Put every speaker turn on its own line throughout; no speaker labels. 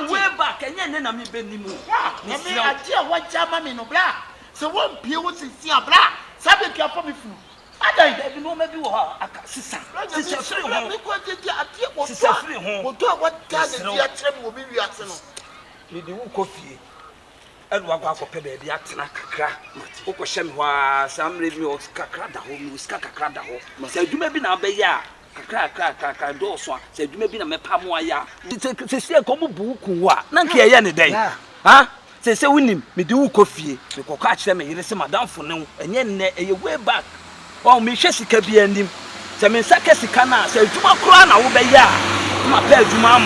way back and then I'm bending you.
I tell what German no blah. So one pew was in Sia blah. Sabbath your family food. I don't know maybe sister. Sister free home. Sister free home. What does the will be reacting?
You do coffee. And what I could pay the acting like a crack. Oko Shem was some review of Scacra, the home, Scacra, the home. Said you may be now be ya. Crack, door swan. Said you may be a mepamoya. It's still come book. None care any day. Huh? Say, winning, me do coffee. We could catch them and you madame for now. And yet, a way back. Oh, me Jessica be ending. Some in Sakasicana said, Juma Crown, I will be ya. My pet, Juma.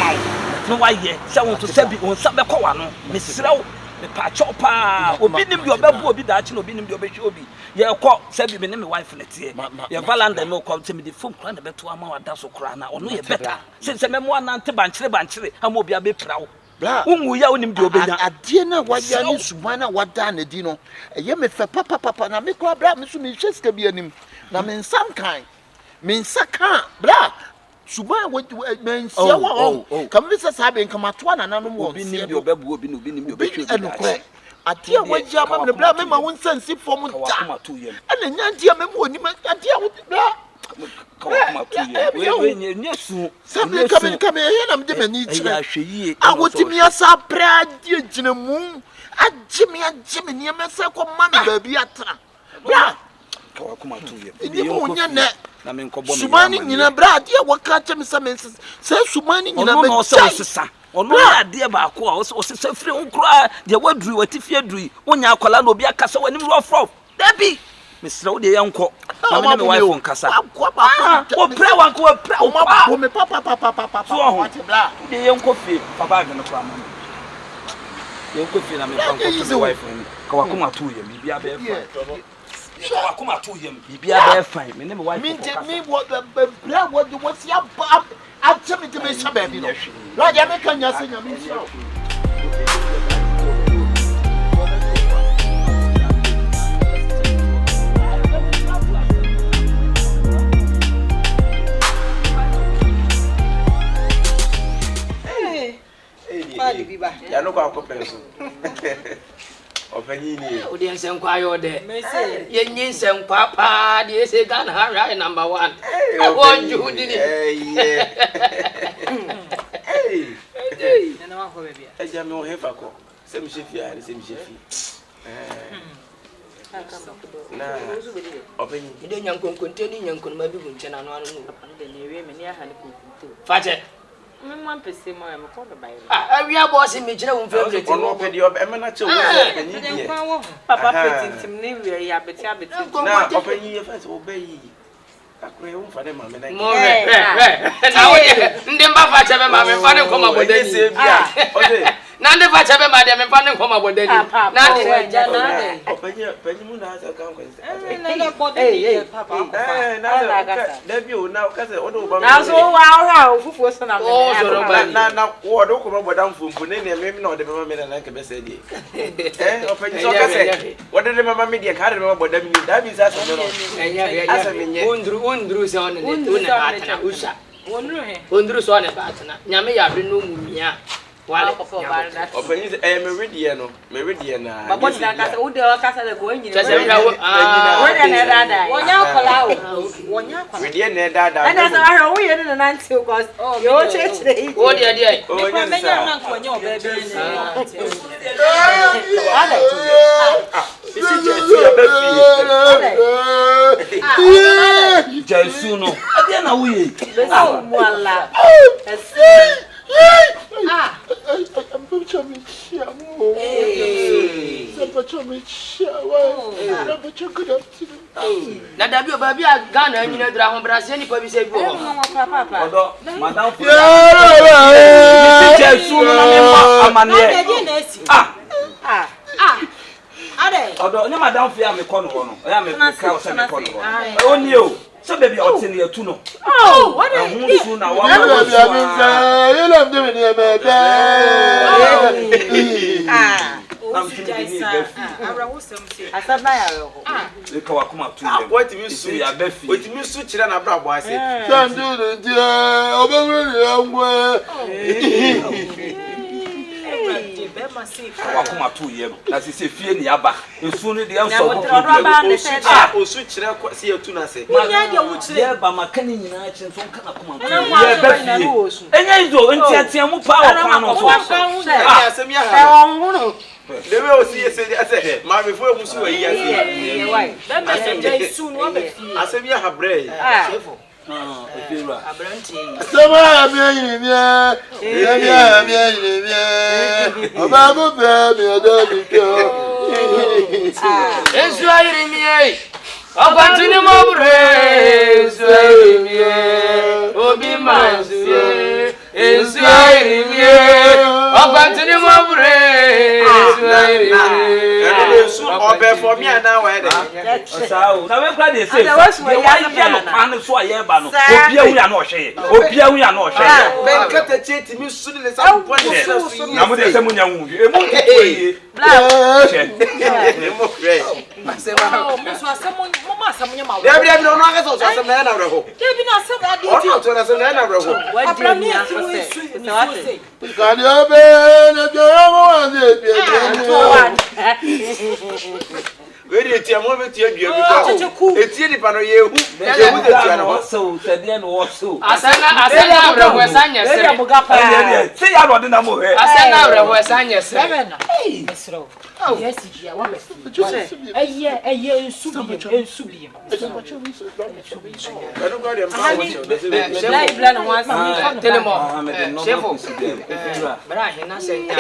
No, why yet? Someone to say, on Sabacoano, Miss Row. The Pachopa, or bidding your babu, be that you know, bidding your baby. Your court said you been my wife in it. Your Valanda no come to me the phone crown about 2 hours, that's crana, or no better. Since a memoir, Nantabanche, I will be a bit proud. We are only doing a dinner. What you need to wanna what done a dino. A yemi for papa, and I make my brother, Miss Jessica be him. Now, mean some kind. Mean Saka, blah. Suba went to a man. Oh, come with us having come at one and another one. Your baby will be no being your baby. I dear what Jam, the black member won't send sick for one to you. And then Yantia Memo, I dear with the black. Somebody come here, I'm doing I would give me a surprise, dear Jim. I Jimmy near myself, mammy, baby, at blah. Come on to you. Sumani in a brad, dear, what catch me some says Sumani in a sister. Or no, dear Barco, or sister free cry, dear, what drew what if you drew when you are Colano be a castle when you rough off. Debbie, Miss Row, the uncle, my wife on Casa. Oh, pray one go, papa, the uncle fee, Papa, and the family. The uncle feel I'm a the wife and Kawakuma to him, be a bear. Kawakuma to him, be a bear fine. My name wife. Me what the blood what's your pop. I'm telling you to be some baby. Like I can just sing a minstrel.
Ya no kwa kopenso. Ofanyini.
Odi ensem kwa yo de. Ye nyin nsem kwa pa de se Ghana right number 1. I want you did it. Hey. Na wa ko bebia.
E ja me o hefa ko. Se mi shefi ari, se mi shefi. Na. Ofanyini.
Ide nyankonkonte ni nyankon ma bi hu nche na no anu.
De na ewe me ni aha ne konkonto.
Fache.
Me mo ampese mo e mo ko do bayi.
We are boss me kire won favorite.
Ono pe di emena che wo ofanyini die.
Papa petintim ne wi ya beti.
Na ofanyini e fa se obayi. Akure won fa de ma me na.
Mo na wo ndi mba fache be ma me fa ne koma bodani se bia.
Ode
na ndi fache be ma de me fa ne koma bodani. Na de
ja na de.
Opanyi mu na asa kan kwese.
Na bodani papa.
Na da bi o na ka se odo oba.
Na so wa fufuo so na me.
Na wo do ko bodan fumfu ne ne me na ode mama me na ka be se die. Opanyi so ka se ode de mama me die ka de mama bodan mi da bi sa so no. Asa me nye.
Undru so ne to na atana usha. Undru so ne batana. Nyame ya be no mumia. Wale
opanyi me ready no me ready na
babo na kasa wo de kasa le go nyina
chese ya wo
na dada wonya kola wonya kola
ready na dada
and as I wo ye na nanti because yo chechire
wo de
o menya na nkonya obabi
ale isi jesu ya befi
jesu no ade na wo ye
beso mu ala
I'm going to be sure.
Na da bi o ba bi a Ghana nyina dura ho brase ni pa bi se bi o
papa
odo madam fu
jesu no na me ma amane
ade
odo ni madam fu ya me kono no ya me ka o se me kono oni o so baby o tin ya tu no
what is
it na wa I'm thinking
Asaba ya roho.
Eka wakuma tu.
What you see ya befi. What you see chira na bra boy say.
Sandu de obewere angwe.
Wakuma tu ye no. Na se fie ni aba. Esu ni de enso ko.
Osu chira se ya tu na se.
Nya de wo chire.
Ye ba makani nyina chi nso nka na kuma tu. Ye befi. Enya izo ntiatia mu pa wakwa no so.
Asem ya ha. Lewe osi ese ase ma me fo emusu wa yi ase. Asem ya ha bre. Chefo.
Efira.
Sama ya mi. Obago be mi adabi ko.
Esu ayiri mi e. Ogbantini mo bre. Esu ayiri mi e. Obi mansu e. Esu ayiri mi e. Ogbantini mo bre. Esu ayiri mi e.
Esu obe for me na wa de.
Osao. Na we kra dey say. Ye wa ye no pan so aye ba no. Obi awu ya no hwe. Obi awu ya no hwe.
Ben kata cheti mi su le sa po ni.
Na mo dey say mo nya wu. E mo ko yi.
Bla.
E mo kre.
So asemo mo ma asemo nya ma.
Debi no no aka so asem na na bra ho.
Debi na asemo adi.
O to na asem na bra ho.
Abra ni ati.
Kani obe na je mo wa de bi.
We dey tia mo be tia bia bi ko. Etie ni pa no ye hu. Ye hu de tia no.
So tede no wo so.
Asana abra ho sanya se.
Say ya no de na mo he.
Asana abra ho sanya se.
Mesro. Yes, dia wa besi. Eye ensubi.
Ado go dem pa wo.
Bla no wa sa.
Telemo. Chefo. Bra he na se nya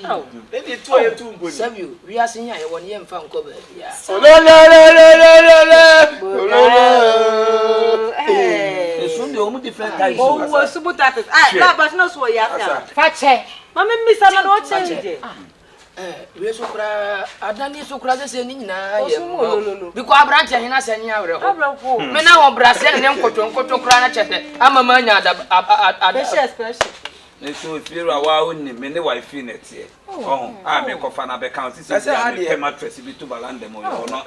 ho.
Dey to ye tu ngoni.
Sabu wi asenya ye won ye mfa nko ba bia.
Esun de omu different guys.
Oh, subutates. La but no so ya fa. Fache. Mama misa na no change.
We so kra adani so kra se ni nyina ye mo. Biko abrante he na se nya awre ho.
Abrafo.
Me na ho brase ne nkoto kra na chefe. Ama ma nya ada.
Special.
So if you are wow ni me ne wife net here. Oh, I me ko fa na be count say say mattress bi to balance dem o no.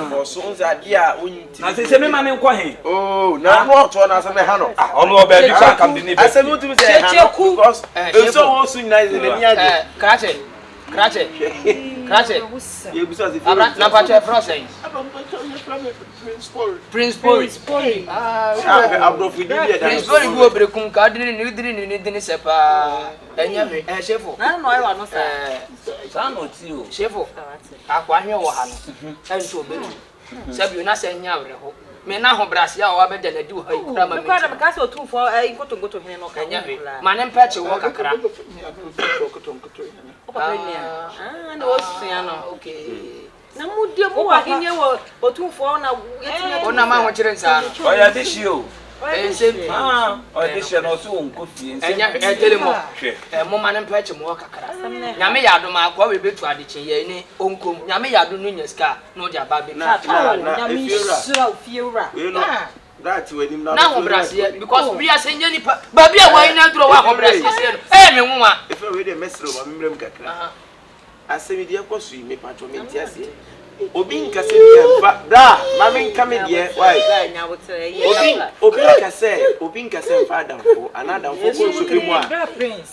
For so nza dia onti.
Na say me ma ne nko he.
Oh, na no to na say me ha no.
Ono oba bi ka kam de ni be.
Asem utum say ha no because so ho so nyina ze ne nya de.
Krache.
Ye busa se
Abra na pache froseng. Prince Pori.
Abro fu di be da.
Prince Pori go brekum ka dini sepa. Enya me chefo.
Na no e wa no sa.
Sa no ti o.
Chefo. Akwa hwe wo ha no. Enso obedu. Sabi na se nya awre ho. Me na ho brase a wa be de na di wo ha ikura ma me.
Kwa da me ka se otumfo ngoto hene no ka
nya me. Ma ne mpache wo kakra.
Na osia no. Okay. Na mudie mo wa hene wo otumfo na yetime.
Ona ma ho kire nsa no.
Oya de shi o.
Ensem.
Oya de shi no so nko fie nse.
Enya telemo. Mo ma ne mpache mo kakra. Nyame ya do ma kwa we betu adeche ye ni onkom. Nyame ya do no nyaska no dia ba be.
Nyame sura fiura.
That we nim
na ho brase because we are saying ni ba bia wa ina duro wa ho brase se no. Me nwa.
If we dey mesro ba memrem kakra. Asemi de ekosu me patro me ntiase. Obi nkase bia ba da ma me nka me de why obi nkase fa adamfo anadamfo ko so bi mu a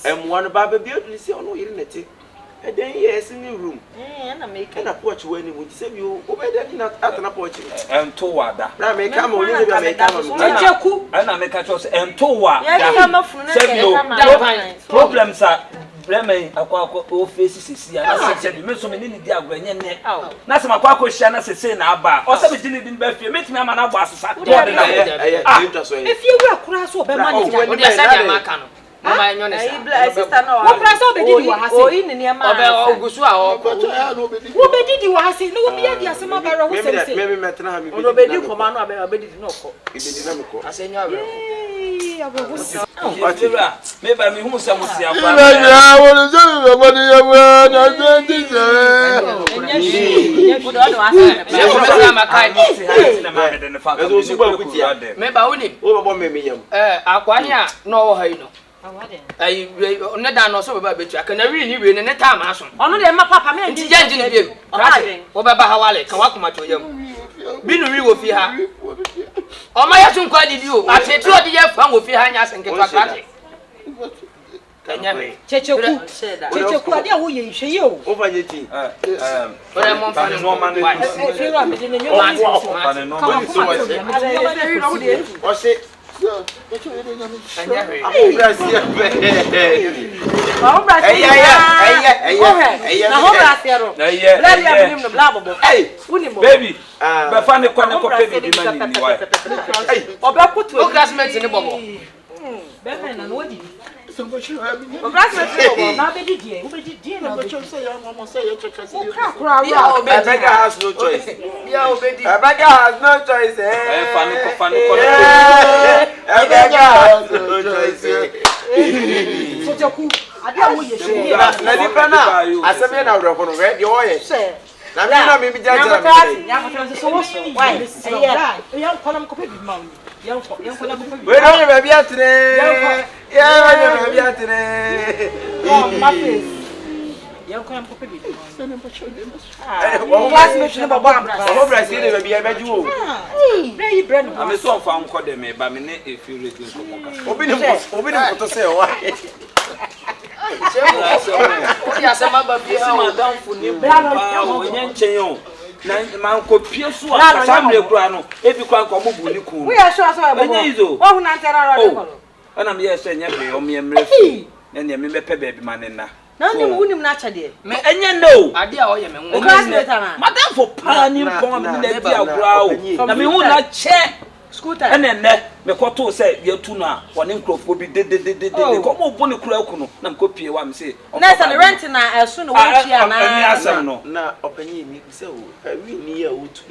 emwo ba ba bia ni se ono yiri nete e den yes ni room
na make
na porch wani mu se bi o be den na atana porch
ento wada
na me ka ma onye be me ka ma
jeku
ana me ka cho se ento wa
ya ka ma funu na
problems are Bremen akwa o face sisi na se me so me ni di agwanye ne na se makwa akwa na se na aba o se be gini din ba fie metimi ama na bo asesa to de na
if you were kura so be manage
o dia se dia maka no mama enyo ne sa
sister no wo kura so be didi wa hase o yi ni ama
obe ogusu a o
wo be didi wa hase no wo bia di asema ba ro ho se se
me metena ha me
o be di koma no abe didi no ko
didi na me ko
asenyo abe
Whatever, maybe I mean, who's some of the
Ai ne da no so baba betu aka na wi ni we ne time aso
ono de ma papa me
nti janji ni biem wo baba hawale ka wakoma to yam bi no wi wo fi ha o ma ya tun kwa didi o atetu odi ya fa wo fi ha nya senke to krate kanyame
checheku ade a wo ye hwe ye o
over yeti
ore mo fa no man
fi ra me de ne nyo
o se
baby befa ne kwa ne ko pe bi mani ni wa
oba kutu
o classmate ni bobo
befa na no di
Somebody should have been.
o classmate na be di o be di na be
say your mama say your church.
kra
A beggar has no choice.
Yeah, obedi.
A beggar has no choice.
fani ko
A beggar has no choice.
checheku ade a wo ye hwe
Na di pana aseme na wro kono we de o ye. Na me na me bi jaja na.
ya ko so so why ya ko na ko pe bi ma ya ko na ko pe bi
We no ye be atire. Yeah, we be atire.
ma face ya ko na ko pe bi
O classmate ni baba am. O Brazil dey be be ju o.
na yi brand
am so fa nko de me ba me ne e fi ready ko moka
Obi ni photo say wa.
O ya se ma ba bi ha
madam fu ni ba o nya nchen o na man ko pie so a samre kura no e bi kwa nko mo bu ni ku
we ya so e bo
enye izo
wo hu na ntera ro de ko
ana me yes enya be o me mre fi na ne me bepe ba bi manena
na ndim wunim na chade
me enye no
ade a o ye me
o classmate na
madam for pa ni pon me na bi agura o na me hu na che
scooter
ene ne me koto se ye tu no a woni nkrofo bi de ko mo bu ni kura ku no na me ko pie wa me se
na se rent na eso no wo chia na
ni asem no
Na opanyi mi se o wi ni ya o tu.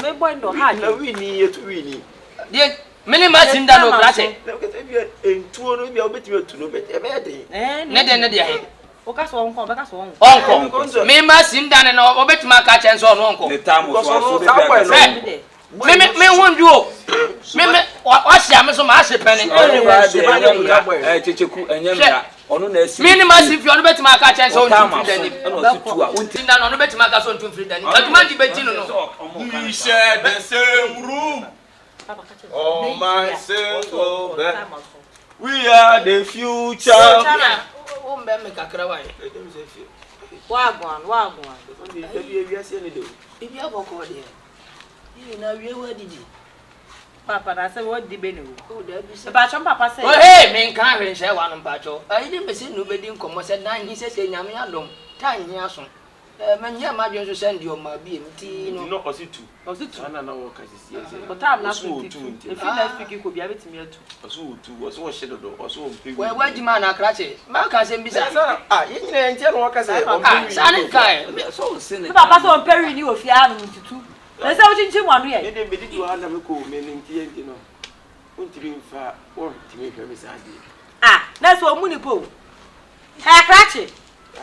me boy ndo ha
Na wi ni ye tu wi ni.
de mini ma tinda no krate
Na ke se bi entuo no bi a obetimi atu no bet e be de.
ne de he
o ka so won be ka so won
onko me ma sinda ne no obetuma ka chen so no onko
ne tamu so aso
Be
me wonju o me wa sia me so ma ase pene
checheku enyemra onu na esi
me ni ma si fi onu betuma ka chen so
tamu
ontu dani
eno si tu a unti
tinda no onu betuma ka so ontu free dani aduma di beti no
We share the same room. Oh my single bed. We are the future.
o mbe me kakra wa
wagwan
ibi aboko de you na we wa didi
papa na se wo di be ne
o da bi se
ba chon papa se
oh hey me nkan hwe hwe wa no mpacho ayi de me se no bedi nkomo se dan hi se nyame adom tan hi aso manya ma dwen so send your ma bi emti no
No, ositu.
osutu
Ana na wo kasi ese.
o tam na so
Osu
titu
otu.
e fi next week ko bia betimi atu
Osu otu, osu wo shedodo, osu wo mpe.
we wajima na krache ma ka se mbisa
Ye nyina ntia no wakasa.
sane kai
so sin
se papa so peri ni o fi anu titu na se o chinchi wanu
Ye
ye
de bedi du ana me ko me ntia nti no. Untiri mfa, wo ntimi hwe me sade.
na so mu ni po ha krache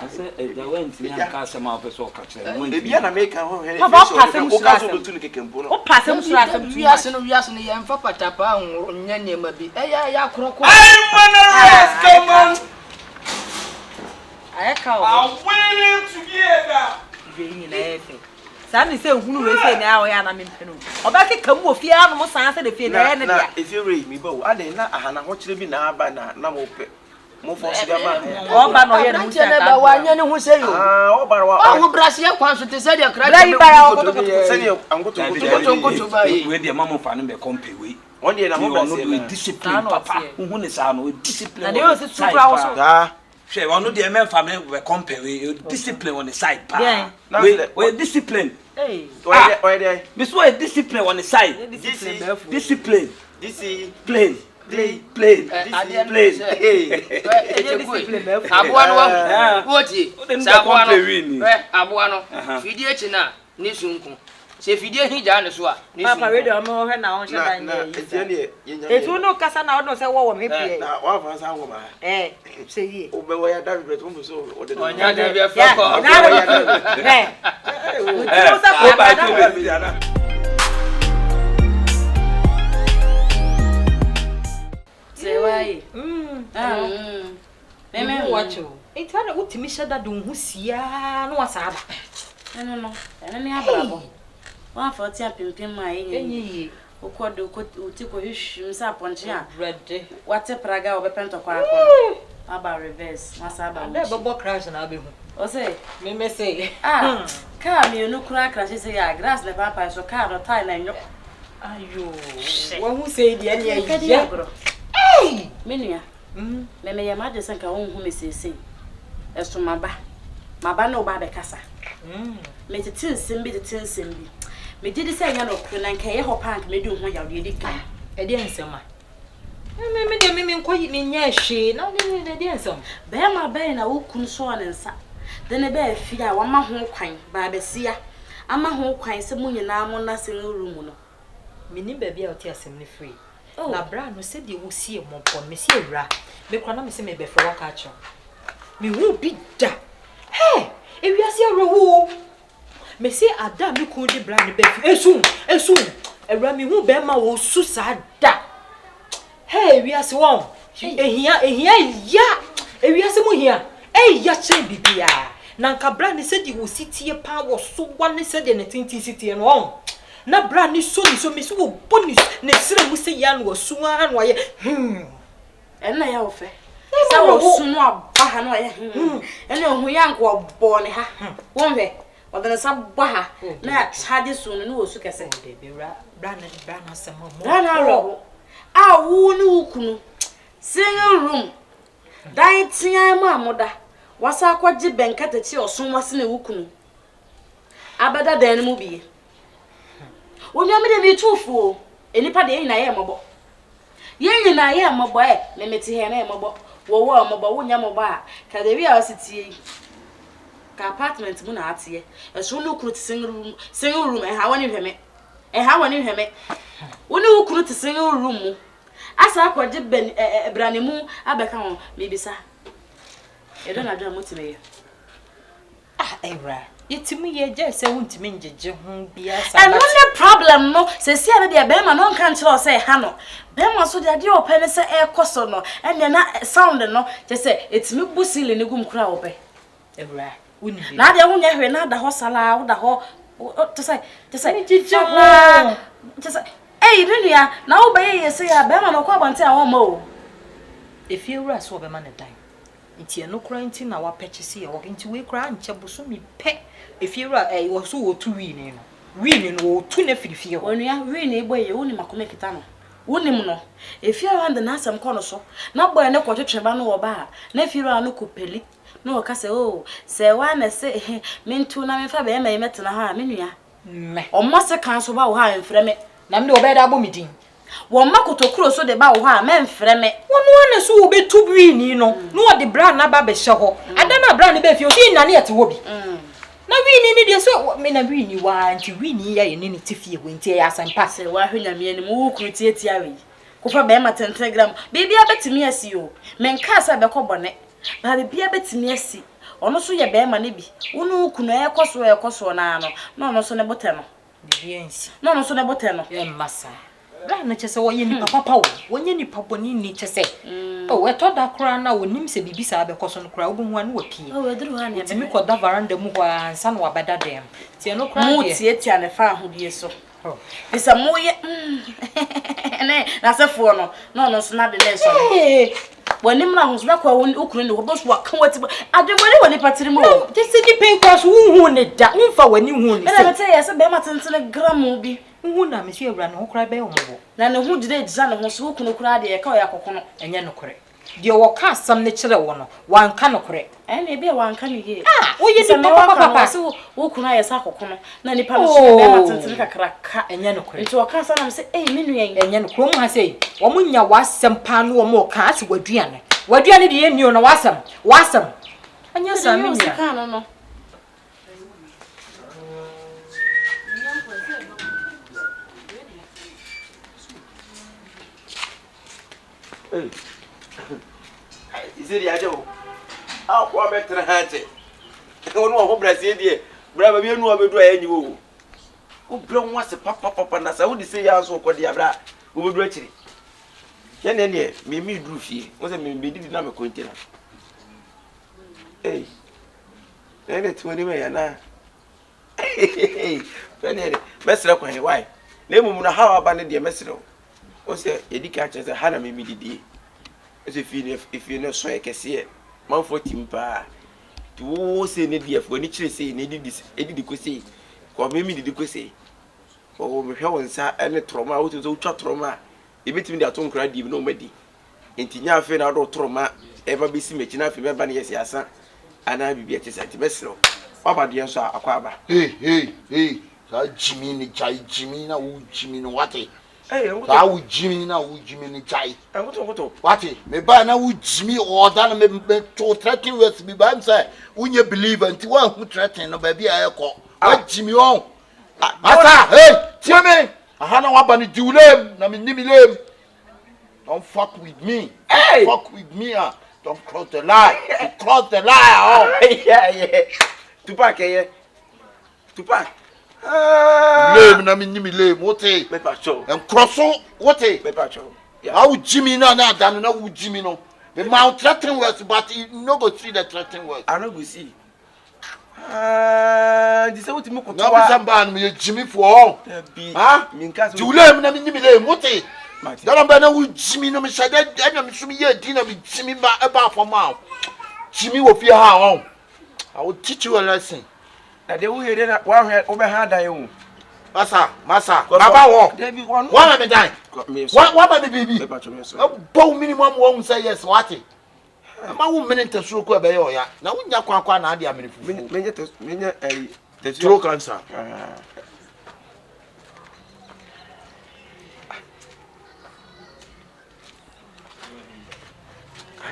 ase eja went ni aka asema opeso ka kire mo
Ebi na me ka ho he.
Papa, passe mu
O ka so
sura
do tu ni kekempo no.
o passe mu sura asem tu
wiase no ye mfa patapa nworo nya nema bi ya koroko
Come on.
aye ka o
I'm willing to be here.
be ni na efe sa ni se hunu we se na o ya na mempenu o ba ke kam wo fi anu mo san se de fi na ne
Na
dia
if you read me bo, ade na ahana ho kire bi na aba na mo pe. Mo fo siga ma.
o ba no ye no
tia ne ba wa nya ne ho se yo
O bara wa.
o wo brase ye kwan so te se dia krache
Bra yi bara o
Sani angoto
koto ba yi
we de mama fa no be kompe we
on dey na ho
no
brase
do
na.
discipline papa hu ne sa no discipline
na de o se tu kra wo so
Da.
hwe wono de men fa me be kompe we discipline on the side pa
Yeah.
we discipline
eh
Oye dey.
me so a discipline on the side
discipline be fu
discipline
This is
plain
ade
plain
discipline be fu
aboa no wo tie sa aboa no
win
aboa no fidie chi na ni sunku se fidie hija ne so a ni sunku
papa radio mo he na on she dan
na
ye
etiane ye nya.
etu no kasa na o no se wo me pie
Na wa fa sa wo ma.
se yi
O be wo ya David bet mo so o de.
onya de bi
ya
afọ
na o sa
go back
pa
to
na
the
se wai Meme wacho. Itara utimi shada do hu sia no wasaba.
No. Ene abrabo. Wa fa ti apimpim ma enyi. Okodo uti ko hwehwim sa ponche a.
Brede.
Wate praga obepento kwa akọ. Aba reverse. Masaba.
Ade bobo crash na abehu.
O say,
me say.
Car me no kura crash say ya grass le papa so car no tie na nyo.
Ayo. Wo hu say de ene
ya.
Hey,
menua. Me ya ma de sanka wo hu me sese. Eso maba. Maba no ba be kasa. Me tete nsem bi tete nsem bi. Me didi say nya no kro na nka ye ho park me di ho ya de di kan.
E de nsem a. Me de me nkoyi me nya hwe na de nsem.
Be ma be na wo kun so ne nsa. De ne be afi a wa ma ho kwan ba be sia. Ama ho kwan se mu nyina mo na se room no.
Me ni ba bia oti asem ne free. Na bra no se de wo sie monpon me sie wra. Me kra na me se me be fra waka acho. Me hu bi da. Hey, e wi ase awo. Me se ada me ku di bra ne be fi. Esu. Ewra me hu be ma wo su sa da. Hey, wi ase won. Ehia ya. E wi ase mu hia. Ya chen bibia. Na nka bra ne se de wo sitie pa wo so wa ne se de ne tinti sitie no on. Na bra ni so me so wo bonus ne sire mu se ya no so an wa ye
enna ya wo fe sa wo sunu aba ha no ye enna ohu ya nko bo ne ha wo mve wo de sa ba ha na hade sunu no wo su kese
de bra na se mo
bra na ro a wo ni ukunu singing room dai tia ma amoda wasa akwaje benkata ti osun wase na ukunu abada dan mu biye Onya me de bi tufu enipa de nyina ye mobo ye nyina ye mobo me meti he na ye mobo wo mobo wonya mobo a ka de wi a ositie ka apartment mu na atie eso no kru ti single room e ha woni hweme woni ukru ti single room mu asa akwaje ben brane mu abeka ho me bisa e do na do motime ye
ewra yetimi ye je se wuntimi njeje ho bia
sa and no problem no se sia na de be ma no kan kire o se ha no be ma so de ade o pe ne se e koso no ene na sound no je se etimi busile ne gum kura o pe
ewra woni bi
na de ho nya hwe na da ho sala wo da ho to say
jeje
ho to say eh ni ya na wo be ye se ya be ma no kwa bonte a wo ma o
e fi ewra so be ma ne dan nti eno kura nti na wa purchase ye wo nti we kura nche boso mi pe efiera wo so wo tu wi ni no wo tu na firifie ho
onua wi ni boy ye woni makome kita no woni mu no efiera and na asem ko no so na boy ne ko twetweba no wo ba na efiera no ko peli no wo ka se o se wa na se mentu na me fa be me metena ha menua
me
o mo se kan so ba wo ha enfre me
na me de obe da bo midin
wo makotokuro so de ba wo ha me enfre me
wono na so wo be tu wi ni no no wo de bra na ba be hye ho ada na bra ne be fie so na ne yete wo bi na wini ni de so me na wini wa nti wini ya ye ni tifie we nti ya asampa
se wa hwenya me ni mu kru tie awe ko fa be ma tentegram bibia betimi asi o men ka sa be ko bone na bibia betimi asi ono so ye be ma ne bi wonu kunu e koso na no so ne bote no
bibia nsi
no so ne bote no
ye masa bra na chese wo ye ni papa wo wonye ni papa ni chese o we to da kra na wonim se bibi sa be koso no kra wo bu wan wo pie
o we duru ha ne
mi ko da varanda mu ho ansa no abeda dem tie no kra
mu tie ne fa ahodie so bisa mu ye ne na se fo no so na de le so wonim na ho so na kwa ukuru ne wo bo so aka wati ademore woni patiri mu
o tese di pen kwa so hu ne da umfa wani hu ne
se na te ye se be ma tentene gram bi
hu na me se ewra no kra be o mo
na ne hu gide gisa ne ho so ukunu kra de ye ka o yakokono
enye no kore de wo ka asam ne kire wo no wanka no kore
na be wanka ne ye
wo ye ni papa
so ukunu aye sa akokono na ni pa no so be ma tentene kakra ka
enye no kore
nti wo ka sa na me se menu yen
enye no kro mu ha sei wo munya wasam pa no wo mo ka ase waduane de ye nio no wasam anya sa me nya
ka no
Is it Yajo? How poor better handy? I don't know what Brazil, dear. Brother, you know, I will do any woo. Who blown was a papa, and as I would say, I also called the Abra, who would reach it. Yɛne ne me duru fie. Wo sɛ me di na me kontina. Hey. Nene tuoni me yana. Nene mesra kwa he why? Na emu na hawa ba ne de mesra. Wo sɛ yedi ka kyerɛ sɛ ha na me didie. Ɛsɛ fie ne so ekese. Manfo timpa. Tu wo sɛ ne de afo ni kyerɛ sɛ ne didi ko sɛ. Ko me didi ko sɛ. Wo me hwɛ wonsa ene troma wo tu so twa troma. Ebetimi de ato nkra di bi no madi. Enti nya afi na do troma eba besi mechi na afi beba ne yesi asa. Ana bibi ete sɛ tibesro. Baba de nso akwa
Hey. Sa Jimmy ni chai Jimmy na wo Jimmy no wate.
Hey,
sa wo Jimmy na wo Jimmy ni chai.
Ngoto.
Wate, me ba na wo Jimmy order na me to threaten words bi ba am say unye believe anti wa hu threaten no ba bi ayekọ. Wa Jimmy on. Masa, hey, tell me. Aha na wa ba ni diulem na me nimilem. Don't fuck with me.
Hey,
fuck with me. Don't cross the line. You cross the line. Oh.
Yeah. Tupac.
Lame na me nimilem. What eh?
Me pacho.
And cross what eh?
Me pacho.
Yeah. How Jimmy na dan na wo Jimmy no. The mouth threatening words but you no go see the threatening words.
I no go see. This is what you
na be samba me Jimmy for.
Ha? Minka so.
Diulem na me nimilem. What eh? Don't be na wo Jimmy no me say that na me sumi ye di na me Jimmy ba e ba for ma. Jimmy wo fie ha on. I will teach you a lesson.
Na de wo here na wa hwe obe ha dan hu.
Masa, baba wo.
David one.
One me die. One me baby.
Me pacho me so.
Bow minimum one say yes what? Ma wo minute so ko e be ye oya. Na wo nya kwa na ade amene fufu.
Menye
throat cancer.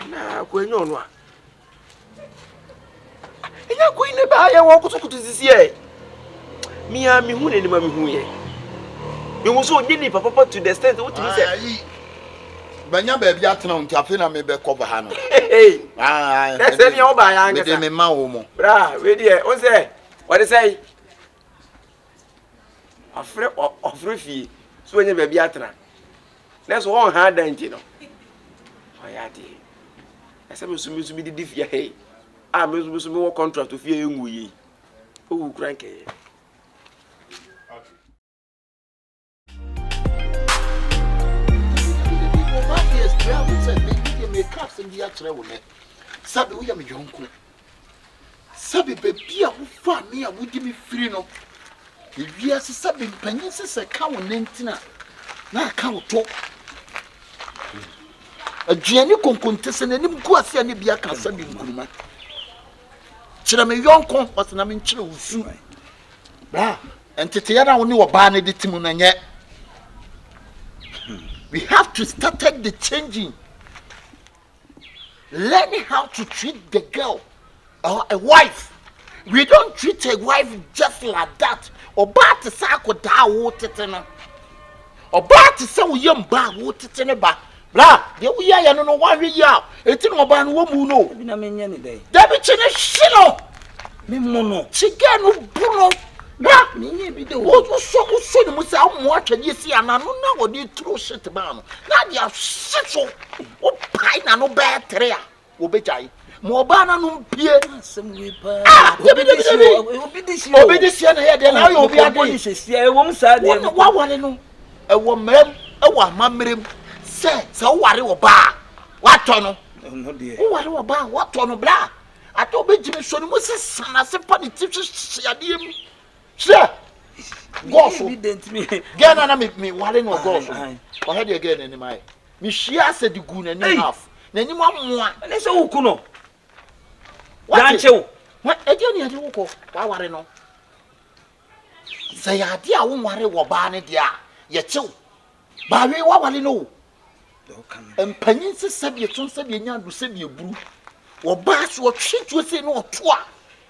Na ko enyo no a. Enya ko ine ba ya wo kutukutu sisi e. Mi hu ne ni ma mi hu ye. Mi hu so onye ni papa to the extent what me say.
Banya ba bia atena unti afi na me be cover ha no.
That's any o ba ya ngasa.
Me ma wo mo.
Bra, we dey o say. What they say? Afre fie. So onye ba bia atena. Na so won ha dan ti no. Oya dey. Ese me sumi di fie hey. Me sumi wo contract to fie enwu yi. O kura nke.
Sabe wo ya me yonko. Sabe bebi a wo fa me a wo di me firi no. Ewia se sabe mpanyin se ka wo nentina. Na ka wo to. Aduane konkonte se nanim ku ase ne bia ka sabe nkuruma. Kira me yonko wasena me nkire wo su. Bra, entete ya na wo ne wo ba ne de timu na nye. We have to start the changing. Learning how to treat the girl or a wife. We don't treat a wife just like that. Oba te sa ko da wo tete no. Oba te se wo yam ba wo tete ne ba. Bra, de wo ya no wa hwe ya. Eti no oba no wo mu no.
Bi na menye ne dai.
Da bi chine hino.
Me mo no.
Chige no buno. Bra,
menye bi de wo.
Wo so ni mo sa mo atwade si ana no na wo di true shit ba no. Na dia shit wo pai na no be tere a. Wo be jai. Mo ba na no mpie.
Asem we pa. Obi di si
na here dey na yo obi ade.
Obi si e wo msa de.
Wa wale no. E wo mrem, e wo amamrem. Se wo ware wo ba. Wa to no.
No de.
Wo ware wo ba, wa to no bra. Ato be jimi so no mo se sana se pa ni tifi siade mu. Se go so. Gena na me wale no go so. Wa he dey again ni mai. Me hia se di gu na ni half. Na ni mo amoa.
Ne se wo ku no.
Yanchew. What again you do ko? Wa ware no. Say ade a wo ware wo ba ne dia. Ye chew. Ba we wa wale no. Empanyin se sabie ton sabie nya do sabie buru. Wo ba so wo twetwe se no to a.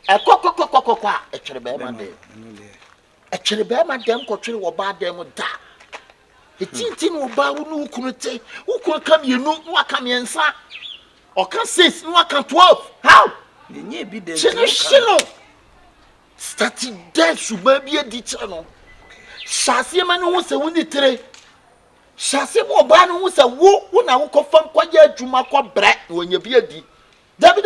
Ekokokokokokwa e twere be ma dem. E twere be ma dem ko twere wo ba dem da. E tintin wo ba wo no kunu te. Wo kunu kam yenu, wo aka miensa. O kan 6, wo aka 12. How?
Nenye bi de.
Chino. Starting there suba bi edi che no. Shasie ma no se woni 3. Shase mo ba no hu se wo na wo kofam kwaje adwuma kɔ brɛ wonya bi adi. Dabi.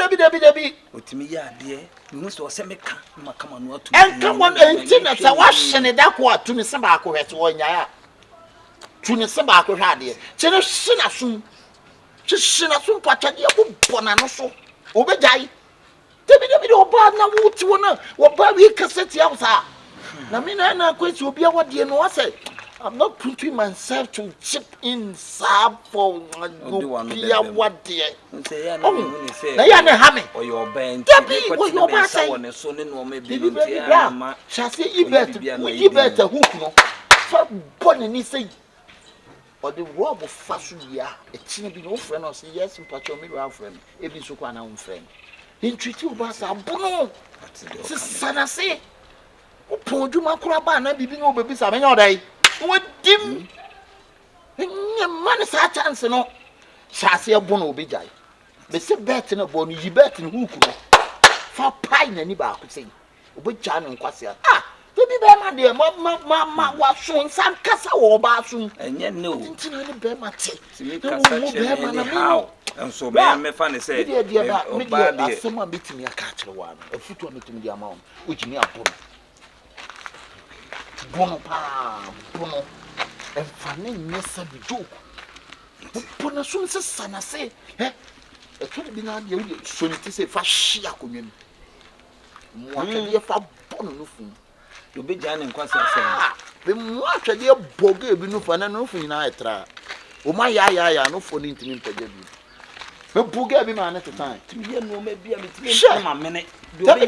Otimi ya ade, me hu se o se meka maka ma no atu.
Enka won enti na sa wa hye da ko atu ne se ba ko hwete wonya ya. Tu ne se ba ko hwa ade. Che ne hye na sum. Che hye na sum patade ko bona no so. Obejai. Dabi oba na wo ti wona, oba wi kaseti ya sa. Na me na kwesi obi awade no say I'm not putting myself to chip in sab for Pia what dear. Now you are having
or your band.
What your bass on so no maybe shall say you better hook no. So bonny say or the rob of fashion ya a chin be no friend or say yes in patch me our friend, if you so an own friend. In treaty of us are bono. Sana say, who told you my crab and be no babies are any day. What dim? Man is a chance, no. Chassis a bono be jay. They say bet in a bone, you bet in who could for pine any bar could say. Which Jan and Quasia. Ah, to be there, my dear, mamma was showing some cassa or bathroom, and yet no, didn't bear my teeth.
How? And so, may funny say,
dear, someone beat me a catcher one, a foot on it in the amount, which me a bono, and funny, yes, a joke. Pona soon says, son, I say, eh? A 20 been you soon to say, Fashia, what a dear for bono.
To be Jan and Quassa,
the what a dear bogey be no fun and no thing I try. Oh, my ya, no phone into me to give you. But bogey be man at the time. To hear no maybe a minute. Don't be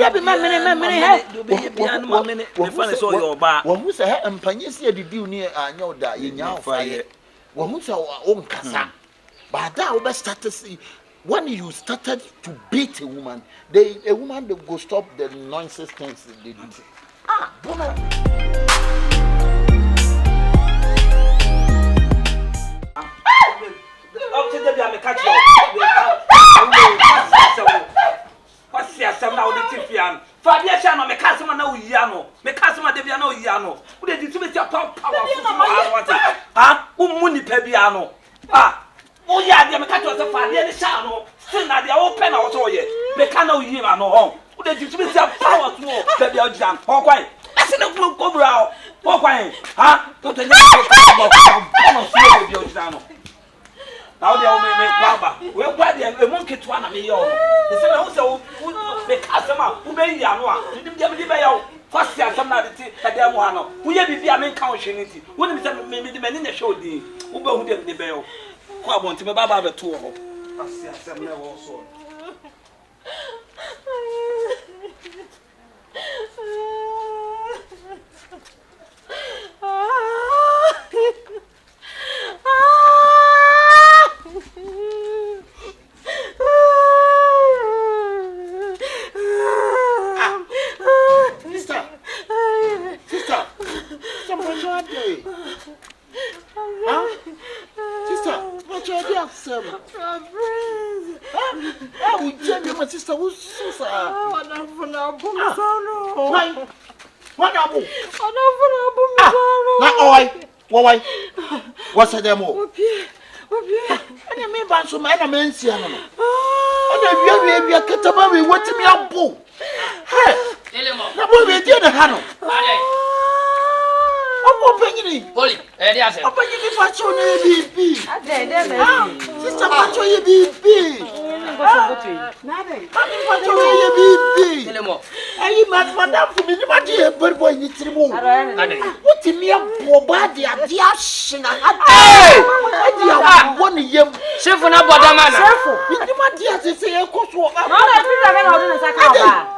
my minute. What fun is all your bar? One who's a head and Panisia did you near I know that you now fire. One who's our own casa. But that will start to see when you started to beat a woman, a woman that go stop the nonsense things they do. Ah, Bono.
What's the assembly of the Tifian? Fabia Shano, me Casama no Yano, me Casama de Biano Yano. Who did you make your power? Ah, Muni Pebiano. Ah, oh, yeah, the Macato of Fabia Shano, still not the open auto yet. Mecano Yano. Who did you make your power to Pebia Jam? Oh, quite. I said, no, go brow. Oh, quite. Ah, put a Jano. Now they all make Baba. We're quite a monkey to one of me. They said, also, the customer who made Yanoa, didn't give me the first year some at their one. Who yet be a main council? Wouldn't maybe the men in the show, the Uber who did the bell. I want to be Baba the two of them. I see some never also.
Sister, who's so why? What's a demo? And you may ban some elements. And we are Catamari, what to me up, boo. Hey, we did a handle. I'm opening Polly, I'm opening for you, baby. Sister, what are you, baby? Ayi madam for me ma di ebe boy ni trimo what me aboba di ade ahina ade ya won yem
chef na boda mana
ni ma di asese e koso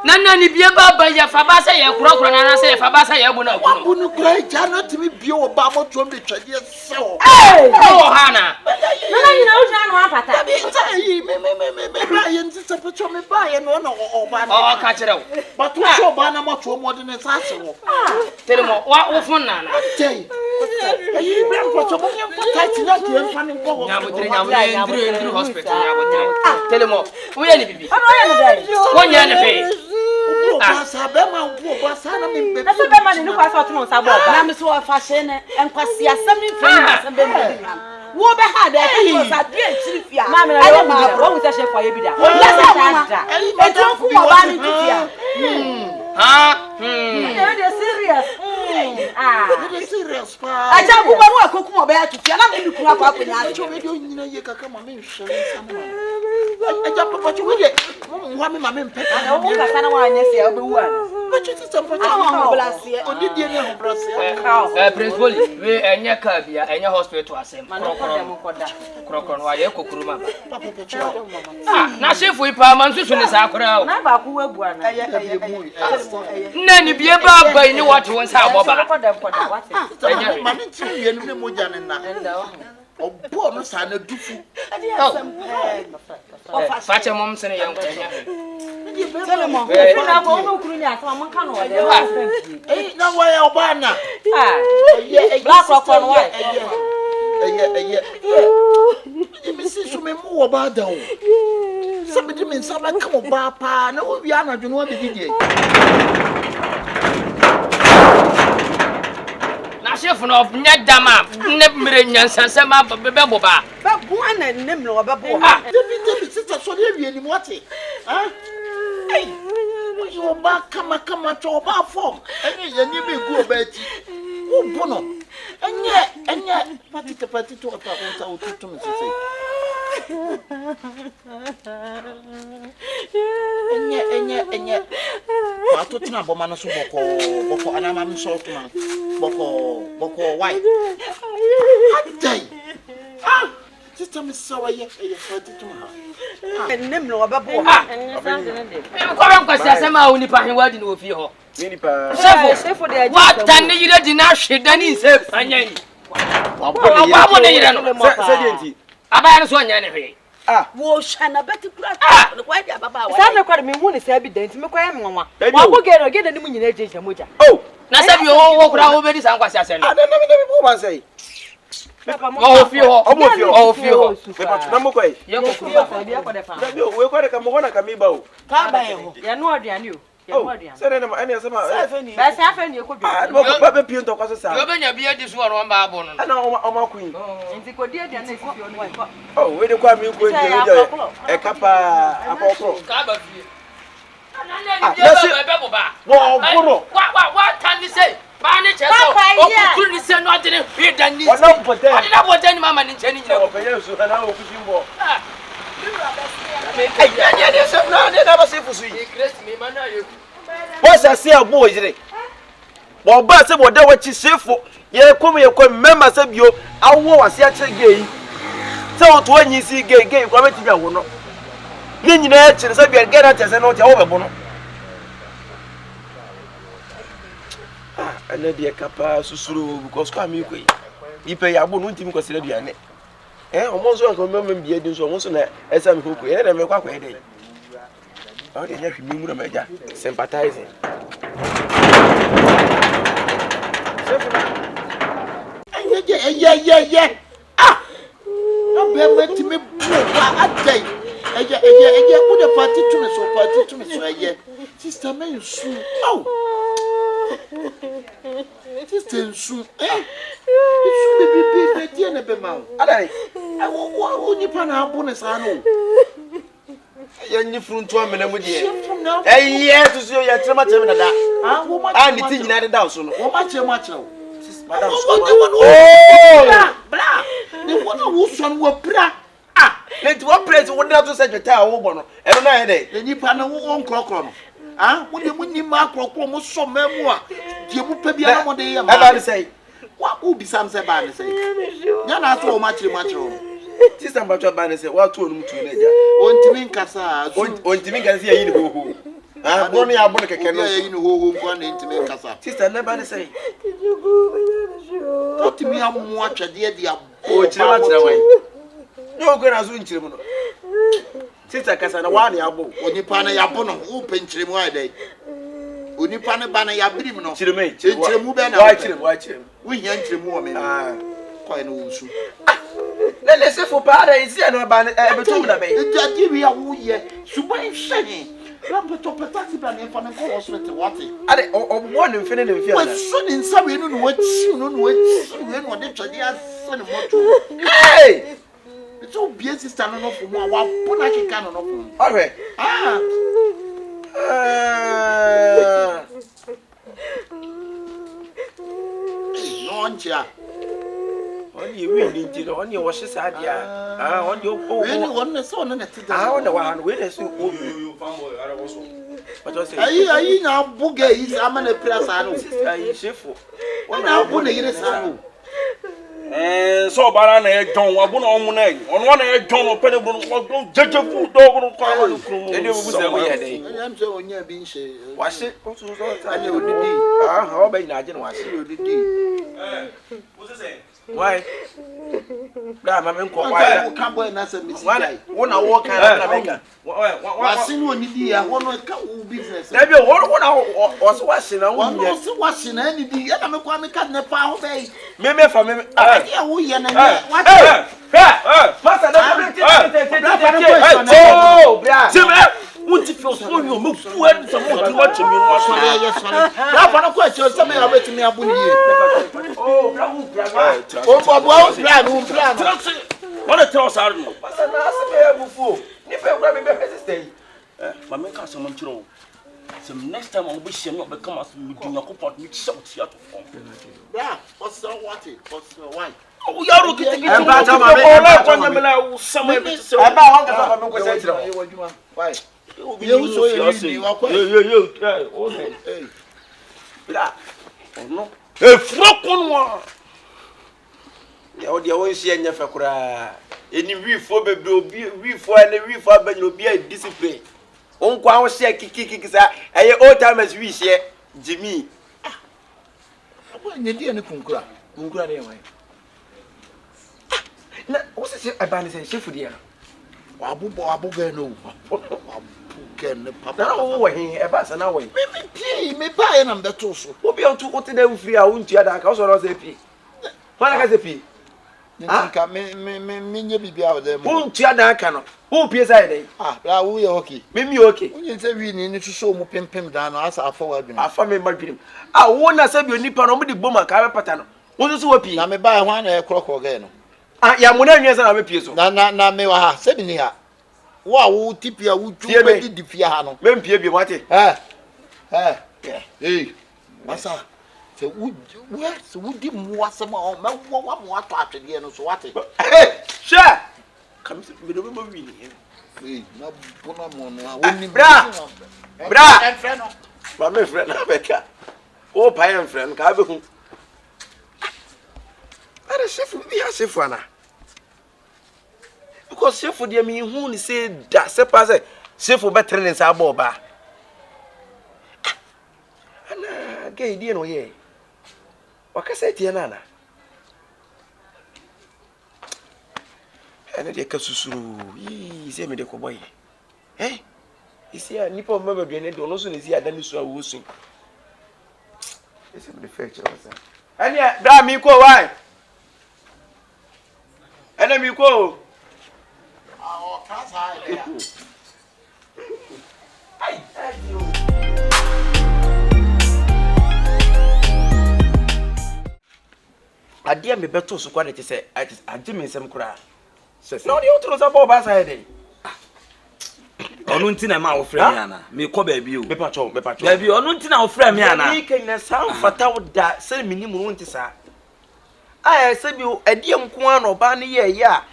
na ni bie baba ya fa ba se ye kurokuro na se ye fa ba se ye bu na ku
bu nu kura ja no timi bie o ba mo to me twade se o
oh hana
na ni na o ja no apata
me Brian sister picture me buy no oba
oh ka kire o
but what your ba na mo to mo de ne sase wo
telemo wa fun na na
tey ayi Brian picture mo yem tight na ke en fan ko
nya mo ndru hospital ya bo telemo wo ye ni bibi
ano ye no dai
wo nya ne fe
Basa bema wo basa na me.
Na so be ma ni kwa so to no sa bo ba.
Na me so fa hye ne enkwase asem ni mfa ni asem be ma. Wo be ha da e ko sa de chiri fia.
Ma me na yo ma bro wo se chef for ye bi da.
Ya sa e tun ku mo ba ni fia.
They serious.
It is serious pa.
Aja ku ba no akoku mo ba ya fia na me ku akwa akonya.
Cho we do nyina ye kaka ma me hwe nsam. Aja papa cho we de. Mo me ma me mpe.
Na wo ka sana wa anya se obe wu ana.
Ba cho ti sam pa cho.
Blase.
Odi die ne ho blase.
Principal we enya ka bia enya hospital asem. Krokro no aye kokuruma ba.
Papa pe cho.
Na chef we pa man susu ne sa akora o.
Na ba ku wabu ana.
Na ni bie ba ba ni what won sa aboba.
Ma me ti wie no ne moja ne na. Obo no sa na dufu.
Fache mom sene yan kwanya.
Tell mo.
Na bo no kuru ni asama mon kan o de.
Na wa ya oba na.
Black rock on white.
Me si so me mu oba da o. Sabe me nsa ba ka oba pa na o wi ana dwunu o bi die.
Na chef no nya dama ne mire nyansanse ma be boba.
Ba bu ana nem no ba bu.
Debi sister so de wi ni mo ate. Ai. Yo ba kama to ba form. Enye ye ni be go ba ti. Wo bono. Enye pati to pa ko ta o tutu me sese. Enye. Wa to tuna bo ma no so boko ana ma so to ma. Boko why? Adai. Sister me so ye pati to ma.
Nem no ba bu.
Ko ban kwasi asema oni pa hen wadi no ofie ho.
Ni pa.
Chef what tan ni yire di na hweda ni se panyan. Wa bo ne yire no.
Se dienti.
Abaya no so anya ne hwe.
Wo shana beti kura no kwa dia baba wa.
Sa na kwa me hu ne sa bi da nti me kwa me nwanwa. Wa bo ge no ge da ni mu nyina jeje moja.
Oh,
Na sabi wo kura wo be di san kwasi asem no.
na bo ba say.
Wo ofie ho. Wo ofie ho.
Me pa tuna mo kwai.
Ye ko kuma.
Sa bi akwa fa.
Da bi o we kwa de ka mo hona ka mi ba o.
Ka ba ye ho.
Ya no aduane o. Ya no aduane.
Se na ma ani asema.
Ba sa fa ni ko bi.
Ba be pio ntokwa so sa.
Yo be nya bi adi so ro mba abo no.
Ana o ma queen.
Nti ko di aduane si fi onu ko.
Oh, we de kwa mi ko nje nje. E kapa akokro.
Ka ba fie. Ana ne bi be boba.
Wo ogoro.
Wa tan ni say. Ba ni che so. O kukuru ni se no adene hwe dan ni.
Ona bote.
Adena bote ni mama ni nche ni nyina.
O peye so na o kushimbo.
Ai ya ni se
Na ne na ba se fusu yi.
Christ me ma na yo.
Wo sa se abo ojire. Bo ba se bo da wachi sefo. Ye kom member se bio awo wase a che gei. Se o to anyi si gei kwa beti bia wo no. Ni nyina e chire se bia gei na tese no tia wo be bo no. Ana dia kapa susuru because kwa mi ko yi. Ipe ya bo no ntimi ko sele duane. Omo so ko member bia di so omo so na esa mi ko ye na me kwa e dey. How did you have me mura sympathizing?
Yeah. No be me ti me bu wa adai. Who the party to me so Sister me su. Oh. Sister su. Su be dia na be ma.
Adai.
Wo ni pa na abu ne sa no.
Yanyi fruntu amena mu die. To so ya trema na da.
Wo ma
ni ti nyina de da so no.
Wo ma che wo.
Madam.
Bra. Ni wona wo so no wo bra.
Let what place wo da to say jota wo bo no. E no na ye dey.
The nipa na wo nkrokro no. Wo de mu ni ma krokro mo so mamu a. Die mu pa bia na mo de ye ma.
E ba ni say.
Wa wo bi sam say ba ni say. Nya na so wo ma chire.
Sister Mbacho ba ni say wa to no mutu na ja.
Ontimi nkasa.
Ontimi nkasa ye yi ni ho. Bono ya bono keke no.
Ye yi ni ho kwa na ntimi nkasa.
Sister na ba ni say.
Otimi amu atwede de abo.
O chire ma chire wan. Yo go na zo nchire mu no. Sister kasa na wa na ya bo.
Onipa na ya bo no wo penchire mu ai. Onipa ne ba na ya birim no.
Chire me.
Chire mu be na.
Wa chire mu.
Wo hia nchire mu wo me. Kwa na wo nsu.
Let's say for para isi na ba e betum na be.
Jadi wi a wo ye. Suban hwanye. Rampe to taxi plan e fa ne ko hospital what?
Ade obo ne mfe ne mfe ana.
We so ni nsa we no wachi no we no de twade asa ne moto.
Hey!
It's all be sister no for mo wa puna kika no for.
Alright.
No ntia.
Oni we ni nti no oni wo hye sa dia. Oni o.
We ni won so no na tida.
Ona wa no we na so o fanboy ara wo so. But I say
Ayi na buga is amana prayer sa no.
Ayi shefu.
Ona abu na yire sa no.
So bara na e jon wa bu na omu na yi ono na e jon no pele bu no jejefu do bu no kwa wa no kru
ede bu se mo ye dey
Anyam se onya bi nche
wa hye o so so
ani odidi
o ba ina age no wa hye
odidi
wo se say
why da ma men ko
wa
why
ka boy na se misi
why
guy
wona wo kan na beka
wa sinu onidi ya wono ka wo business
da bi wona o so wa hye na wo
wono
nye
se wa hye na onidi ya na me kwa me ka ne pa ho be
me fa me
ya wo ye na wa
master da oh bra
se me won't feel so you mo fu adu so mo tu wa chemi no so
ye sorry ya fa na kwa che se me ya betimi abu ni ye
oh bra wo bra
o bo plan
what tell us no
master na se me bufu ni pe bra me be persistent
ma me ka so mo chiro some next time I will share me be come as me dunya ko pot me shout ya to form
bra what's why
oh yaro kitiki
e ba ta ma me
kwa na me na sama be se
e ba won ka fa me ko se chiro
why you so you wa kwa
yo okay bra
no e furo konwa
ya o dia won hye nya fa kura eni wifo bebre obi wifo ene wifo abanyo obi a discipline on kwa ho hye kiki sa eye old timers wi hye Jimmy
abu nyedi ene kunkura
de wan na o se abani se chef dia
abu ga no ken papa
na wo wo hin e ba sa na wo
me pa na mbeto so
obi on tu o te da ufiri a untua da ka o so ro se pi wana ka se pi
nka me nye bibia o dem
untua da ka no wo pie sai dai
bra wo ye okay
me mi okay
unye se wi ni tuso mu pempem da no asa afa wa dwuma
afa me madwirim wo na se bi onipa no mo de boma ka be pata no wo so wo pi
na me ba ho na e kroko ga no
ya mo na nwe sa na me pie so
na me wa ha se bi ni ha wo tipia wo tu be di difia ha no
me mpie bi mo ate
masa se wo di mu asem o ma wo mo ato atwede no so wate
she kam se be do be mo wi ni
na bona mo no wo ni
bra
en friend no
ba me friend na be ka o pa en friend ka be hu ara chef bi ya chef ana because chef dia me hu ni say da se pa se chef be training sa ba oba ana ge die no ye wakasa tie na na ana de ka susuru yi se me de ko boy isi a nipa mama baduane de ono so ne si adani so a wo so ese me de fetch wasa ani da mi ko why ana mi ko
kasa ile
ai adia me beto so kwa de se ade me nsem kura no de otro sa bo ba sa de
onu nti na ma wo frɛ me ana me kɔ ba bi o
me pacho
ba bi onu nti na wo frɛ me ana
ni ken na san fata wo da se minim no nti sa ai se bi adie nko an oba ne ye a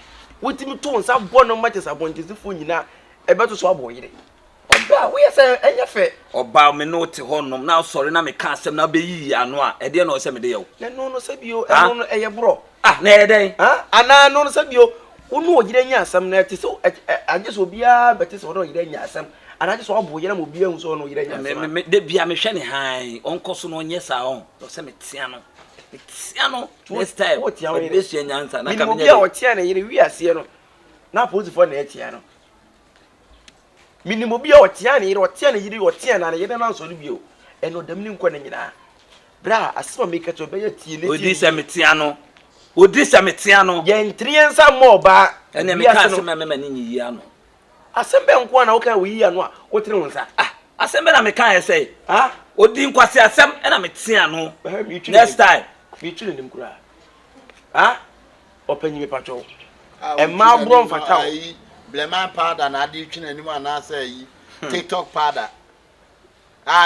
wotimi to nsa bɔ no ma tesa bontesifo nyina e beto so abo yire oba wo ye se enya fe
oba me no te honom na sɔre na me ka asɛm na be yi ano a ɛde na ɔsɛ me de yɛ wo
no se bi o eno no eye bro
na yɛ dɛn
ana no se bi o onu ogire nya asɛm na te so agye so bia bete so no ogire nya asɛm ana agye so abo yire mo bia hu so no ogire nya asɛm
me de bia me hwɛ ne han ɔnkɔ so no ɔnyɛ sa ɔn ɔsɛ me tia no next time
what tia
wo be sua nyansa na ka me
bia ɔtia na yire wi ase no na posifo na etia no minimo bia ɔtia na yire ɔtia na yire na nso no bio ɛno dam ni nkɔ na nyina bra asema me ka to be tie ne
odi sɛ me tia no ye ntriensa mo ba
ene
me ka asema me ma ni yi ano
Asembe nko na wo kan wi ano a wo tire wo nsa.
Asembe na me kan say.
Ha?
Odi nkwase asem e na me tia no. Next time.
Me tire nim kura. Ha? Opanyi me pacho. E ma bro mfata wo.
Bleman powder na adi twi nanim ana say yi. TikTok powder.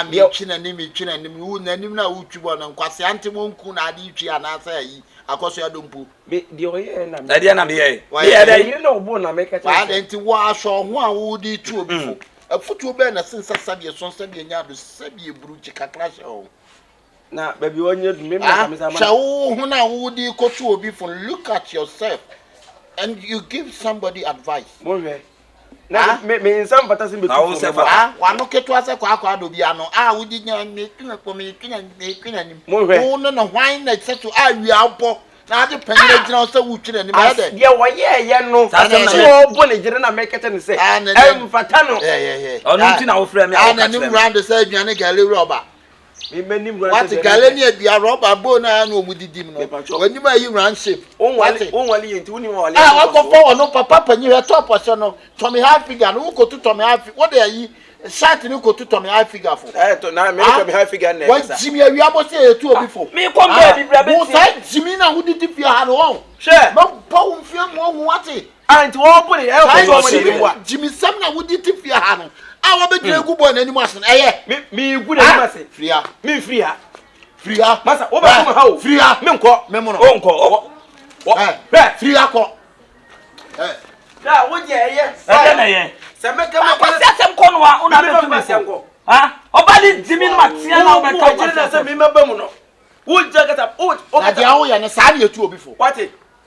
Me twi nanim wo nanim na wo twi bo na nkwase ante mo nku na adi twi ana say yi. Akoso ya dompu.
Me di oye na me.
Adi na me ye.
Ye da yi na obo na me ka cha.
Wa da nti wo aso ho a wo di tu obi fo. Afutu be na sensa sabe so sabe nya do sabe buru chi kakra sho.
Na baby onye du me ka me sama.
Sha wo ho na wo di ko tu obi fo. Look at yourself and you give somebody advice.
Mo hwe. Na me insam fata sim betu.
Wa no ketu ase kwa ado bia no. Wo di nya me tuna ko me tuna nim. Wo no na hwan na setu wi abọ. Na ade panyin gina o se wu twire ni ma de.
Ye wo ye no. So bo ne gire na mekete ne se. Fata no.
Onu nti na wo frɛ me a wo ka
ni round the say aduane gale rubber.
Me manim round.
What gale ni adua rubber bo na no omudidim no. Wani ma yi round shape.
Onwale yenti woni ma wale.
Wa ko fo no papa panyin he top so no. Tommy half figure no ko tu Tommy half. What dey yi shirt ni ko tu Tommy half figure for.
To na me Tommy half figure na.
Wa jimi awia bo say etu obi fo.
Me kom baby bra be.
Wo say jimi na wudi fia ha no.
She.
No pa wo fia mo ho ate.
Anti wo bo ne e ko so mo ni wa.
Jimi sam na wudi fia ha no. Wa be dre gu bo na ni mo asen eye.
Me gu na ni ase.
Fria.
Me fria.
Fria.
Masa wo ba ko ha o.
Fria.
Me nko.
Me mo no.
O nko.
Fria ko.
Da wo je eye.
Na ye.
Se me ka
Ko se asem ko no a una be tu me se. Ha? Oba ni jimi no matia na oba ka
jire na se me maba mu no. Wo jagata o
na dia wo ye ne sa na etu obi fo.
What?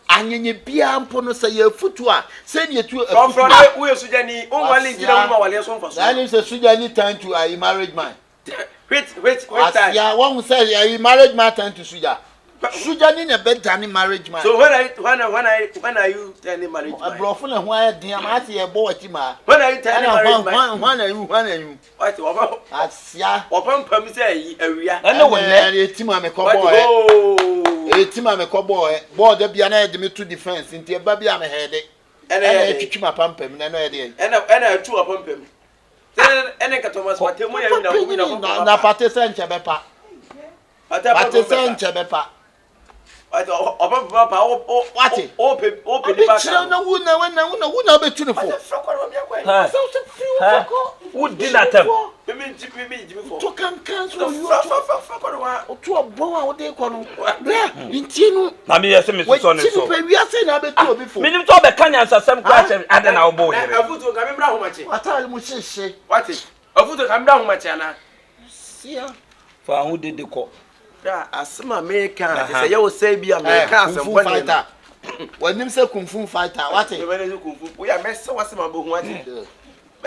Anyenye bia mpo no se ye futu a se ne etu
from wo ye sujani on wale jira mo wale so mfa so.
That is a sujani turn to a marriage man.
Wait time.
Yeah, one say a marriage man turn to suja. Sujani na be dani marriage man.
So when are you turning marriage man?
Brofo na ho a dia ma ase ye bo watima.
When are you turning marriage man?
When are you?
What oba?
Asia.
Opa mpam say awia.
Na wo ne etima me ko boy. Etima me ko boy. Boy da bia na e de me to defense nti e ba bia me heade. Ena twitwi ma pampam na no e de.
Ena atu opampam. Ene ka Thomas Patemo ya na
na pate se nche bepa. Pate se nche bepa.
Opa papa o
wati
o pe ni ba ka.
Na wuna betu ne fo.
Ha. Would do that them.
Me jibi fo.
To kan so you.
Fa
to obo a wo de ko no. Bra, nti no.
Na me yese me so ne so.
Ti pe wi ase na betu obi fo.
Me nim to be kan yansa sem kwa che ade na obo here.
Afutu ka me bra homache.
Atale mu hyehyɛ.
Wati. Afutu ka me bra homache ana.
Sia.
Fa hu de ko.
Da asema America say you say bi America asem
fighter. Wanim say kung fu fighter. What?
You better kung fu. We are mess wasema bo hu ati.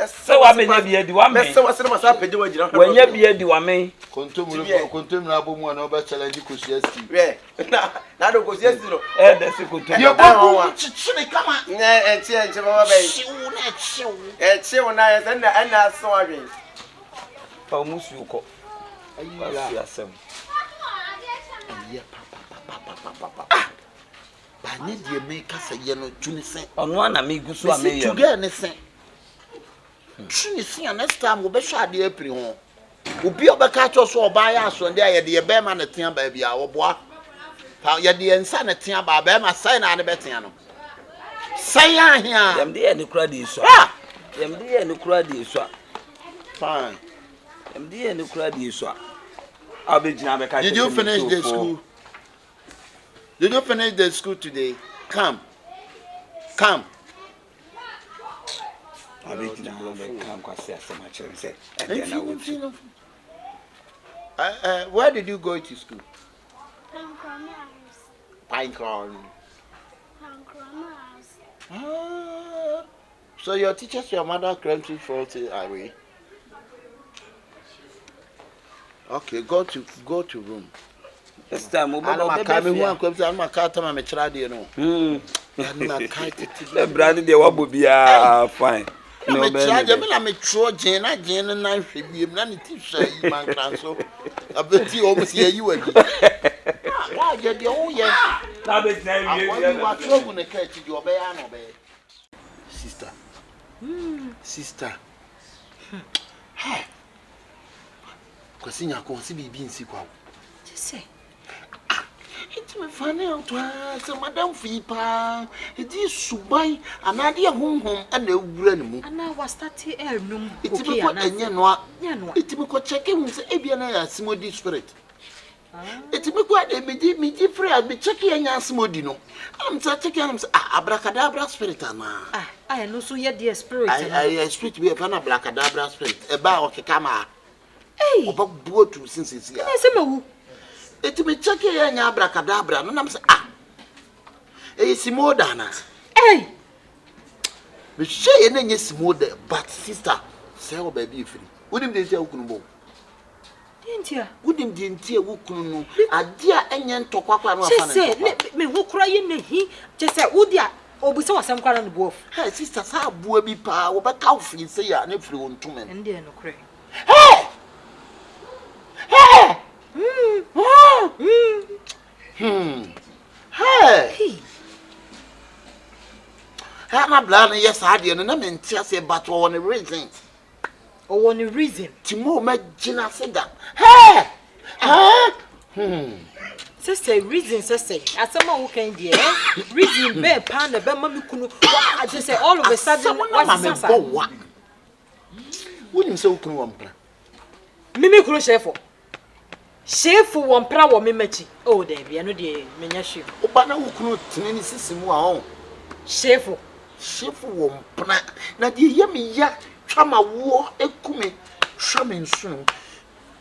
Se wa me nya bia di wa me.
Mess wasema masa pede wa gira.
Wa nya bia di wa me.
Kontom na bo mu na oba challenge kosuasti.
We. Na do kosuasti no.
De se kontom.
Ye ko chichine kama.
Enche baba bai.
Chiu na chiu.
Chiu na ye na so adwen.
Fa musu ko. Ayi asem.
Ba ne die me kasa ye no tuni sen.
Ono na me gusu a me ye.
Tuge ne sen. Tuni sen next time wo be hwa de apiri ho. Obi obeka cho so oba ya so nde ye de be ma ne tia ba bia wo boa. Pa ye de nsa ne tia ba be ma sai na ne be tia no. Sai ahia.
Yam de ye ne kura de so. Yam de ye ne kura de so.
Fine.
Yam de ye ne kura de so. Abejina be ka.
Did you finish the school? Did you finish the school today? Come.
Abejina be come kwa se asema chere se.
Where did you go to school?
Pinecrown.
So your teachers, your mother, country fault away. Okay, go to room.
This time,
I'm coming one comes on my car. I'm a child, you know.
The brand they were bobia fine.
No, I'm a true Jane, and I should be none teacher, man. So I bet you almost hear you again. Why, yeah, now it's now you are trouble to catch your bay. Sister, Sister. Hey. Kwasi nyako si bibi nsi kwa.
Say.
It's me funny out so madam fipa. It is subai anade honhom ana ewura ne mu.
Ana wa start air num.
It's me ko enye no. It's me ko check hu se ebia na ya simodi spirit. It's me ko de me free me check enya simodi no. Am say check am say abracadabra spirit ana.
I no so ye the spirit.
I spirit be fa na abracadabra spirit. E ba o keka ma. Hey. Oba buo tu since ya.
Na se mawu.
It me check enya abracadabra no nam say simoda na.
Hey.
Me shey na nya simoda but sister say o ba bi free. Wonim de ntia wukunu bo.
Ntia.
Wonim de ntia wukunu no. Ade a enya ntokwa no afa na.
Say me hu kura ye na hi. Je say wodi a obusa wasam kwara no bo.
Hey sister sa bua bi pa wo ba ka free say ya na free won tumen.
Ende no kure.
Hey! Hey! Hey! Hana blana yes hade no na mentia say but one reason.
O one reason.
Timo magina seda. Hey!
Sister reason sister. Asama wo kan die. Reason be pa na be ma me kunu. I just say all of a sudden what's this?
Wonim say wukunu wa mpra.
Mimi kunu chefo. Chefo wo mpra wo me machi. Oh there be no de menya chef.
Oba na wukunu tinani sisimu a on.
Chefo.
Chefo wo mpra. Na de ye me ya twama wo ekume hwame nsu.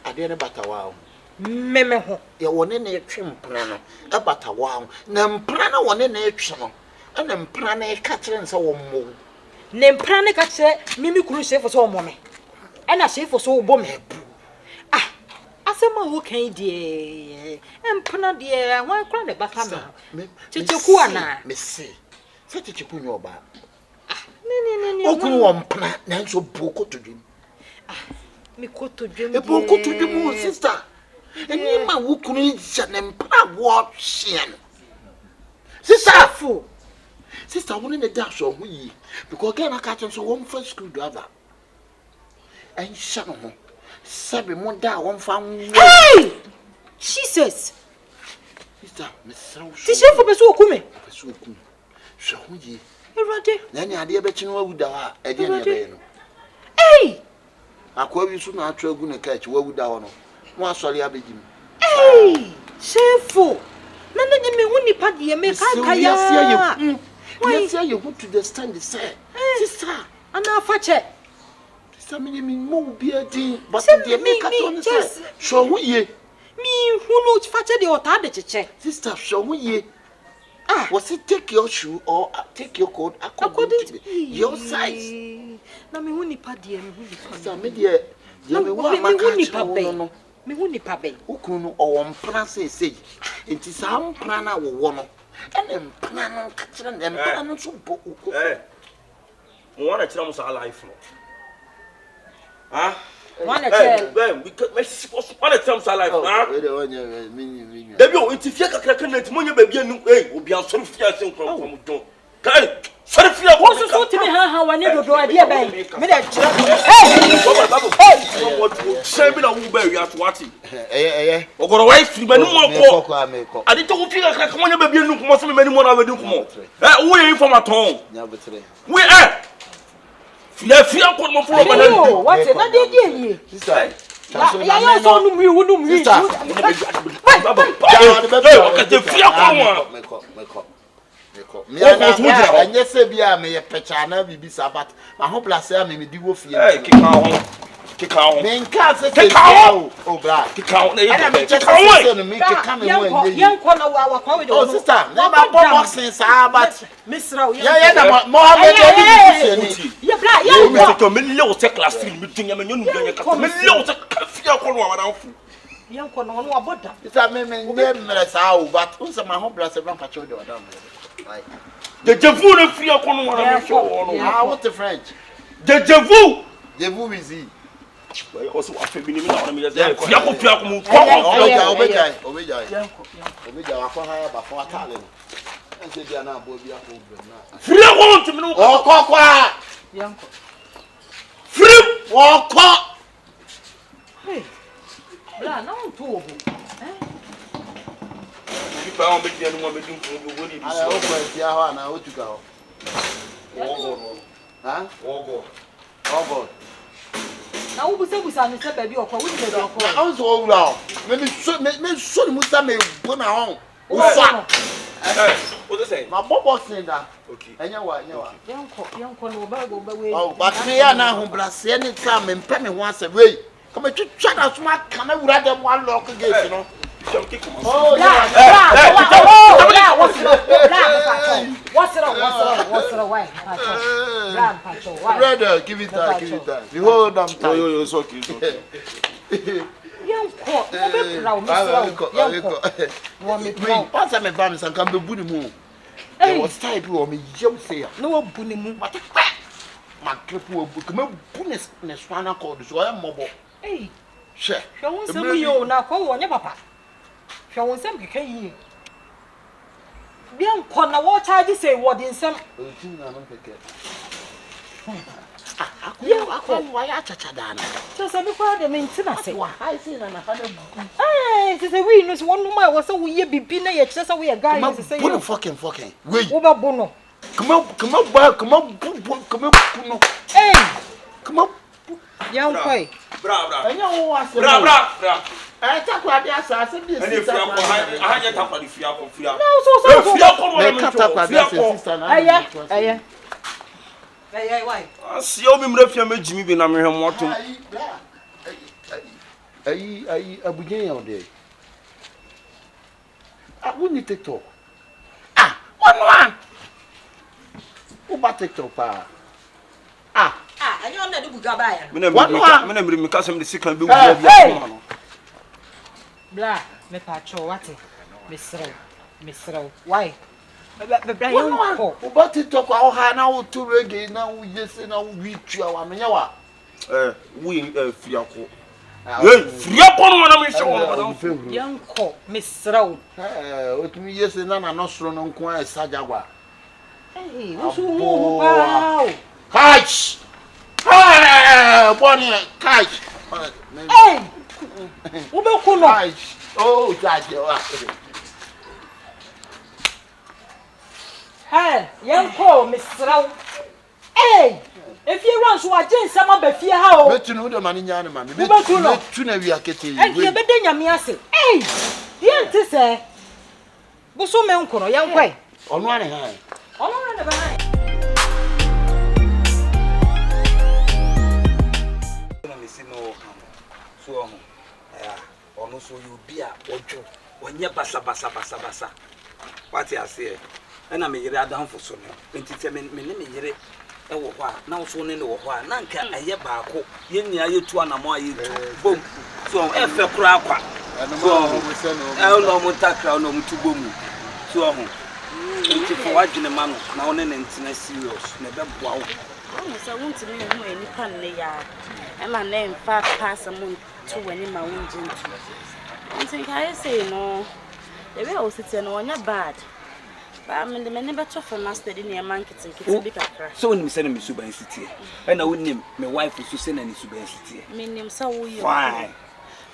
Ade ne batawa o.
Meme ho.
Ye wone na etwe mpra no. E batawa o. Na mpra na wone na etwe no. Na mpra na e ka kire nsa wo mmo.
Ne mpra ne ka kire mimi kunu chefo so wo me. E na chefo so wo bo me. Asema wo kan die empana die wan kra de baka no checheku ana
me se se checheku nyo ba
ne
okunu wo mpana na nso boko todwem
me kotodwem
e boko todwem sister eni ma wo kunu ja ne mpana wo hye no sister
fu
sister wo ne da so ho yi because again aka chen so wo mfa school driver en sha no ho Sabi monda won fan.
Hey! Jesus.
Sister, me saw.
Ti chefo be so okume.
Be so okume. Hwe ho yi.
Erade.
Na ni ade be chi no awuda ha, e de ne be no.
Hey!
Akwa bi so na atwa agu ne ka chi wawuda ho no. Mo asori abegim.
Hey! Chefo. Na me hu nipa de me ka ya.
Yes, you want to understand the say. Sister,
ana fache.
Samini mi mo bi adin but de me ka to ne say so hu ye
mi hunu fache de ota de cheche
sister so hu ye was it take your shoe or take your coat according to your size
na me hu nipa de me hu nipa
sister me de me wa maka no
me hu nipa be
ukunu no o mpra say enti sa mpra na wo no ene mpra no ka kire na mpra no so bo uko
mo wana kire mo sa life no
One child.
We one time sa life.
Me.
Baby, o intifia kakra na ntimo nya baby anu obi ansoro fia se nkron from don. Kai, sori fia
wo so timi ha wane dodo ade e ban. Me da kire. Hey!
Baba. What say me na wo ba wi atwati. Ogoro wai firi bani mo ko. Ade to wo fia kakra mo nya baby anu ko mo so me mani mo na badi ko mo. Wo ye informaton. Nya betre. We Fia ko mo furo ba na.
What na de ni?
Sister.
Ya so nu mi wo nu mi.
Baba.
Okay, the fia ko mo.
Me anya se bia me ye pecha na bibi sabat. Ma ho place am me di wo fie.
Kika ho.
Me nka se o bra.
Kika ho na ye.
Kika ho no me kika me wo enye.
Yan ko na wa kwa we do.
Oh sister, na ma boxing sabat.
Misra o
ya na Mohammed David
ya bra ya
ko me le o se class film mi tunya me nyonu nya ka. Me le o se fia ko no wa na fu.
Yan ko no wa boda.
Sister me mere sa o but unsa ma ho place bra pa cho de wa down. Like
Deja vu ne fia ko no wa na show no.
What the French?
Deja vu.
Deja vu is he.
Well, also a feminine na me say fia ko mu ko.
Obeja akwa ha ba fo atale no. Ense bia na bo bia ko bra na.
Fia ko ntimi no.
Okokwa.
Yanko.
Free walk.
Hey. Bra, na on to obo.
People on be there no me do go ni bi so.
O ko ti aho na o tuka ho. Ha?
Ogo.
Na wo busa ni se baby okwa, wo ni baby okwa.
I so wura o. Me so ni musa me bo na ho. O fa.
What do say?
Ma bobo sin da.
Okay.
Enya wa.
Yanko no ba go ba we.
Oh, but me ya na ho brase ni ta me mpe me ho asem we. Come twitwa na so ma kana wura dem wa lock gate no. Oh, yeah.
What's it? Why?
Brother, give it time. Behold, I'm tired.
Yo, it's okay.
Yanko,
Pass me bam san kan be buni mu. E was type o me yem say.
no wo buni mu.
Ma krepu o bu me buni ne swana code so ya mobo.
Eh.
She.
Hwe won sam yo na ko wo nya papa. Hwe won sam keke yi. Yanko na wo charge say wo din sam.
O tin na no keke. Akwa ya chacha dana.
So say me kwa de me ntina say.
Wa I see na fa de bu.
Eh, say we no so one no ma wo say wo ye bibi na ye kire say wo ye guy say
you. Fucking. Wait.
Wo ba bo no.
Come on, kuno.
Eh.
Come on.
Yanko.
Bra.
Enya wo wase.
Bra.
Takwa de asase bi
Any free akọ ahanye takwa di free akọ.
No, so.
Free akọ no
me takwa de sister na.
Aya. Why?
Si o mi mra fia megimi bi na mehwe moto.
Ayi abujen ya ode. We need TikTok. One. Who ba TikTok pa?
Anyo na de buga ba ya.
Me na mi kasem de sikan be wu bia no.
Bla, me pa cho wate. Mesrew. Why? Bra Yanko.
Who ba TikTok wa ha na wo to reggae na wo yesi na wo witua wa menya wa.
We free akọ. Free akọ no na me hwe wo.
Yanko, mesrew.
Otumi yesi na no soro no nko a sajagwa.
Eh, wo so hu ba.
Catch! Bonnie, catch!
Hey! Wo be ku no?
Catch! Oh, catch!
Hey, Yanko, mesrew. Hey! If you run so agent sama ba fie ha o.
Betu no de mani nya ne ma me.
Betu
na wi akete yi.
E be de nyame ase. Hey! Ye nti se. Bo so me nko no Yanko.
Onu ane ha.
Onu ane ba ha.
Ono so you be a ojo onye basa what you say na me yire adamfo so no enti me ne me yire e wo ho a na wo so ne wo ho a na nka aye baako ye nia ye tu anamo aye tu bom so e fe kura akwa so no mo takra no mo tu bom so ho enti fo wadwene ma no na wo ne ntina serious na be boa wo
so won't me hu eni pan ne ya e ma na mfa pass am to wani ma wonje ntu nti kai say no the way I was sitting no nya bad ba me ne beto for master di ne market bi kakra
so when me say me suban city e na wonim me wife so say na ni suban city
me nim sa wo yo
fine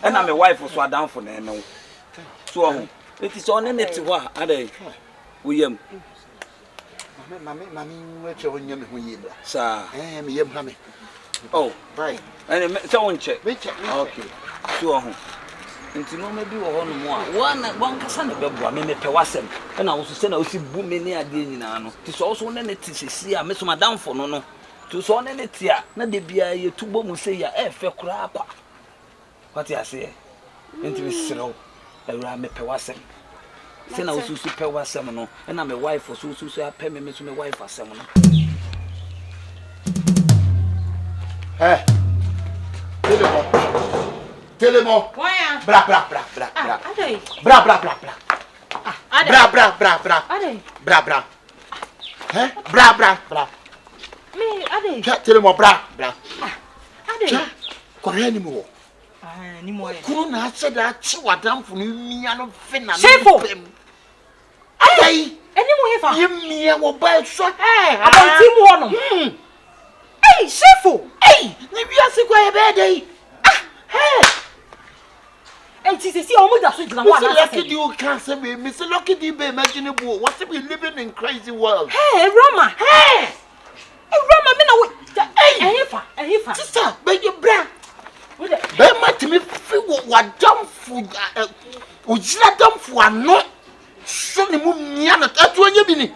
e na me wife so adanfo na ene wo so ho it is on net ho a adai wo yam
Mami we che wonye me hu yibra
sa
me yam ha me
oh
right
and so won check
we check
okay so ho nti no ma bi wo ho no mo a wana bonkasa na beboa me pe wasem e na wo so se na wo si bu me ne ade nyina no ti so so ne ne ti sesi a me so madamfo no no ti so ne ne ti a na de bia ye tubo mu se ya e fe kura akwa what you say nti me sero ewura me pe wasem se na wo so pe wasem no e na me wife so ape me so me wife asem no
Telemo.
Why?
Bra.
Adai.
Bra.
Adai.
Bra. Bra.
Me adai.
Telemo bra.
Adai.
Korea ni mo.
Ni mo.
Kuro na ase da chi wadamfo no mia no fe na.
Shefo.
Adai.
Eni mo hefa.
Ye mia wo ba so.
About team one. Hey, Shefo!
Hey, if you are sick, why a bad hey.
And she says, "Oh, that's what
Mr. Lucky, you can't say me. Mr. Lucky, you be imaginable. What's it be living in crazy world?
Hey, Rama! Hey! Hey, Rama, me no hey,
Sister, but you bra. Be ma timi fi wa dam fu ojira dam fu ano. So ni mu mia na atu anya bi ni.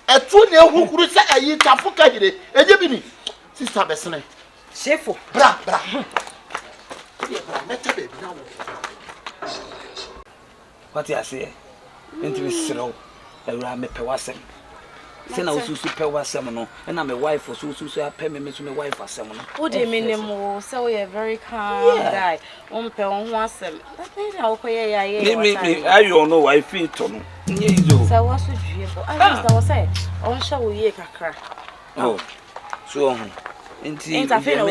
Atu na ehukuru se ayi tafo ka hire. Eje bi ni. Sister be sene.
Shefo.
Bra. Meta baby now.
What you say? Into slow. Ewura me pe wasem. Say na osusu pe wasem no. Na my wife osusu pe me so my wife asem no.
What do you mean mo? So you're a very calm guy. Pe won ho asem. That mean na okoye ya.
Me ayo no wife to no. Nye izo.
So what should you for? I just say on show we ye kakra.
Oh. So on.
Enta fe na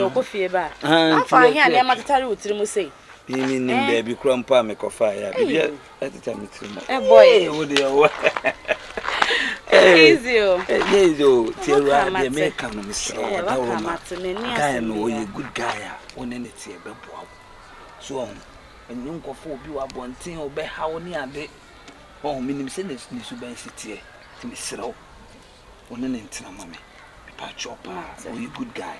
okofie ba. Afa here na matetare wotiri mu sei.
Ni baby krampa me kofa ya. Bibia atita me tiri.
Boy.
Wo de wo.
Easy.
Easy. Tierra de me kan no so.
Guy
no you good guy. One ne tie be boa. So on. Enyu nkofo obi wa bonten obe hawo ni ade. Oh minim se ne su ban sitie. Ti me sero. One ne ntina mame. Pachopa, so you good guy.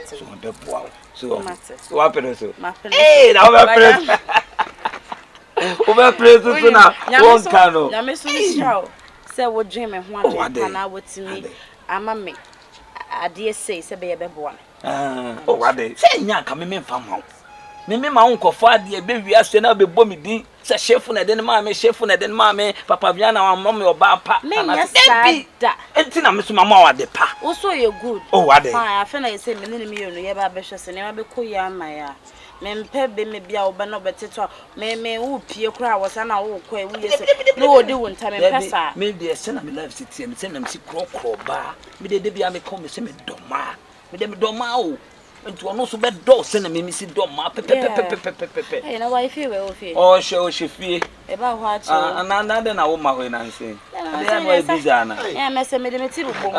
So I'm be wow. So what happen so? Hey, now we press. We press so na one cano.
Na me so show. Say we dream e ho ade na wotimi ama me. Ade say be boa.
Oh what dey? Say nya ka me mfa ma. Me ma unkofo ade be wiase na be bɔ me din. Say chef na de ma me chef na de ma me papa bia na wa me oba pa.
Na say da.
Enti na me so mama wa de pa.
Wo so you good.
Oh what dey?
I feel like say me ne me you no ye ba be hwese ne ma be koya ama ya. Me mpe be me bia oba no beteto me wo pie kura wo sa na wo kwa wu yese. No odi wo nta me pesa.
Me de se na me life city me se na me si krokro ba. Me de bia me come se me doma. Me de me doma o. Enti ono so be do se na me si doma pepepepepepepe.
Eh na wife we o fie.
Oh she fie.
E ba ho a che.
Na de na wo ma ho na nse. Na no e biza na.
Eh me se me de me ti bu bom.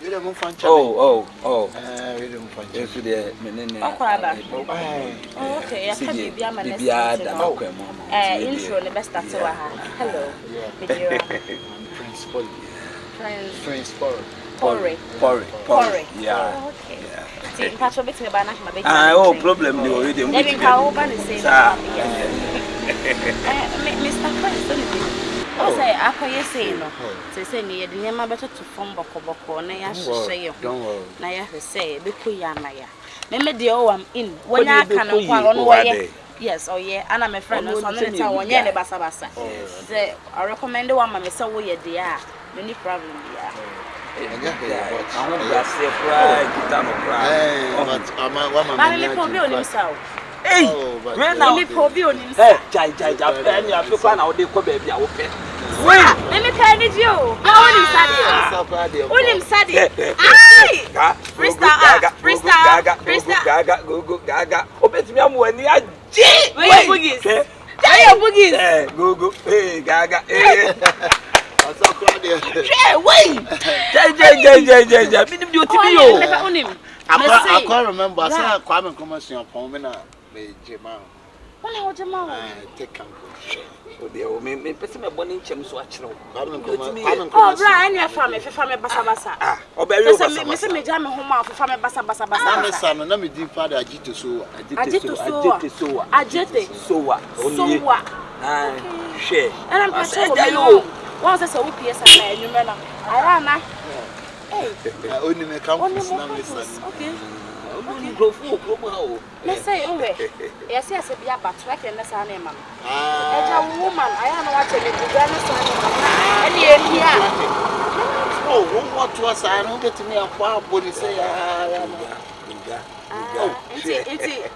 You dey move fan cha.
Oh.
We dey move fan cha.
Yesu de me ne.
Akwaba. Oh okay, ya ka bibia ma next.
Bibia da na kwa mo.
Intro ne best start wa ha. Hello. Video.
Prince Paul.
Prince
Porre.
Porre.
Yeah.
Oh, okay. See, patch up between banana my baby.
Oh, problem ni o de mo.
Let me go over and say that. Mr. Prince, don't you? Oh, say akoye say no. Say ni de nyama beto to form bokoboko na ya hwehwe ye ho. Na ya hwe say be koya na ya. Me de o am in. Wonya aka no kwa ono wo ye. Yes, oh yeah, and I'm a friend so no tell one ye ne basa basa. Say I recommend one ma me say wo ye de a. No problem ya.
I
want to say cry,
but I'm
me probably on himself.
Hey, when now
me probably on himself.
Jai, and you have to find out the co baby. I will pay.
Wait, let me tell you. How on him on him Sadia. Aye. Freestyle.
Gaga. Open me am when you are G.
Where boogies? Boogies.
Go. Hey, Gaga.
I can't remember. I said Kwame Commercial upon me now. Jema. Take
so they will make person a bonny chum so actually.
Oh, Brian, your family, basa.
Ah, or bury us.
Mr. Majam home of family basa.
I'm a son, and let me deep father. Ajito so.
Share.
And I'm passing. Once I saw PS and you men, I hey,
only make campus now,
okay.
Go.
Let's say, yes, I be about to reckon the son, ma'am. A woman, I am watching it to grandson.
Oh, what was I don't get to me a far body say,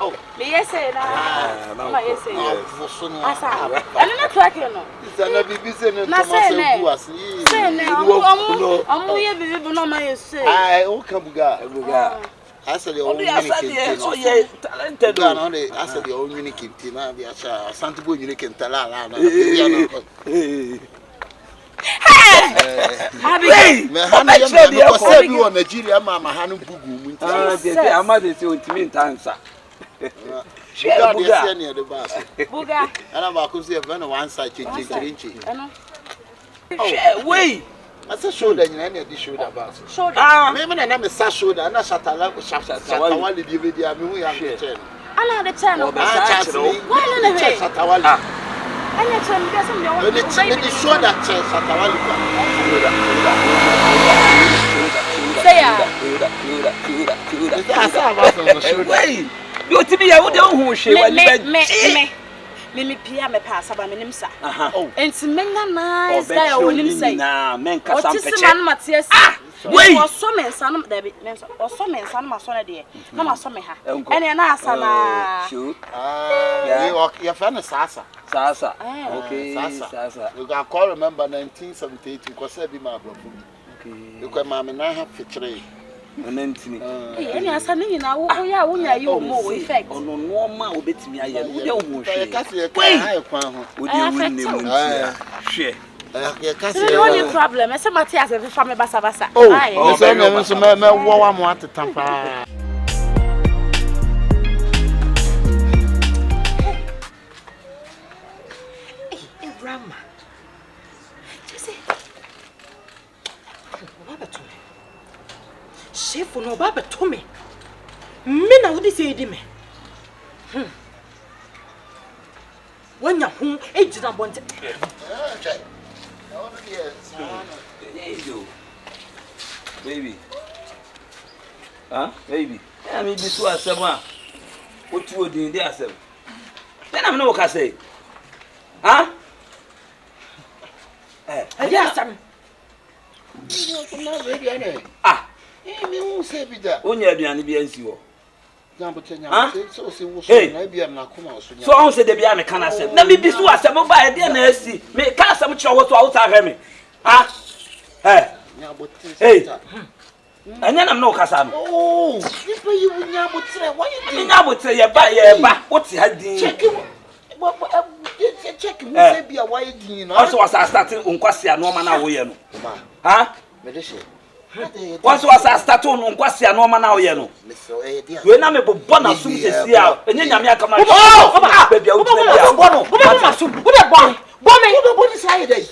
oh, me yes, say, I'm not tracking.
It's an abyssin. I oh, come. I said the only talented. I said the only unique Tina, Santa Boy, you can tell.
Hey,
me hanu ye me ko se bi wo Nigeria mama hanu bugu mu nti.
They say amade say ontimi ntansa.
Buga de se ne de ba so.
Buga.
Ana ba ko se e na one side chichi.
Ano.
Wey.
Asa shoulder nyina na di shoulder ba so.
Shoulder.
Me na me sa shoulder na shatala ko shatawali di be dia me hu ya me chen.
Ala de chen.
Why na he? Shatawali.
Anya chen bi asem de wo.
The shoulder chen shatawali ko.
Say ya.
Asa ba so shoulder.
Wey. You timi ya wo de hu hwe wani
me pia me pa saba me nim sa.
Oh.
Enti menga nice guy o nim say.
Na men ka sam peche.
Otisi man Matias.
Wey.
O so men sa no da bi. O so men sa no ma so na de. Na ma so me ha. Ene na asa na.
Shoot.
You friend Sasa.
Sasa. Okay. Sasa.
You can call remember 1978 because say be my brother.
Okay.
You can mama na ha fitre.
Onantini.
Ene asa ni na wo ya wo nya ye o mo effect.
Ono no ma obetimi aye no de hu hwe.
Kasi ka ha kwan ho.
Odi hu ne mu ntia. Hwe.
Ya kasi.
The only problem is Matias e fa me basa.
Oh, so me so me wo wa mo atetan pa.
Rama. Jesse. Baba to me. Chef no baba to me. Me na wo say di me. Wanya hu ejina bonte.
Okay.
Baby. Huh? Baby. I mean this was someone. What you doing there, sir? Then I'm no can say. Huh?
Yes,
Ah.
Me who say be that.
Onya aduane bi ansi wo.
Jambo tenya so se wo so na bia na koma so nya.
So on say de bia me kana asem. Na me bi so asem ba e de na asi. Me ka asem kire wo so a wo ta hwe me. Ha?
Nya botre.
Hey. Anya na me no kasa no.
Oh, nipa yi wo nya botre. Why you
Nya botre ye ba. Wo ti ha din.
check who say bia why you din no.
Also was start unkwase anoma na wo ye no. Ha?
Me de she.
Once was start unkwase anoma na wo ye no. We na me bobo na sum sesi a enye nyame aka ma. Oh, ba bia wo ti bia.
Wo ma sum. Wo de bon. Bo me.
Wo bo ni say dey.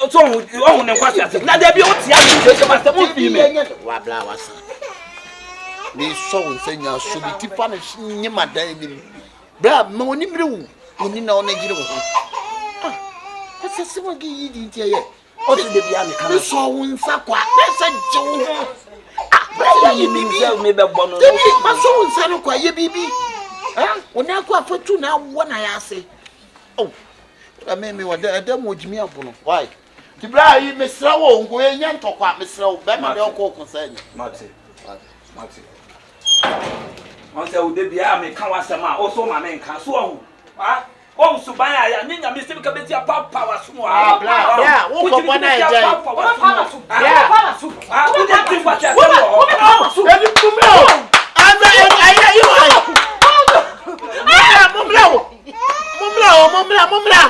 So on ne kwase ase. Na da bia wo ti a sum ma se mo fi me.
Wa bla wasa. Me so nsenya so bi ti fa na nyima dan ni. Bra ma woni mire wu. Oni na ona gire wo. Ah. Ese se wo gi yi di ntia ye.
O ti de bia me kana.
So wonsa kwa. Na se je wo ho. Ah,
Bra yi mi nse me be bono.
Debi ma so wonsa no kwa ye bibi. Ah, ona kwa fatu na wo na ya ase. Oh. Na me wo da mo jimi abono. Why? Ti bra yi mesra wo ngo ye nya ntokwa mesra wo. Be ma de okọ konsanya.
Mate. On say we de bia me kan wasem a o so ma me nka so ho. Ah, o suban ya nyanya me se ka beti papa waso mo.
Ah, bla. Yeah, wo ko bona e jai.
Yeah.
Ah, we dey think what you say.
Edi kumeo. Ana aya you ai. Mumla.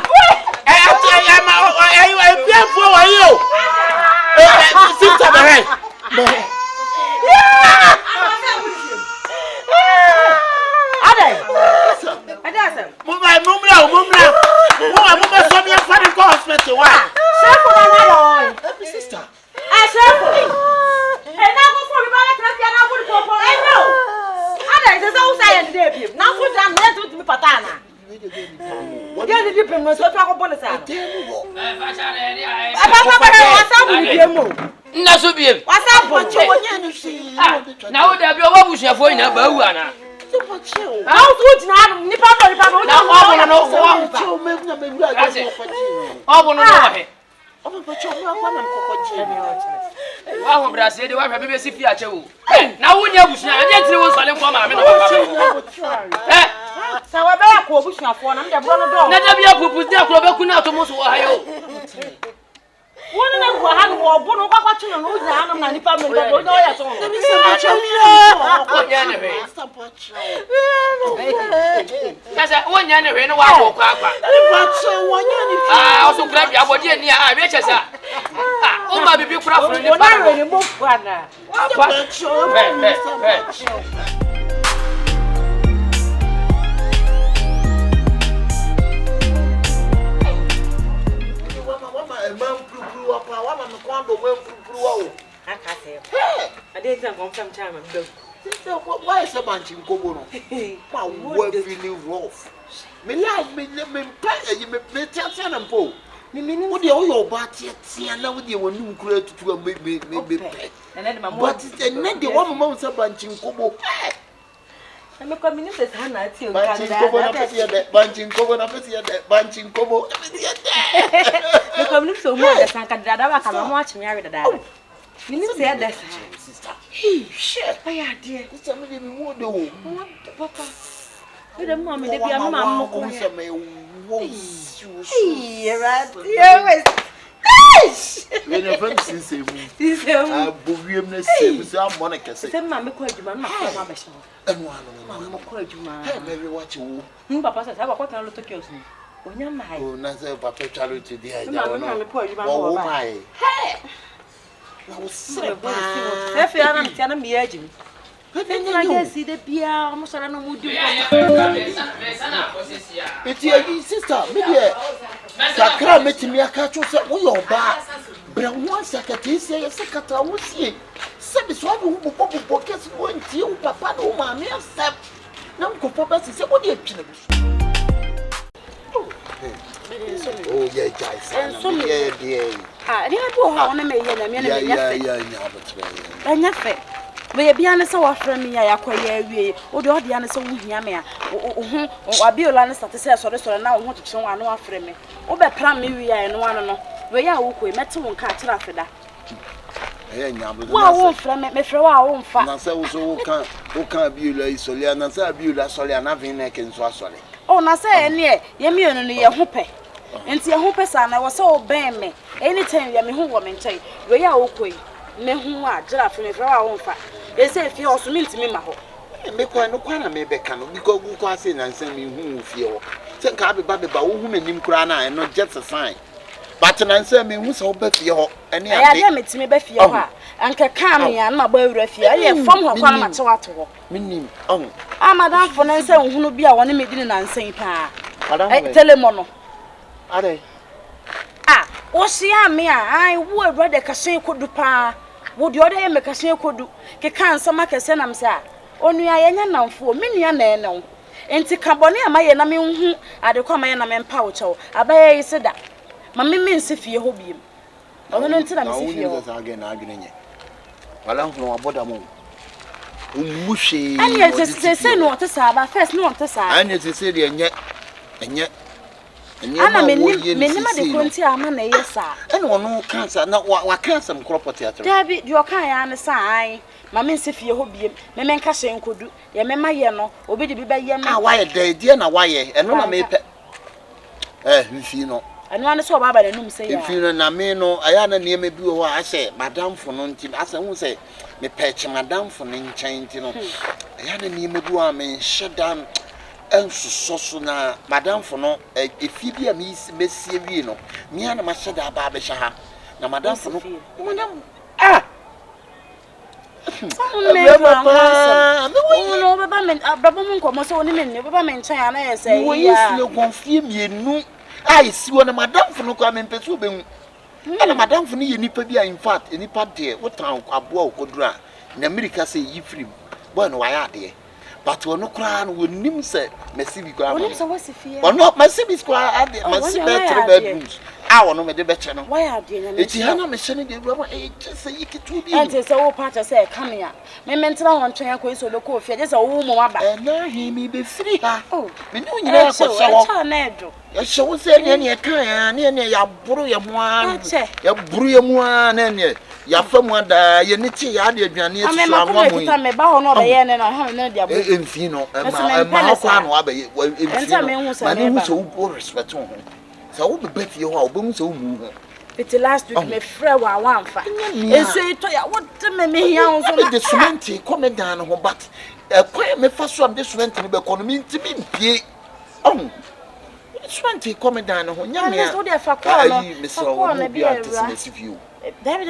Ati ma ayu bia fo wa yo. Sister behe. Mumla. Mumla so me fa ni hospital wa.
Chef na na
Sister.
chef. Na go for me ba la trafia na go ko for. No. Ada se so say and dey bi. Na so jam na to me patana. What dey dey pem no so to akọ bonus a. Wasa bu bi mo.
Na so biem.
Wasa bu che.
Na wo da bi o wa busuafo ina ba wu ana.
Na so tina anu nipa no.
Na wo na no wo. Obo no wo he. Wa ho brase de wa hwa bebe si fi ache wo. Na wo nya busua ade ntire wo sole nko ma me na papa.
Sa wa be akọ obusuafo na me de bro no do.
Na da bia pupu de akro be ku na to mo so wo ha yo.
Woni na gwa ha no wo bo no kwakwa chi no nya anu na nipa me do no ya so.
Wo nya ne hwe. Kasa wo nya ne hwe no wa bo kwa. Ah, o so kra bia bodi ani a be chesa. fra fra ni pa
Ona ni mo fana.
Why is a bunch in Kobono? My word feeling rough. Me like me pay you me tell and po. Me what the oil bat yet now with you when you create to make me pay. But then the one month a bunch in Kobo.
I'm a communist Hannah too.
Bunch in Kobo.
The communist so much I can watch me with that. You say that.
Shit.
I dear.
Somebody more do.
Papa. With a mommy, they be a mamma. Hey, right.
When your friends say, I believe the same as our Monica said,
Mamma called you, Mamma.
And one called you, maybe what you.
Papa says, I will quite a lot of kills me. When you're my own,
Nazar Papa Charity, dear.
Mamma, poor you,
Oh, my. I was so bad.
If you are telling me, urging. But then I guess see the beer almost I don't know who do.
It's
your sister, maybe. Sakra met me a catch us at your back. But once I can say a secretary will see. Some swab who pockets going to you, Papa, no mammy, and step. Now, Papa says, what do you think? Oh, yeah, guys, and so dear.
I didn't go on a million. We be honest, our friend me, I acquire we, or the audience of Yamia, or Biolan statistics or the now want to show our friend me. Over Pram me, we are in one. We are okay, met one catch after that. Well, won't from me throw our own fat.
And so who can't be like Solian and Sabula Solian having neck and Swasoli.
Oh, Nasa, near Yamian and your hope. And see a hope, son, I was so bad me. Anytime Yami who woman say, we are okay. Me who are giraffe me throw our own fat. They say if you also mean to me, my home.
Make one no corner, maybe can because we can't and send me who feel. Think I'll be baby about woman in Krana and not just a sign. But an answer me who's all bet your and I am it to me bet your and Kakami and my boy refugee. I am from her Kwamato. Meaning, oh, I'm Madame for Nancy who will be a one meeting and Saint Pa. Telemono. Are they? Ah, what's the me? I would rather Cassin could do pa. Would your day make a share could do? Can some make a senam, sir? Only I am now for many and no. And to Cabonia, my enemy who are the common and pouch. I buy said that. Mammy means if you hobby. I don't know if you again. Well, I'm from a bottom. Mushy. And yet, just say no to Saba, first not to Saba. And yet, and yet. And I mean, the country are money, yes, sir. And one no cancer, not what cancer crop theatre. David, your kind of sign. Mammy, if you hobby, Mamma Cassin could do, your mamma yano, or be by Yama. Why, dear, na why, and no, I may pet. If you know. And one is so bad, and no say, if you know, no, I am near me, I say, Madame for nontin, as I will say, me patch Madame for ninchain, you know. I had a near me, I mean, shut down. And so na Madame for no, if you be a miss Messierino, me and my shadow Babasha, na Madame for no, Madame. Ah! No, Babam come so many women, China, I say, yes, you confirm you know. I see one of Madame for no come and pursue them. And Madame for you nipper be in fact, any part there, what town a boy could run. In America say you free, but why are they? But we're no crown with him said, Messi, or not, my Sibby squire, my Sibby bedrooms. I want to make the better. Why are they? It's Hannah mentioning the rubber just say you could be. And it's all part of say, come here. My mental on trying to so the coffee, there's a woman, and now he may be free. Oh, we know you know, so I shall say, any a kind, any a brilliant one, a brilliant one, and ya from one day, you need to add your journey. I'm a bow on the end and I haven't no idea. Infino, and my son, and so respect to him. So we bet you how boom so move. It's last week, my friend, one fine. And say to you, what the me young the cementy coming down home, but a quite me first from this rent in the economy to be. Oh, it's 20 coming down home. Young, Mr. One, be you. David.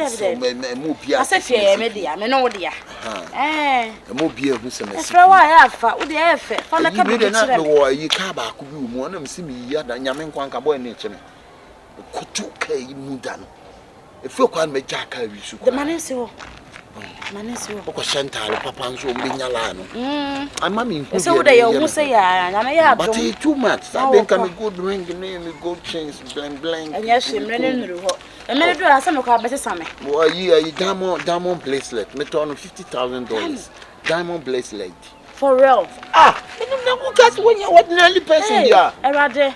Mo bia.
Asa fie me dia, me no dia.
Mo bia hu se mesi.
Efra wa ya fa, wo dia efe. Fa na ka bi
na
kire.
wo yi ka ba ku bi mu na msi mi ya da nyame nkwan ka boy na eche me. Kutu kai mu da no. Efe kwa me jaka wi su.
The man is wo. Manesi wo.
Ko shantale papa nso mbinya la no. Ama mi nku.
Se wo de yo hu se ya, nyame ya do.
But it's too much. I think I'm a good ring me gold chains bling.
Anya shimre ne nuru ho. Emere do asa me kwa bese same.
Well, you diamond bracelet. Me turn $50,000. Diamond bracelet.
For real.
Who gets when you're ordinary person here?
Erade.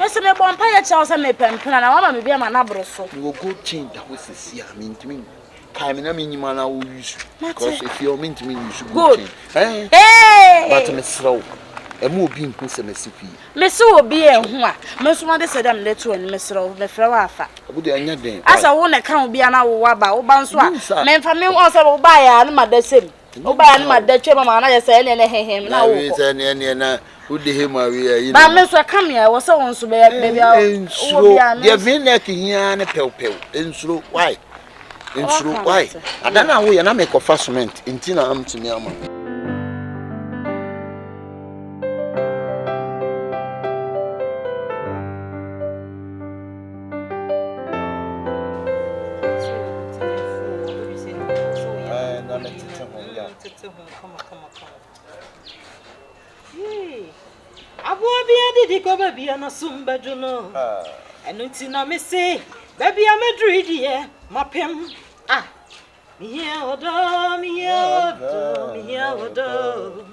Yes, me bon pa ya cha asa me pempena na mama me bia ma na bro so.
You go change that was see I mean to me. Kai me na me nyima na wo use. Because if you mean to me you should go change.
Hey.
But me slow. Emu obi nku se mesipi.
Me se obi ehu a, me so ma de se dem leto ani me slow, me fra wa afa.
Obi anya den.
Asa wo na kan obi ana wo ba, wo ba nso a. Me mfa me o se wo ba ya na ma da sem. Wo ba ya na ma da twa mama na je se ene hehem na wo.
Na we se ne na udi him awi yi.
Ba me so kam ya wo se won so be bia.
Obi ya. Ye vin neck hia ne pew. Ensuro why? Ensuro why? Adana wo ya na make of cement. Intina am to me ama.
Did go baby and a sumba juno. And until me say, baby, I'm a dreedy, my pim. Me here, odo, me here, odo.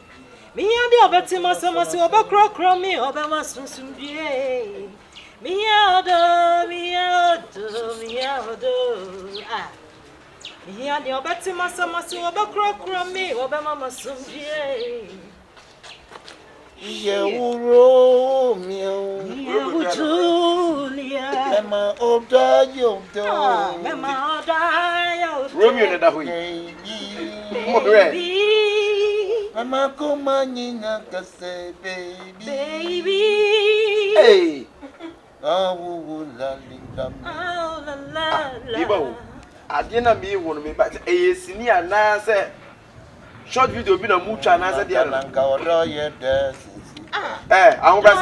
Me and the other Timasa, over crow me, over my soon be. Me here, odo, me here, odo. Me here, the other Timasa, over crow me, over my soon be.
Romeo,
Julia,
Emma Oda, you do.
Mamma, die,
Romeo, that
baby.
Mama, come on, you can say,
Baby.
Hey,
oh, la
Ibo, I didn't be one of me, but a senior now said. Short video been a mucha na said the other. I'm going to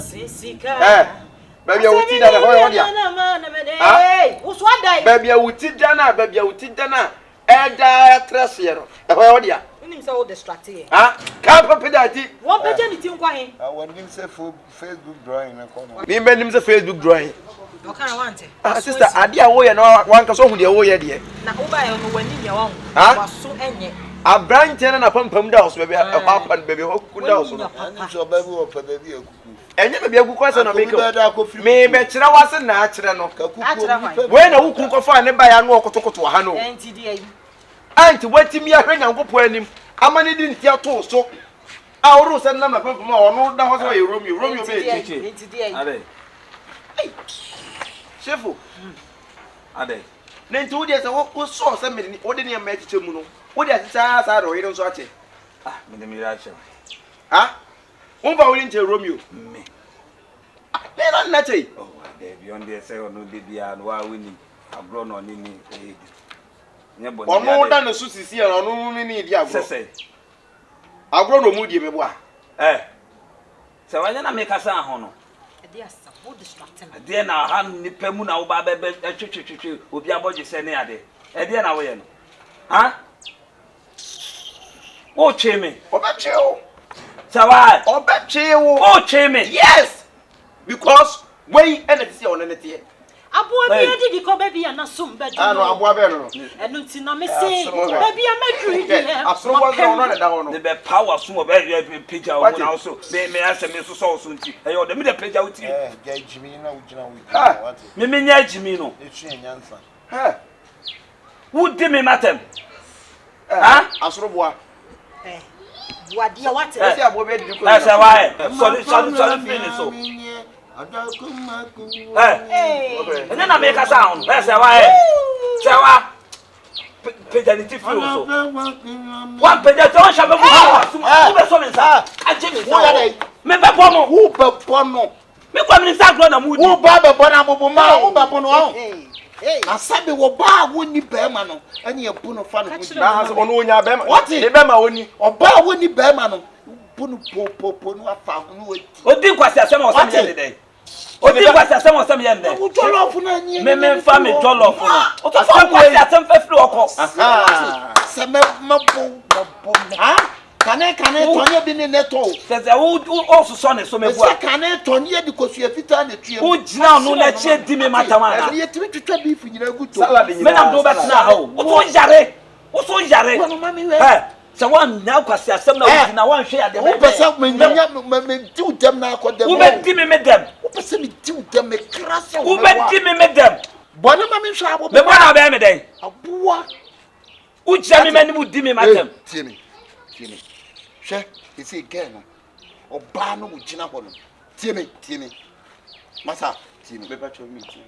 say, baby, I will teach that a baby, I will teach Dana, baby, I will teach Dana, and actress here. A hoya.
You so distracted.
Can't put that.
What better anything going?
I want him say for Facebook drawing.
Me made him the Facebook drawing.
What kind of want it?
Sister, I dear way and one can so with your way, dear.
Now, when in your own, was so any.
A branch and a pump house, baby, a pop and baby, who could also. And you may be a good question of make maybe I wasn't natural. When a cook of fun and buy and walk to Hano. And to wait me a ring and go for him. How many didn't hear to so? Our rules and number from more, no, that was why Romeo, baby. Cheerful. Are they? Then 2 days I walk with sauce and many ordinary magic muno. What is that? I don't watch it. Minimation. Who will into Romeo? Me. They're not natty. Oh, beyond the say or no baby and why winning. I've grown on in or more than a Susie here or no need ya say. I've grown a moody me. So I didn't make a sound honor. Dear now, I'm the Pemuna Babe, a church will be about you say near there. A dear now, oh, Chimney, or bet you. So I, or bet you, oh, Chimney, yes, because way energy on anything.
Abu did go baby and assume that I know and Nutina me say, baby, I'm a the power of some very picture also. May I say, Mrs. Solson, and you're the middle page out here. Jimino, Miminia Jimino, it's an answer. Who did me, madam? Asrobois. What do you want? That's why. Sorry, finish so. And then I make a sound. That's why. Sawa. Pedanity feels so. One pedanton shall be and Jimmy. Remember Pomo, who Pomo. Me come in Sagron and Moody. Who Baba Bonamo, who Babono.
na sabe wo ba woni bema no ene ye bu no fa no
na so ono onya bema
what
e bema woni
oba woni bema no bu no po no afa no we
odi kwasi asem o sam ye dey odi kwasi asem o sam ye dey
wo jollof na nyi
me fa me jollof no o to fa kwasi asem fa firi okọ
se me mabo ha kane tonye bi ne neto
sese o so ne so me bua
kane tonye di kosu efita ne tue
o gina no na che di me matama na
ye timi twetwa bi fu nyina guto
me na do betina ha o so yare se wan na kwasi asem na o gina wan hwe ya de
o pesa me nya me di udem na akodem
o be di me dem
o pesa me di udem me krase
o be di me dem
bona ma me hwa abo
me bona be me den
aboa
o gina me mani mu di me matem
tie me hwe isi again oba no ugina ho no tie me masa tie me
bepa cho mi tie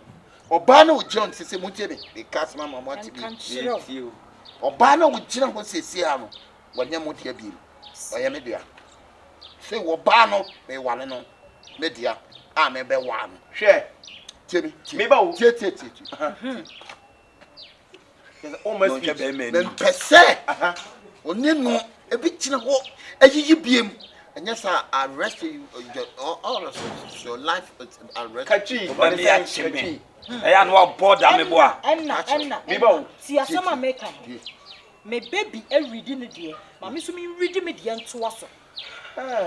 oba no ugina on sese mu tie me the cast mama mo tie me oba no ugina ho sese ha no wonya mo tie bi oya me dia se oba no me wale no me dia a me be wa no
hwe
tie
me ba wo
tie
o ma speech
me pese oni no ebi kina ho ayiyi biem anya sa arrest you all of your life arrest
kachi
ba me ya chime eya no border me boa
enna
me ba wo
ti asama make am me baby e ready ne de ma me so me ready me de nto aso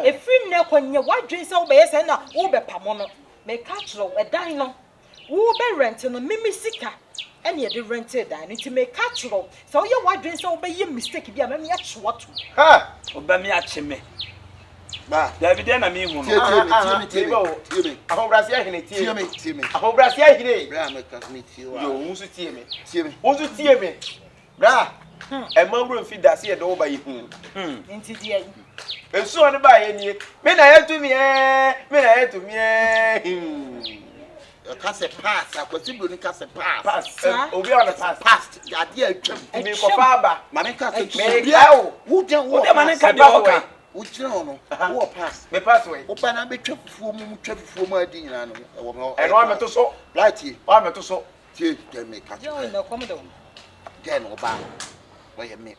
efrim na kwanye wadwen se wo be yesa na wo be pamo no me catch lo edan no wo be rent no mimi sika ene ye de rented dan nti me catch lo se wo ye wadwen se wo be ye mistake bi a me ya chwoto
ha o ba me achime
ba
David na me hu no
tie me
ahobrasi ahine tie
me
ahobrasi ahine
bra me ka me tie wa
yo unsu tie me
unsu
tie me bra e ma wuro fi dase ye do ba yi hu
nti di ayi
ensu on ba ye ni me na yetumi
ka se pass akwati bro ni ka se pass
obi on pass
ade atwam
mi ko fa ba
ma me ka se
me kawo
wo
de ma ne ka de oka
ujina no wo pass
me pass way
wo pa na be twa fufuo mu adi nyina no wo me
eno ameto so
right here
o ameto so
tie me ka
yo na come down
gen oba wo ye me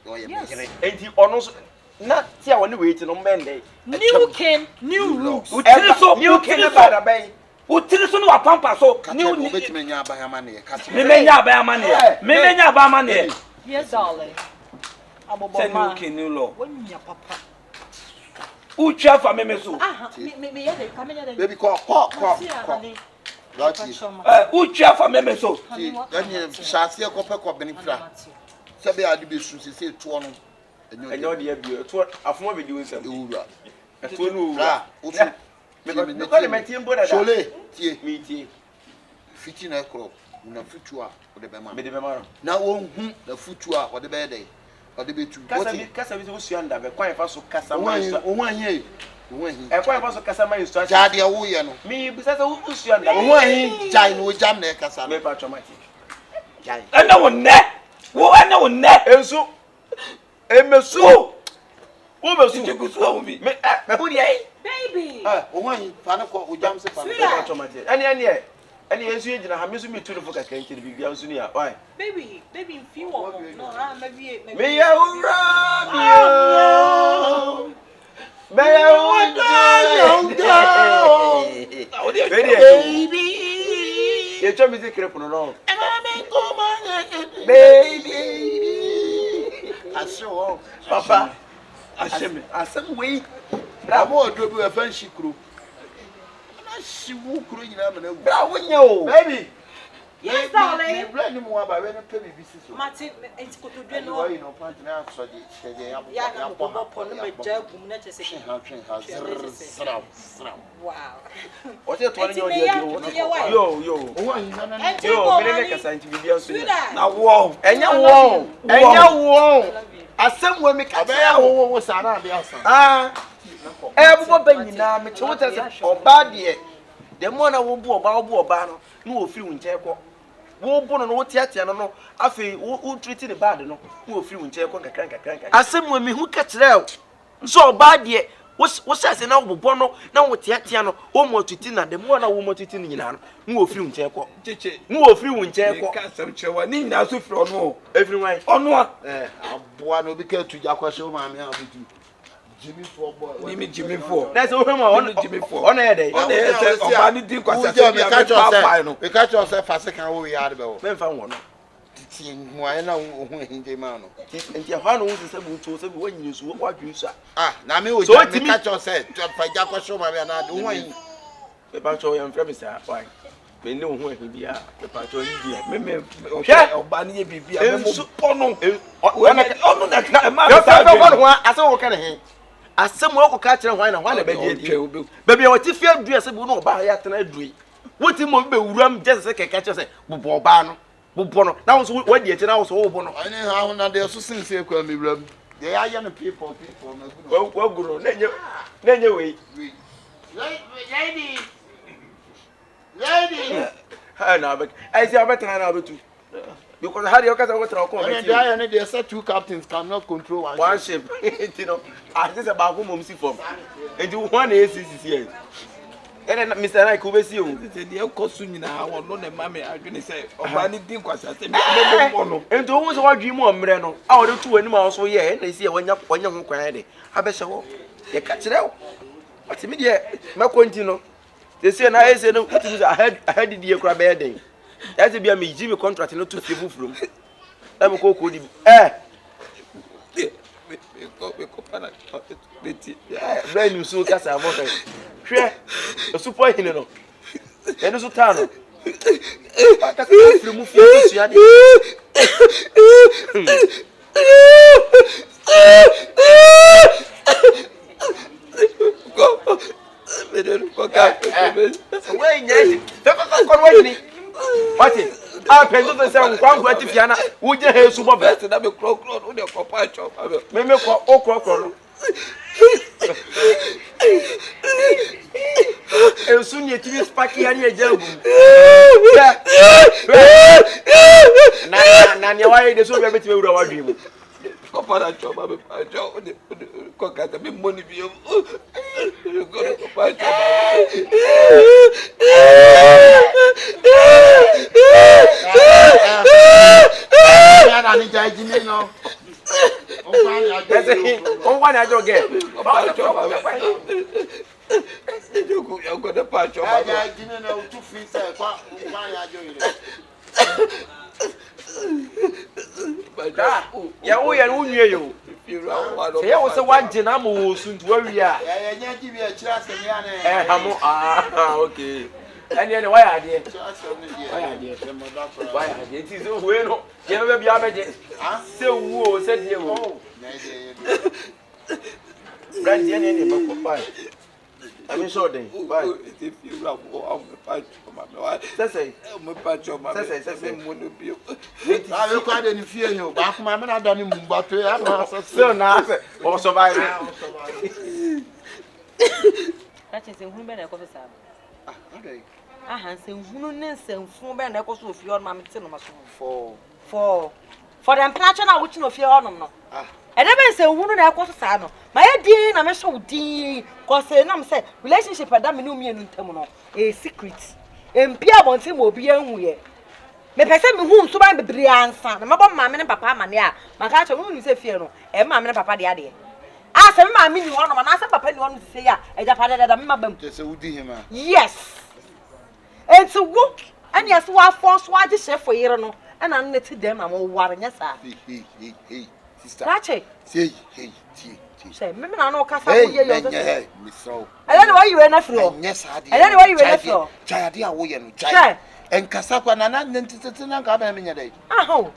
jere
enti ono so na ti a woni wait no mbende
new king new rules
utiri so
new king ba da ben
utiri so no apampa so
new betime nya abahama ne ka
me menya abahama ne me menya abahama ne
yes darling abobo
say
ma
new king new law
wonya papa
ucha fa me so
me ye de kamenya de
baby ko right here
ucha fa me so
dan shase ko pe ko benefra se be ade be su se to no
enyo de abi to afoma be di wonsam
ewura
to no ura
otu
me ko le metie mbo da
sole tie
me tie
fiti na crop na futu a o de be ma
me de be ma
na won hu na futu a o de be dey o de be tu
kasa bi so suanda be kwan fa so kasa ma so
o wan hin
e kwan fa so kasa ma so
jade wo ye no
me bi sa wo suanda
o wan hin jai no jam na kasa
me pa traumatic
jai
ana wonne
enso emesu wo mesu
jegusu o mi
me hu di ai
baby
o wan hin fa na ko o jam se fa
na traumatic ani enso ye gina ha me so me tu no fo kakra nkiri bi bia nso ni a why
baby fi wo no maybe
me ya ura bio me ya ura baby ye cho music rep no baby
aso
papa
asem
we
Ramo odobi we fan shikru. Na shiwu kru nyina ma na wu.
bra wonya o
Baby.
yes darling
Me bra ni mu aba we no pe bibi si so.
Martin entikotodwe no
Why no pant na so de chede ya
ya bo po no me jagum na chese
ha sram.
wow
o te to ni o de yo
O wa hin na na.
yo me ne kasa nti bibia nso ni
na wo
enya wo asem we me ka
Abaya wo sa na abia sa.
bubo ba nyina me chewota se oba de mo na wo bu oba no na wo firi wunche ko wo bu no wo tiatia no afi wo treat the bad no wo firi wunche ko kakran asem we me hu ka kire nso oba de What says now, Bono, now what Tiano, or more to Tina, the more I will to Tina, no free chair, no free chair, some chair, need now to throw no, everyone. On what?
One will be careful to Yakasho, mammy. Jimmy 4 boy.
Jimmy 4. That's all on Jimmy 4. On a day.
We catch yourself a second we are about.
Men found one.
Why now? The man.
And your hand was able to when you saw what you saw.
Now me was catch yourself to Yakasho, mammy, and I don't want
the Pacho and Fremisa. Why? We know where he be. The Pacho India. Member of Banny be a pono. I saw what kind of him. As some walk catcher wine and one baby. Baby, what if you dress a bono by at an edry? What him will be rum just like a catcher say, Bobano, Bubono. Now, what the eternal was all bono. I know how now they are so sincere, me rum. They are young people. Well, good. Then you wait. Lady. I see a better than too. Because how do you get a water? And they said 2 captains cannot control one ship. You know, I just about whom see from. And you 1 ACCA. And then Mr. I could see you. The costume now, or not a mammy, I'm going to say, or Banny Dinkas. And to almost all dream on Breno. Out of 2 animals, so yeah, they see when you're quiet. I bet so. You catch it out. What's immediate? My continue. They say, I said, I had the crab day. That's be a me Jimmy contract not to people from. Let me go could brand new so cast a water. Share a super in no. And also town. Remove what is I pay the 7 1 Fiana, would you have super best and have a crow on your papa chop? Maybe for all crow. And soon you TV Sparky and your gel. Now, why the so everything we were dreaming? Papa chop, I job, cock at the money view. One I don't get. You're going to patch your I didn't know 2 feet. Yeah, we are near you. There was a 1 Genamo soon to where we are. I give you a chance. Okay. And then why are they? Why are they? It is so well. You never be able so who said you. Brandy and bye. I'm sure they. Bye. If you love the patch of my wife, say, my patch of my wouldn't be. I look at any fear you. Back my man, I don't even but so now or survive.
That is a woman. Okay. Saying, who knows, and 4 men equals to your mammy cinema for them platching out which no fear on them. And I say, woman, I was a son. My dear, I'm so dear, cause I'm said, relationship at Daminium Terminal, a secret. And Pierre wants him will be young. May I say, whom so by the Brian son, and my mamma and papa, mania, my catcher won't say fear, and mamma and papa the idea. I said, mammy, you want to answer papa, you want to say, and I had a mamma. Yes. And so walk and yes, what force why the chef for you know, and I knitted them. I'm all warning. Yes, hey, sister. Say, maybe I know Casa. So I don't know why you were not through. Yes, I don't know why you were not through. Chai, and Casapa and Nantin. Oh,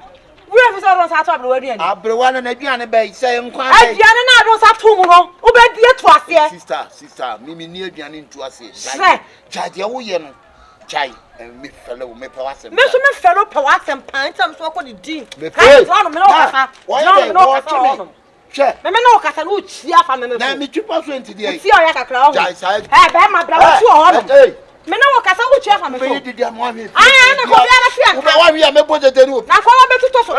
where is our Saturday wedding? I blew one and a piano bay saying, I don't have tomorrow. Obey the sister, Mimi near Janin to us. Chai, Chai and me fellow me pawas and fellow pawas and pints. I'm so good. Dean, Che, me no kasa no chia fa me me. Na me twipa so enti dey. Ti o ya kakra o. Eh, be ma bra wo tu o no. Me no kasa wo chia fa me so. Me di dia mo ami. Ah, na ko bia na fia. Wo wa wi a me boje teri o. Na ko wa be tuto so.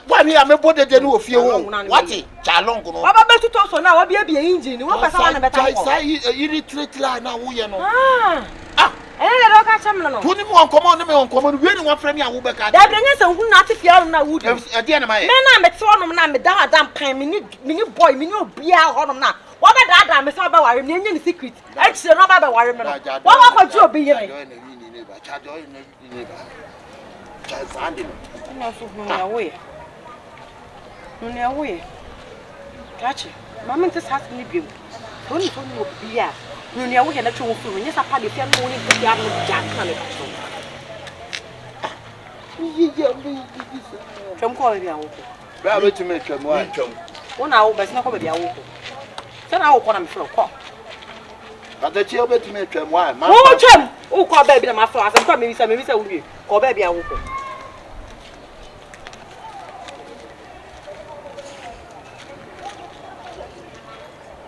Why
ni ame bode de no ofie ho wati chalong no
Baba betu to so na wa bia engine wo pesa na beta ko
sai irritate la na wo ye no
le do ka cham no
tuni mo onkomo ne me onkomo we ni wa frɛ me a wo be ka
da brenye se hu na atifia na wo di
e de na ma ye
me na me te onom na me da adam pan me ni boy me ni obia honom na wa be da adam me se ba ware me enye ni secret e chire no ba be ware me no wa wa kwa ji obi yire na so hu na wo ye Nune awe. Kachi. Mama nte sa ni biu. Oni so ni obia. Nune awe na twu fu. Nyesa pa de fia no ni ke ya no ja kan le kaso. Twam ko bia wo.
Ba betumi twam wa twam.
Wona wo besi na ko bia wo. Se na wo ko na me fro ko.
Ata chi obetumi twam wa.
Wo twam. Wo ko ba bi na ma fro asem ko me bisa wo wie. Ko ba bia wo ko.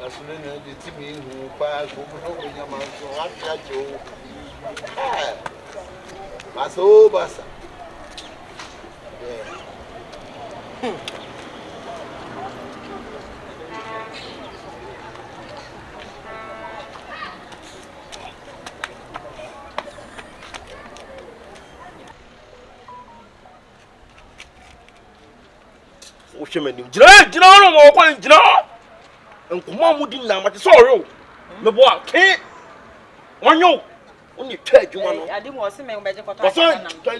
Asune na de ti mi hu pa ko no ko nya ma so afia jo maso basa
o shemani jira no mo kwa jira nkoma mudi na mate sorry o me bo a ke wonyo oni twa adwuma no
Ade mo se me beje koto
so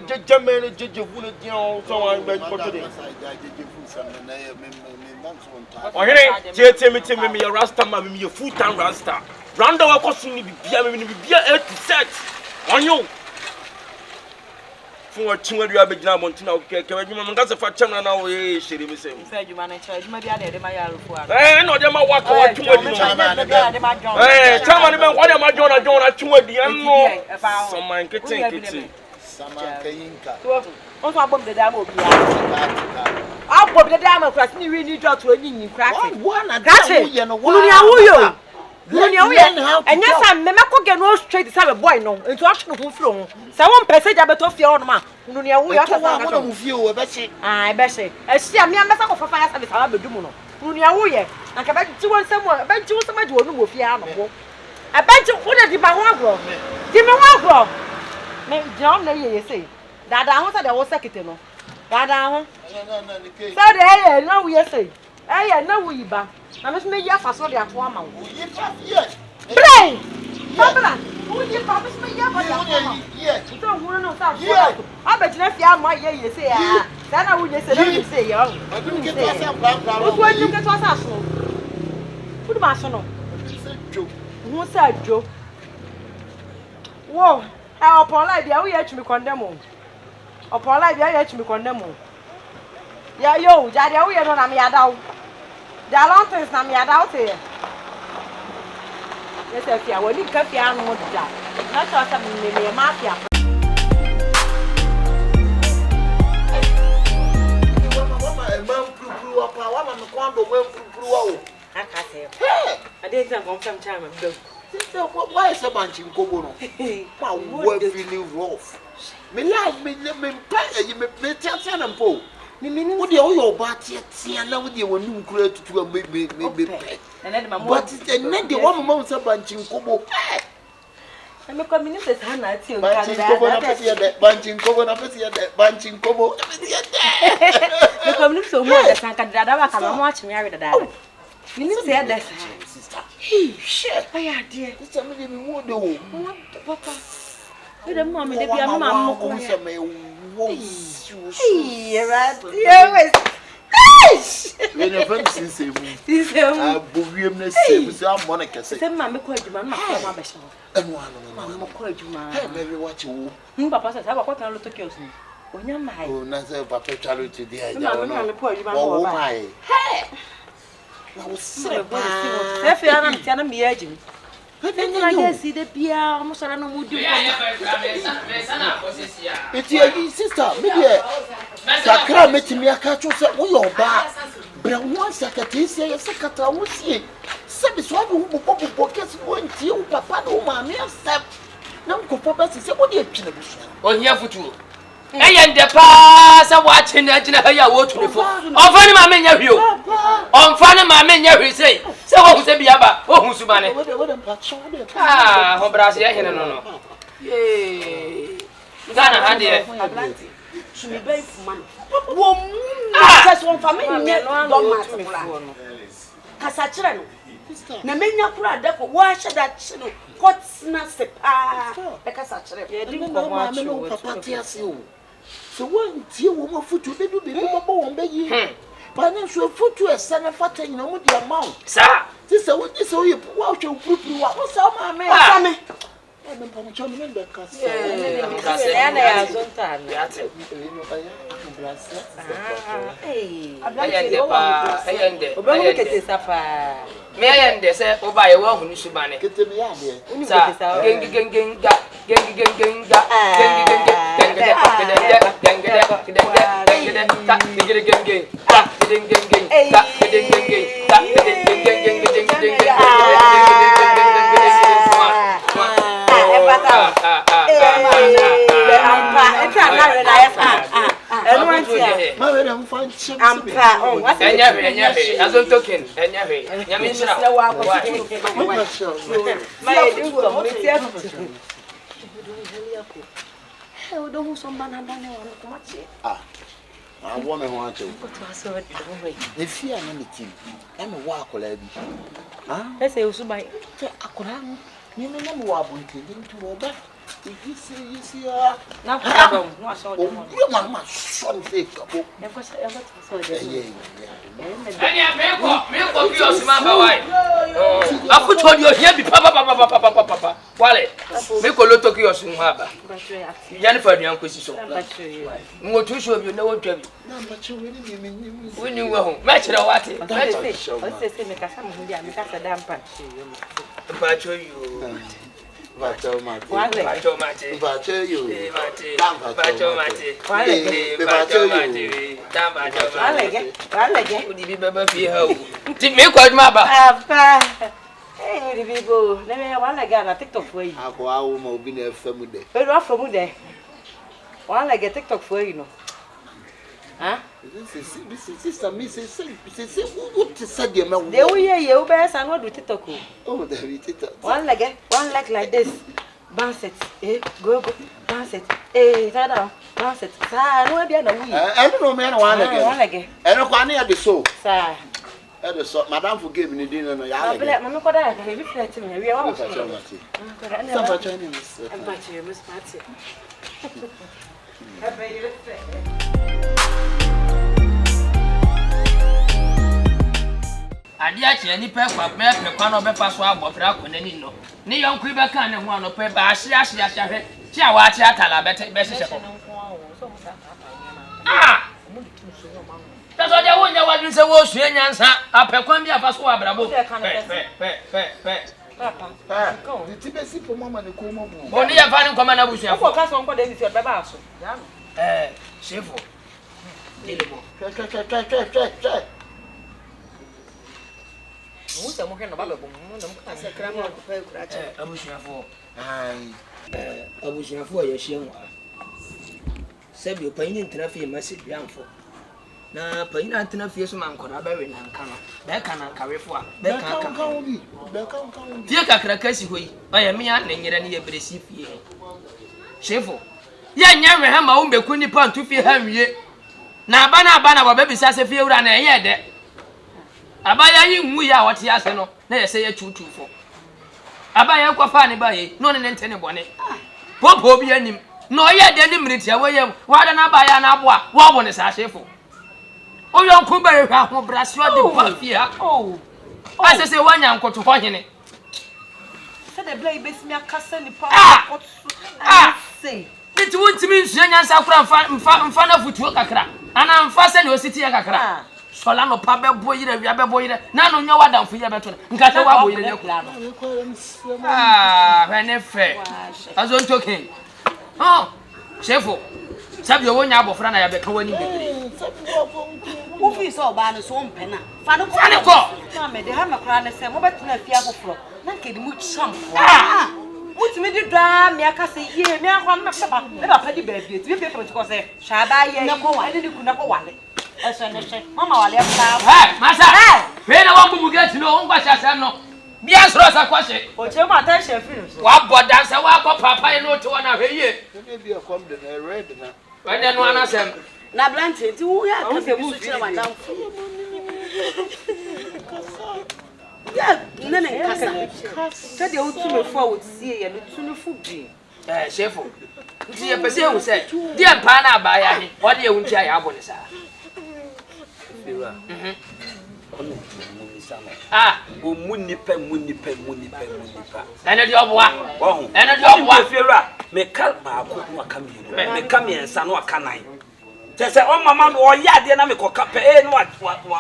jejemene jejefu ne dia o so wan beje koto de ohere temi me rasta ma me full time rasta randa wa koso ni bibia me ni bibia a to set wonyo fun wa chinwa dua begina montina o keke adwuma manga se fa chamna na o ye hire me sem
fa adwuma na cha adwuma bia de ma yaro fu a
no de ma waka wa chinwa di no chama ni me kwa de ma jona chinwa di no so man kete
sama kayinka
on so abom de da ma obi ya abom de da ma kra ni wi ni dot o nyinyi kra ke
na da wo ye no wa
ni awuyo Nuni awo enya sa me meko ge no straight say be boy no nti ahwe no furo ho say won pese ja beto fie ono ma nuni awo ya sa
ka no fie o be che
be che ehia me amesa ko fafa ya sa be sa be dumu no nuni awo ye na ka be ji won sam be ji won sam aji wonu mo fie ano wo e be ji wo de di ba ho agro di me ho agro me jom na ye say dada ho sa de wo sekete no dada ho so de ye na wo ye say na wo yiba na me me ya faso de ato ama wo Play! Babla, who you promise me ya ba ya? Yes. You don't want to stop. I bet you fia my ye say ah. Then I would just say ya. Who when you get us so? Who ma so no? Who said Joe? Whoa, how upon life ya we ya to me condemn. Upon life ya to me condemn. Ya yo, jadi we no na me ada. Da long things na me ada out here. Yes, if you want to get your own job, not just a mafia. I didn't confirm time.
Why is a bunch in Kobono? What feeling rough? Me like me pay you may tell and po. Me what the your body and now with you when you create to a baby. But then the one moment a bunch in Kobo.
I'm a communist Hannah too.
Bunch in Kobo.
The communist so much that I can watch me with that. You need to say that, sister. Shit, my dear.
It's a million more do.
Papa. With a mommy, they be a mamma.
We never since I believe the same as our Monica said.
Mamma called you, Mamma,
and one Mamma called you, maybe what you
Papa says, I want to look at you. When you're my
own, Nancy, Papa Charity, dear,
oh my.
I was so
bad. I'm telling me, urging. But then I see the beer almost I don't know who do
it's your sister, maybe Sakra met me a catch us at your back. But once I can say a second, I will see. Some is one who pockets one to you, Papa, no, mammy, step. No, Papa, is what you're
on here for two. Eyen de pa sa watching na gina ya wo to fo. Onfa ni ma me nya hwio. Onfa ni ma me nya hwi sei. Se wo hu se bia ba, wo hu su ba ne. Ah, ho brase ya hene no. Ye. Gana hande.
Shumi be fuma. Wo mu just one family nye don matter. Kasa kire no. Na menya kura da ko wa hye da kye no. Kotsna se pa. E kasa kire.
Ye di ko ma me no papa ti ase o. So one tie wo ma futu be do be mo bo won be yi. Pa na so futu ese na fata nyina mo di amount.
Sa.
Ti se wo ye wa hwe purupuru wa. Wo sa ma me.
Sa me.
E me pa no cha me be kasa.
Ya na ya zonta na.
Ya te.
Ayende
pa, ayende.
Obamu kete safa.
Me ayende se oba ye wo hu ni su ba ne.
Kete me ya de.
Sa gengi ga
Eu dou um som banana ne wa ko machi.
Ah. I want me want to. The fear na me team. E me wa akola bi. Ah.
Ese usubai.
Te akola no. Me me na me wa abonte ndi to oba. You see
na ko no aso de mo.
You want ma so me kabo.
E ko so de.
Anya me ko bi osuma ba wai. Afu to di o hia bi papa. Wale. Me ko lo to ki osuma ba. Yani fa duan ko si so. Ngo tu so bi na wo twa bi.
Na mba che we ni me.
Woni wo ho. Me kire wate.
Ose me kasa mo ndi me kasa da mpa.
Mpa cho you.
Vacho mate.
Vacho mate.
Vacho you.
Mate.
Vacho
mate.
Vacho you.
Dam vacho mate.
Walege.
Odi bi baba fi ha o. Ti me ko aduma ba.
Apa. Odi bi bo. Na me walege na TikTok fo yi.
Ako awu ma obi na efam de.
Pero afomu de. Walege TikTok fo yi no. Ah?
This what to say the man.
They will hear you best and what do TikTok.
Oh, there it is.
One leg like this. Bounce it. Go. Bounce it. Tada. Bounce it. Sa no be na we.
I don't know man one again.
One leg.
I no kwani at the so.
Sa.
At the so madam forgive me dinner no ya.
Abele mama ko da ka be flat me. We want to.
Some Chinese.
I'm back to you, Miss Patty.
Ade a che ni pe kwa no be fa so abofra ko nani no ni yonku be kan ne ho ano pe ba ahia hwe ti a wa ti atala be hye ko ah ta so ja wonya wadun se wo sue nyansa apekwan bi afa so abrabo pe
Ah, the tibesi for mama ne ko mo bu.
oni ya fa ni nkoma na busu
Afọ ka so nko de ni se be ba so.
Chefo
Che.
Mu se mo ke no ba be bo mu no mo ka se kra mo ko pa kura cha.
abusuafo
Ai.
abusuafo ya hye nwa sebi panyin ntena fie masi biamfo na panyin ntena fie so mankora ba we nanka no be ka na kawefo a be ka fie kakra kasi hoyi oya me ya na nyera ne ye bresi fie chefo ya nya we ha ma wo mbeku ni pa ntu fie ha nwie na aba na ba bisa se fie wura na ye de abaya yi nwu ya wote ase no na ye se ye tutufo abaya kwafa ne ba ye no ne ntene bone popo bi anim no ye de ni mritia wo ye wa da na abaya na aboa wo bo ne sa chefo o yonku ba ye hwa ho brasio de pa fie ha ase se wanya nkoto ho hene
Se de blai besimi akasa ni pa
Ah!
say.
Nti wontimi nsua nyansa kura mfa na futuo kakra ana mfa se ne ositi ya kakra sola no pa bebo yire wi abebo yire na no nya wadamfo ye beto nka te wa bo yire ne kula bene fe azo ntoken chefo sabi owo nya abofra na ya beka wani bebre
Wo fi so ba no so mpena fa no
ko
Na me de ha me kura ne se mo betu na fia foforo na nke di mu cham What me do dra me aka say ye me akwa me papa di baby ti be papa ko say shaba ye na ko wa ni ku na ko wale eso ne she mama wale afta
hey masa we na wan bubu get no on kwasha sam no bia soro sa kwashe
o che ma attention film so
wa bodan sa wa ko papa no to na hwe ye
ne bi akom de na red na
we ne no anasem
na blante ti wo ya ka se bu chira madam ya nene kasa
so de o tu me fo o tie ye no tu no fu bi
chefo nti ye pese hu se de pa na ba ya he o de ehunti ya abo ne sa
Fiwa. Ono mu misano.
ah
O munipa.
ene de oboa
Wo.
ene de oboa
Fiwa. Me ka ba ko no aka mi. Me ka mi ensa no aka nan. Tese o mama no o ya de na me ko ka pe no wa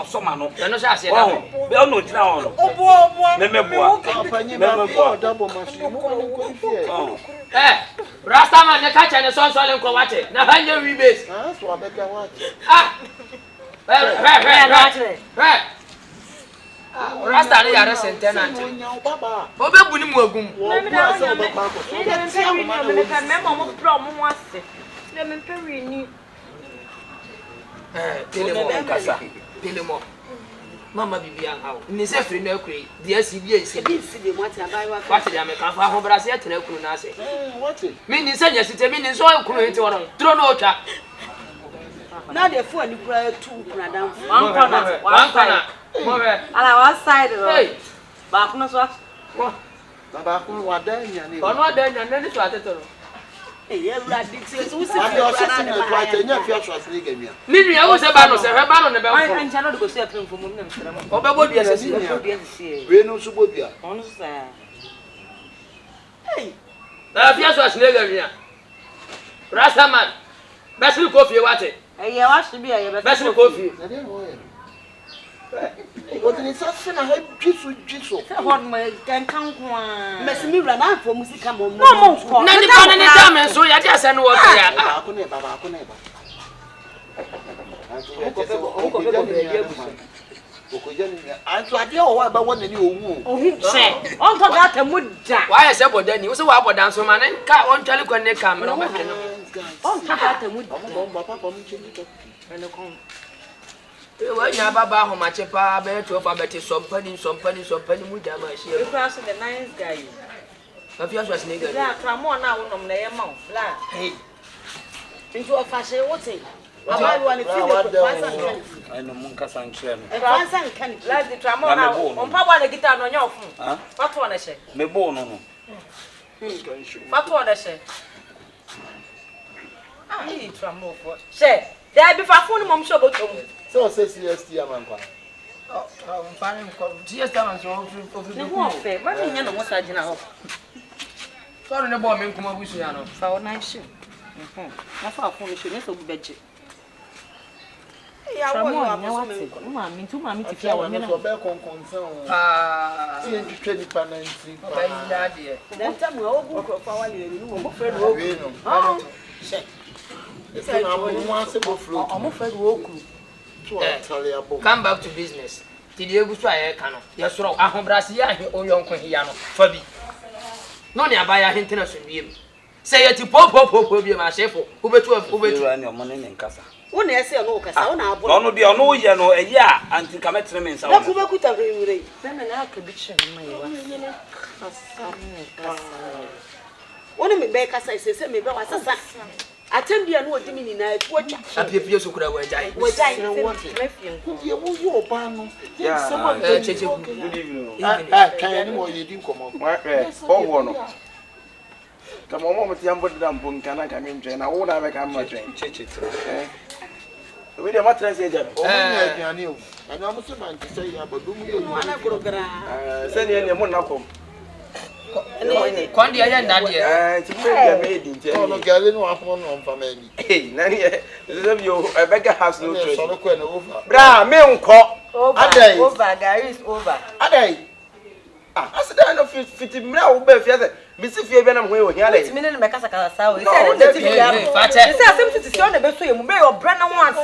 so ma no.
eno sha se da
Wo. Be ono jina ho no.
obo
Me boa.
apanyi ba ko double machine mo ko fie
Oh.
Rastaman ne ka chane son so le nko wate na hanye rebase
ah so abeka wat
ah Rasta ni yare sentenant.
onyan baba
Obebu ni mu agum.
wo ko so ba ko
Telemo. Mama bibi an hawo. Ni se firi na akure. De asibi esi.
bi si bi mo tia bai wa
Wate ya me kan fa ho brase ya tena kunu na ase.
what
Mi ni se nya site mi ni so kunu enti wono. Tro no otwa.
na de fo ani kura tu kura dan
One corner. Mo be.
ala one side
Hey.
ba kuno so
baba ko wadanya ni
Ono da nya ne so atetoro.
eh ya ura di ti so si
ade o se sin to atenya fi aswas ni gamia
Mi nua wo se ba no se hwe ba no ne be
ai
fo.
anja no de go see apem fo mo nem sere mo
Obebo dia se si.
ko bi esi
we no so bobia
on sa
Na fi aso asne ga ria. Rastaman. Basri kofi wate.
eh ya wa shi bi ya be
Basri kofi.
na de ho ye o tini sa se na ha jisu
se ho mo kan kan ko a
mesi mi ura na fo musika mo
no mo ko
Na ni pa ne time so ya dia se no wo ya.
baba ko ne baba anto ade o wa ba wona ni owu
o hi se on to ga ta mu da
Why is about ni? Wo se wa bodan so man ka on twale ko ne camera ba ke no.
on to ga ta mu
papa mo chini to
ene ko
E wa nya baba ho ma che pa be to fa be te sompani mu da ma shi.
e kwa so the nice guy
Ka fi aso asne ga.
la tramo na wo nom na ye ma la
Hey.
nti o fa she wote aba wa ni fi de ko fa san kan
Ai no mun ka san kire no.
e fa san kan
la di tramo na on pa bwa na guitar no nya ofu
Ha?
pato na she
Me bo no no.
pato na she ah e tramo fo she da bi fa fun mom show botom
so say CST amankwa
Mfano ko tie sta man so ofi.
ne ho fe ma me nya no mo sa gina ho
So ne bo me nkuma busu ya no.
fa o na shi na fa fun ni shi ne so bu beje ya wo yo amoso me ko ma mi tu ma mi ti fi awo me na
so be konkonsan
Ah.
ti en twetwe ni pa na nti
Ba yi da de.
dan ta mu o bu ko fa wa le ni mo fe ro
we no it's na mo nwa se bo flow
o mo fe ro oku
to atale abo
Come back to business. Ti de egu so aye ka no. Ye soro ahobrase ya he oyonko hiya no. Fa bi. No ne abaya hentena so biem. Say ye ti po biem a chefo. Ubetu.
Fiwa ni omo ne nkasa.
wo na ese no kasa wo na abo
No de ono ye no eyi a anti ka metre me nsa
na ku
wo.
be ku ta re
na me na ka bi chin ma ye wa
wo ni me be kasa se me be wa sasa atembia no odi mi ni na tu atwa
Apiepie so kura wa jai.
wo jai
ye wo yo ba no
Yeah,
someone
Cheche.
Good evening.
kan ni mo ye di nkomo
Ho no. Kama mo mti ambo da mbo nkana ka mi ntwe na wo na be ka ma twen.
Cheche tro.
We dey matres e jam.
o mo ni aduane o ana mo se ban ti say ya bodum ye
mo na grogara
Se ne mo na kom.
Kwandi ya nda de.
Ti mo ya me di nche.
no gale no afọ no mfa ma ni
Hey, na ni e yo e be ga house no
so
trade.
no ko na over
Bra, me nko.
Adai.
over Gary is over
adai
Asida no fiti mra wo ba fia se. Mi si fie bi na mo ho hia le.
me ne me kasa kasa sa o
No,
se ne ti fi ya
hey, fache.
se asem ti si o na be so ye mu be obra na wan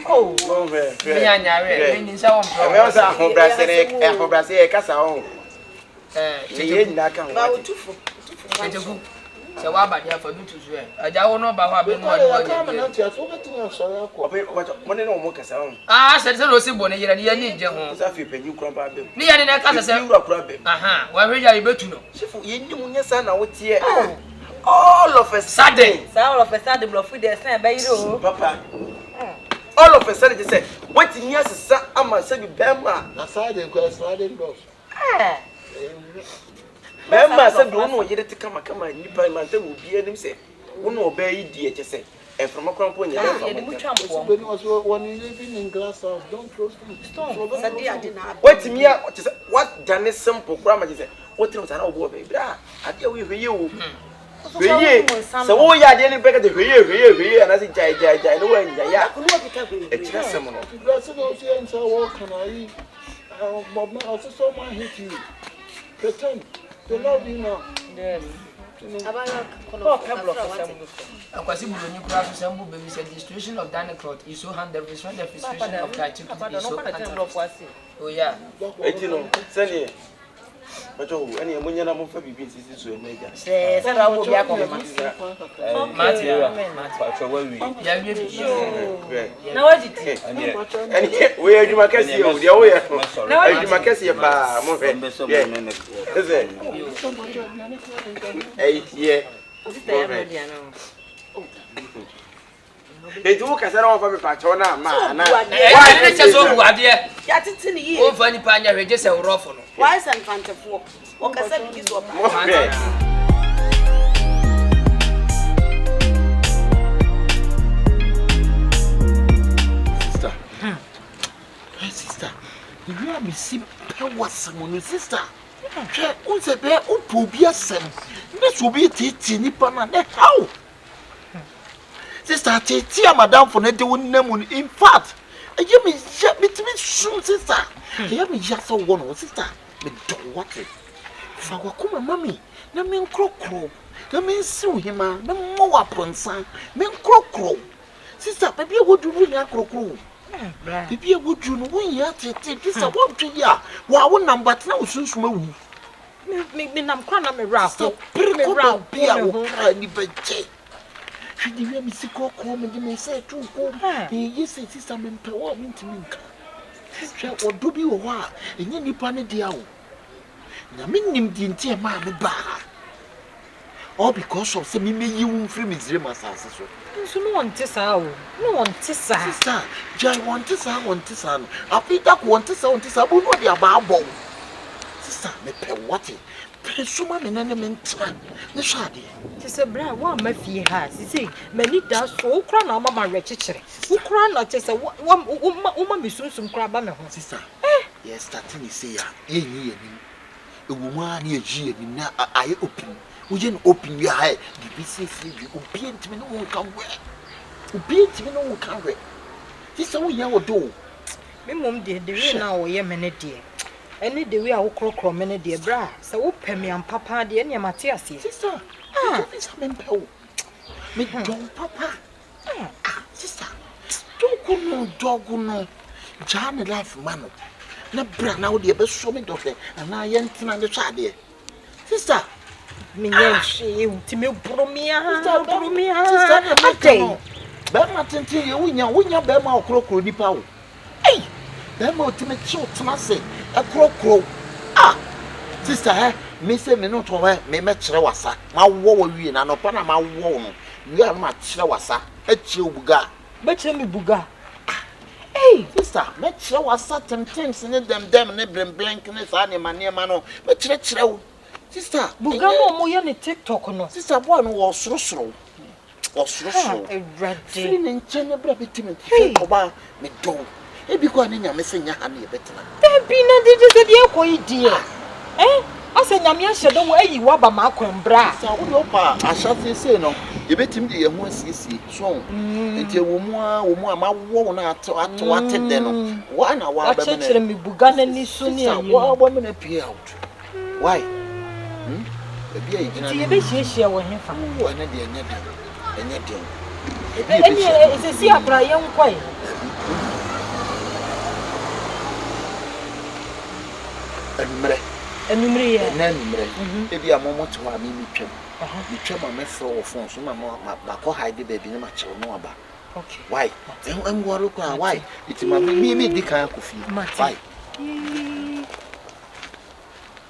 oh
Go ve.
Me nya nyare. Me nsa won pro.
Me o sa ho brase e kasa ho. Ye ye nyina kan
ba
wa.
otufo
Ejeku. Se wa ba dia fa du tu so e. Aja wo no ba ho abe no
ya kama na tia so betini asore akọ
Ope money no mo kasa ho.
Ah, se no si bo ne yere ne ya ni je ho.
Sa fi panyin kura ba be.
Ni ya ne na kasa se.
Yura kura be.
Aha, wa hwe ya ibetu no.
Chifu yennim nyesa na wotie. All of a sudden.
All of a sudden blow food there say be you.
Papa. All of a sudden just say what in here sisa ama say be bema.
na side ko sliding doors
Bema say do no yede kama nipa man te obi anim say wo no oba yi die che say e from akrampo nya be from.
when was when you living in glass house don't throw stones
Sadi ade na
What in here just what done simple grammar just say what things na obo be bra ade we hweye o hweye so wo ya ade ni beka de hweye na say jai no wa nya ya e kira sem no
glass house here and so what can I but my also someone hit you pretend they love you now
Yes.
Akwasi buloni kura so sembu baby said the situation of Danny Cloth is so handled with the frustration of that to be so handled. Oh yeah.
Etino sani Macho ani amunya na mo fa bibi sisi so emeja.
Say ra wo bia ko ma.
Matthew.
Pacho wa wi.
Ya wi bi.
Na wajiti.
Ani we adwuma kase o de wo ye. Adwuma kase ba mo fe. Eze. Ye. Eju kasara wo fa me pacho na ma na.
Why did you so ade?
ya titini yi
O fa ni pa anya hweje se urofo no.
why san fantefo o kasa bi so pa
Mo fe.
sister hey sister you are me see power some sister hwe unse be upobi asem me so bi titi ni pa na how sister titi madam for na de wonam in fact you me sum sister you me just one sister me don't want it fa wakuma mami na me nkrokro na me nsiw hima na mo waponsa me nkrokro sister baby e woduru nya krokro baby e woduru no wonya tete sister wodwe ya wa wo number tena usunsuma wu
Me nam kwa na me ra
sister
ho.
me ra bia wo kra ni beje hwidi wi mi sikokro me de me say tu ko yes sister me mpe wo ntimi nka hwe odo bi wo ha enye nipa ne dia wo na me nim di ntie ma me ba all because of say me meyi wo free Misraim asase so
So no want this out. No want this
sister jai want this no apita ko want this bu no dia ba abo sister me pe what pe suma me nane me ntra ne hwade
She said, "Bra, what my fee has? She say, many does so cry na mama rechichire. Who cry na che say, "Uma mi sunsun cry ba me ho."
sister yes starting you say ya ye ni ewu ma na eji ni na aye open uje no open we ha the business you open ntimi no won kan we open ntimi no won kan we sister wo ya wo do
Me mom de we na wo ye me ne de. Any the way a wo krokro me ne de bra. Say wo pemi am papa de ne mate ase.
sister this am pe me don papa sister dogu no jane life mano na bra na wo de be so me do fe na ye ntena ne twade sister
Me nye she ti me bromia.
sister na me be ma tenti ye wonya be ma okrokro nipa wo ei be ma otime chi otena se okrokro sister me say me no to me kire wasa ma wo wo wie na no pa na ma wo no wie na ma kire wasa kire obuga
Be kire me buga.
Hey sister me kire wasa temtems ne dem ne blank ne sa ne ma no me kire wo sister
Buga no mo ye ne TikTok no.
sister boy no wo sorosoro
Ready.
free ne nchene bra betimi fe oba me do e bi ko ane nya me se nya ha ne ye betena
Be na de de ko idie. Ase nyame ahye do wo ayi wo ba ma kwambra.
sa wo do pa ahya se no ye betimi de ye ho asiesie so enti wo mu a ma wo na ato de no wa na wa ba me
Achechire me buga na ni so ne ayi.
wa ba me na pay out why ebi ayi gina
Ti ye be hie wo hefa.
wo na de enye de
Eni ese si abra ye nkoi.
emre
Enumre ye.
Na numre. E bia mo moto wa mi twam. Mi twam ma mefro wo phone so ma ko hide baby na ma chew no aba.
Okay.
Why? Em woro ko why? It ma mi di kan ko fi. Why?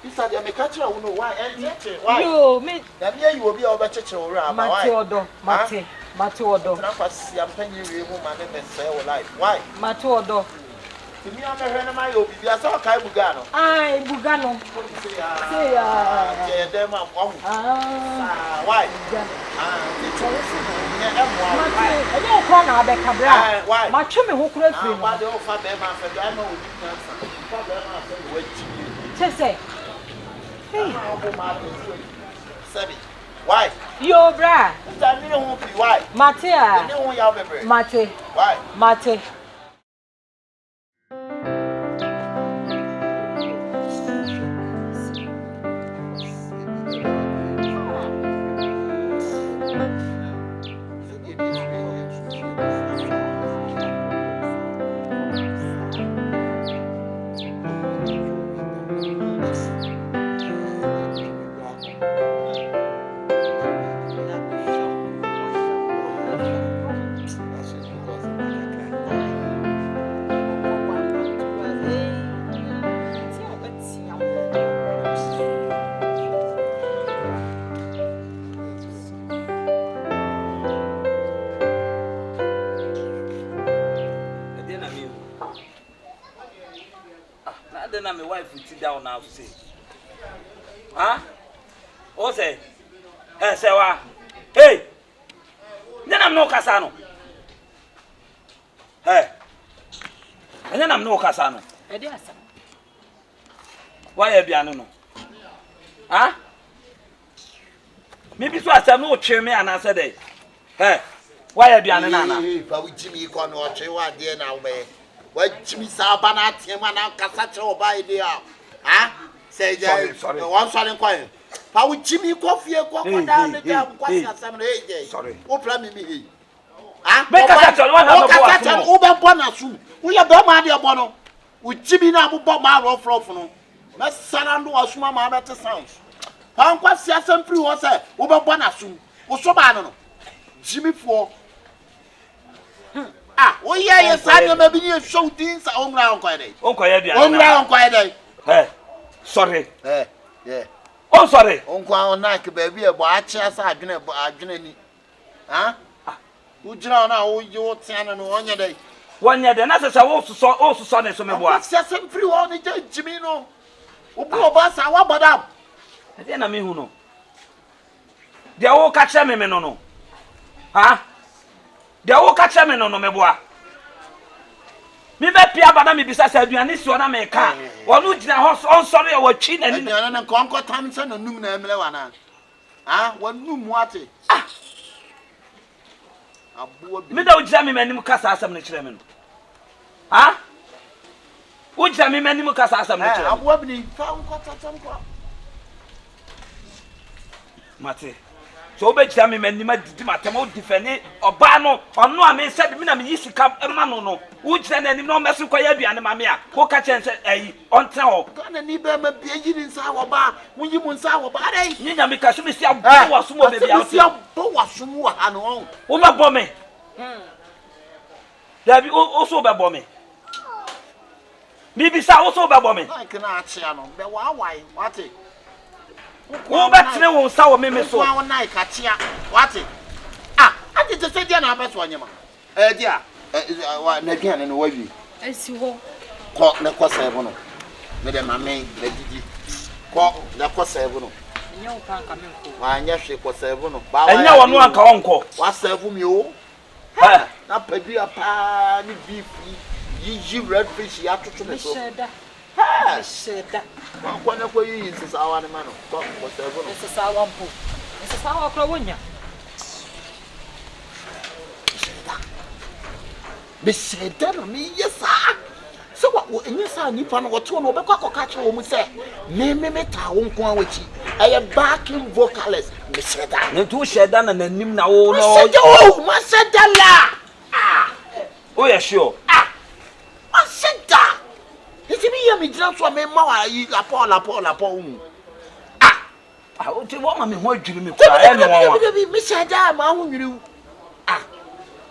Isa dia me catch you no why? Why?
Yo, me
na me you obi a obecheche wo ra ba why?
Mate odo.
Na kwasi ampanyi we hu ma ne me say wo life. Why?
Mate odo.
Timi a me hwe na ma yo bibia so kai buga no.
Ai, buga no. Say ya.
Je dem am wo. Why? It's
Mate, e dey ko na be kabra. Ma twe me ho kura firi.
Ba de o fa be ma fa do I ma wo di cancer. Fa be ma fa wo chi.
Say. Hey.
Why?
Yo, bra.
Why?
Mate. Mate.
Why?
Mate.
Na my wife will sit down now to say, huh? O say, say what? Hey, then I'm no Casano. Hey, and then I'm no Casano. Why have you no? Huh? Maybe so I said no cheer me and I said, hey, why have you no?
But we Jimmy can watch you one day now, man. What Jimmy Sabana, Timana, Casacho by the say, sorry, one solid coin. How would Jimmy coffee go down the damn question? Sorry, what plan me? Ah, Casacho, Uber Bonasu. We are Bomadia Bono. With Jimmy Nabu Bob Maro Frofono. Let's Sanando or Sumama better sounds. How was Sassam Free was a Uber Bonasu? Or Sobano? Jimmy 4. Oh yeah, yes, I maybe you show things on ground quite. On ground quite.
Hey, sorry.
Yeah.
Oh, sorry.
On ground like baby, a watch as I didn't. Huh? Would you know now you turn on your day?
1 year, then as I also saw this on my watch.
Just free on the Jimino. Who bus our madam?
Then I mean, who know? They all catch me, no. Huh? They all catch me no me boa. Me be pia bana me bisa sa aduane si ona me ka. Wonu gina ho on sorry o watwi na ni.
Aduane na konko tam se no num na emle wana. Ah, wonu mu ate. Abo bi.
Me da ugina me manim kasa asam ne kire me no. Ha? Ugina me manim kasa asam ne kire.
Abo bi ni fa onko tatam ko.
Mate. So be gina me manim adidi matem o defend oba no ono a me said me na me yisika ema no no. Ugina na nim no meso kwa ya aduane ma me a. Wo ka chen se ayi ontra ho.
Kana ni be ma bia yiri nsa wo ba. Munyi mu nsa wo ba dai.
Nya me ka so me si abo waso be bia.
Si abo waso mu ha no.
Wo be bo me. Dabi o so be bo me. Bibi sa o so be bo me.
Like na achi ano. Be wa wai. Wate.
Wo be tene wo sa wo me so.
Wo na ikachia. Wate. Ati te se dia na abeso anyema. Dia. Na dia no wa wi.
Esi ho.
Ko na ko sebo no. Me de mame na didi. Ko na ko sebo no.
Nya o pa ka me ko.
Wa nya hwe ko sebo no. Ba
wa. Enya wo no anka wonko.
Wa sebo mi o. Na padu apa ni beef yi red fish ya tutu me so.
Sheda.
Kwa na ko yi nsisa awa ne ma no. Ko sebo no.
Nsisa awa mpo. Nsisa awa kro wonya.
Be said that me yes sir. So what any sa nipa no woto no obekwa kokache wo mu se me ta wo nko awachi eye backing vocalist me said that
ne tu sheda na nanim na wo no
ma said la
oh yeah sure
ma said that it be me just so me ma la po.
Ah, o ti wo ma me ho adwiri me kwa e no wa.
Me shaja ma ho nwiri. Ah.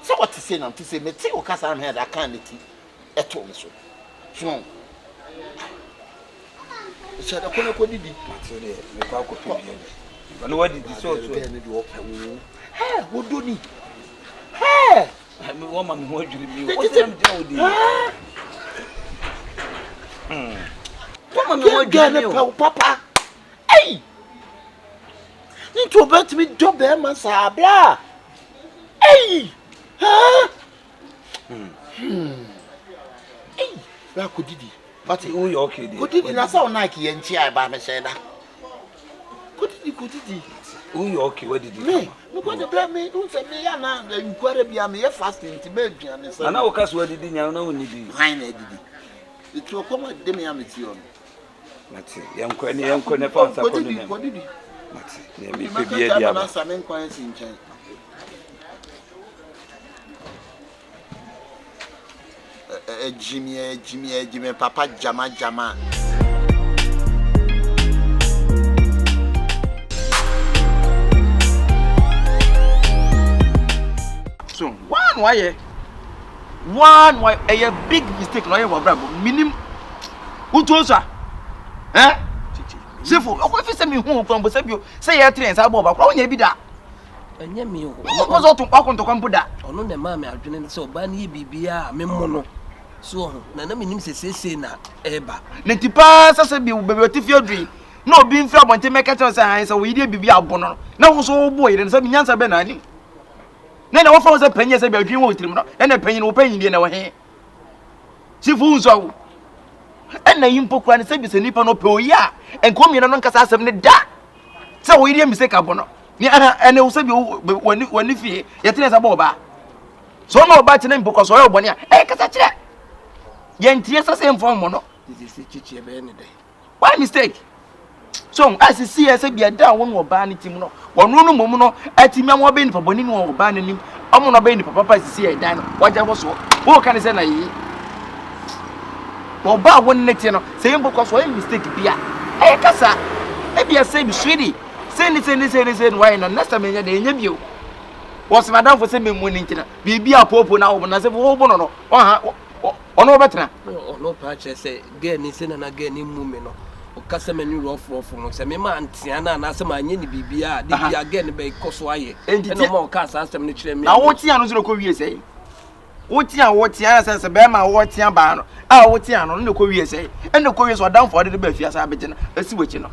So what to say now? To say me ti o kasa am head I can't let it to me so. So. Shada kono ko didi.
Matire me kwa ko pe bi. Ba no wadi di so so.
Hey, what do ni? Hey,
me wo ma me ho adwiri me. O ti na me dia odi. Wo ma me ho adwiri me.
Papa. Hey. Ni to bet me job e man sa bla. Hey. Ha. Hey, la ko didi.
But who you okay dey?
Ko didi na sa ona ki yen chi ai ba me say da. Ko didi.
Who you okay? What did you
Me go dey blame me. Don't say me ya na inquire bia me fasting ti be aduane say.
Na wo ka so didi nya na woni bi.
Fine na didi. It will come at dem ya me ti on.
Mati, yanko ne pa sa ko ne.
Ko didi.
Mati, ne mi pe bi e dia ba.
Na sa me nkwan si nchen. Jimmy, Papa Jama.
So, one why a big mistake no you brabo minim utosa sefo okwa fi se me hu kwambo se bio se ye train sa bo ba kwa onya bi da
enye me o
mo so to kwakonto kwambo da
ono na ma me adwene se oba na bibia me mo no so na minim se na eba
na tipa se bi bebe otifi odwi na obi mfi abonte meka che se han se wo yide bibia abono na wo so wo bo yire se nyansa be na ani na wo fa se panye se bi adwin wo tirim no na panye no panye die na wo he sifu nso na yimpo kwa ne se bi se nipa no pe oyi a enkomi no nkasa asem ne da se wo yide mistake abono ni ana wo se bi wani fie ye tene sa bo ba so na oba tene mpo so yo boni a kasa kire ye ntie se se mfo mo no
this is chichi ebe ne dey
why mistake so as see as be da won oba ne tim no wono no mom no atimi am oba ni pa boni ni oba ne nim omo no ba ni papa see e dan no waja bo so wo kan se na yi oba won ne tie no se mpo so ye mistake bia kasa e bia se bi swedi se ni why no next time nya de nya bio was madam for se me mu ni ntina bibia popo na wo na se wo bo no ono betra
ono pa che se ge ni se na ge ni mu me no o kasa me ni rough no se me ma antia na se ma nye ni bibia de bia ge ni be koso aye eno ma o kasa asem ni kire me
na wo tia no so ko wie sei wo tia se be ma wo tia ba no wo tia no no ko wie sei eno ko wie so down for de ba fia sa abege na asi wachi no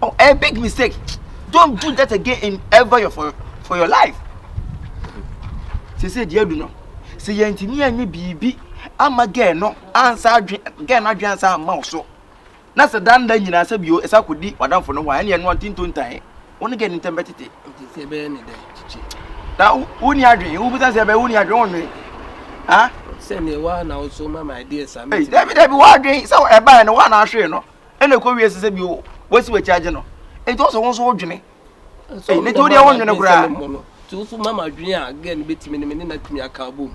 oh a big mistake don't do that again in ever for your life se dia du no se yantimi anye bibi ama ge no ansa adwen ge na adwen ansa ma so na se danda nyina se bio esa kodi wadamfo no wa ene no antintontan woni ge ntembetete
se be ne dey chichi
da woni adwen wo buta se be woni adwen woni ha
se ne wa na o so ma my dear sam
eh David wa adwen se e ba no wa na ahwe no ene ko wie se bio wasi wa chaje no e to so won so odwene eh ne to dia won nwene kura
to so mama adwen a ge ne betimi ne me na tumi aka bom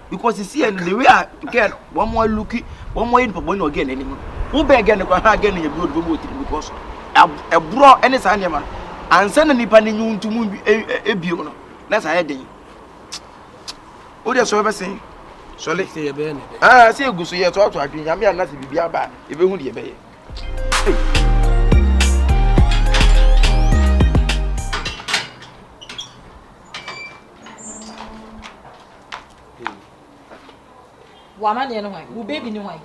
because you see the way again one more looky one more in for again anymore who be again ko ha again you go because a bro any say na man ansa na nipa ne nyuntum ebio no na say den o de so be sen so le
say be ne
say eguso ye to adwen ya me na say bibia ba e be hu de be ye
Wama ne no hwan wo baby ni hwan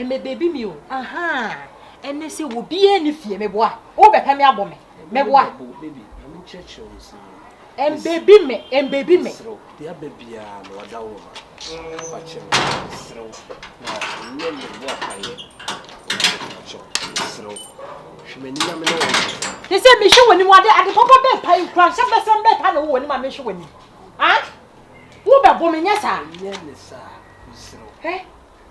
me baby mi o aha ene se wo bia ni fie me boa wo be pa me abo me boa
baby am church o se
baby me
dia baby a no wada wo ma fa che sro na ne me boa pa ye sro shimeni na me no
he say me hwe wani mo ade papa be pa kran se be sem be pa no woni ma me hwe wani ah wo be bo me nya sa
ye ne sa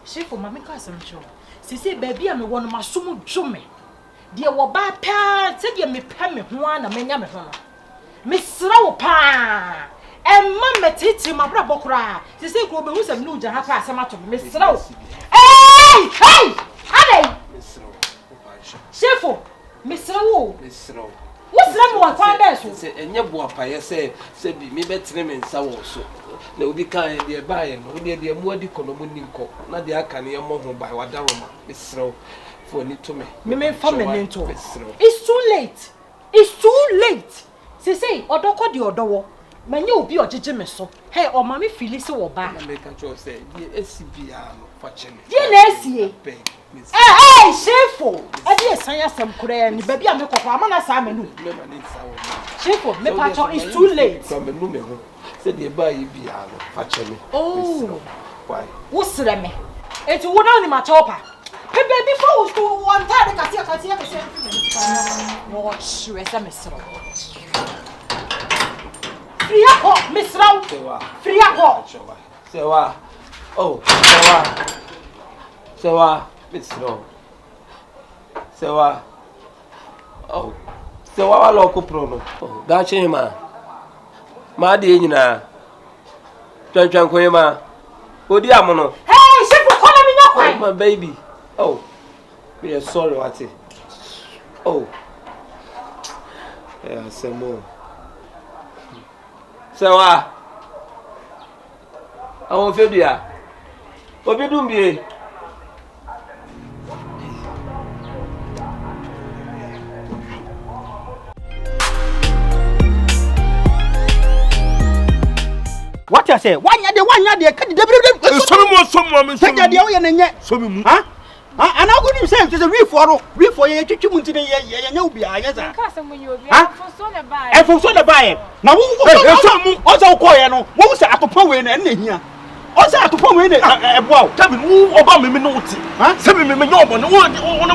Shefo mama ka asem cho. Sisi baby a me wono masomo dwome. De wo ba pa, se de me pa me ho na menya me ho no. Me sra wo pa. Emma metiti ma bra bokura. Se say ko be hu sem no gya ha pa asem ato me sraw. Hey! Ade! Chefo, me sraw.
Me sraw.
Wo sra me wa kwa be so.
Se enye bo apaye se bi me betene me nsa wo so. Na obi kan de ba ye no de mu adi kono mu ninko. Na de aka ne mo ho ba wa daroma. Me sraw. For ni to me.
Me fa me nento. It's too late. It's too late. Say odoko di odowo. Manye obi ojeje me so. Hey, o ma me feel say wo ba.
Na me ka cho say di esibia no fa chene.
Di na esie. Hey, shefo. Adi esan ya sem kura ni baby a me kokwa ama na sa me nu.
Me ma ni sa wo.
Shefo, me pa cho it's too late.
So me nu me ho. Say di ba yi bia no fa chene.
Oh.
Why?
Wo sere me. Eti wo na ni ma chopa. Hey baby for school one time katia. No, sure say me sro. Free up, Miss Round. Free up.
Sewa. Oh, Sewa, Miss Round. Sewa. Oh. Sewa wa loko prono. Oh, da chema. Ma de nyina. Twan ko yema. Odi amono.
Hey, chef, call me
Oh, my baby. Oh. We are sorry, Wati. Oh. Yeah, some more. Sewa. Awon fedia. Obi dum bi.
What you say? One year, can you develop?
Some
Take the other and
some
huh? And how could you say it's a reef for you to come to the yes, and for so the buyer. Now, who also call you? What was at the power and here? Also at the power in a wow.
Tell me who Obama me naughty. Send me me no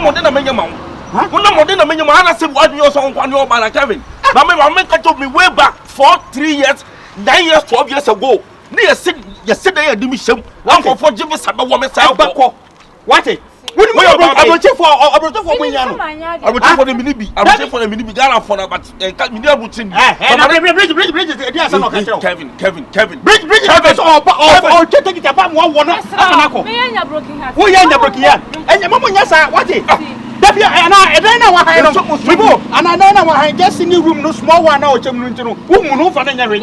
more than a minimum. No more than a minimum. I said what you saw on your man, Kevin. My man told me way back 3 years, 9 years, 12 years ago. Near yesterday, I did me some. I'm for Jimmy Saba woman.
What it? I will check for me.
I will take for the minibi. I will take for the minibi Ghana for but cut me there with him. Kevin. Bridge, or take it about one. We are the broken here. And your mama, yes, what it? And I know what I know. And I know I just in the room, no small one out of who move for the ring.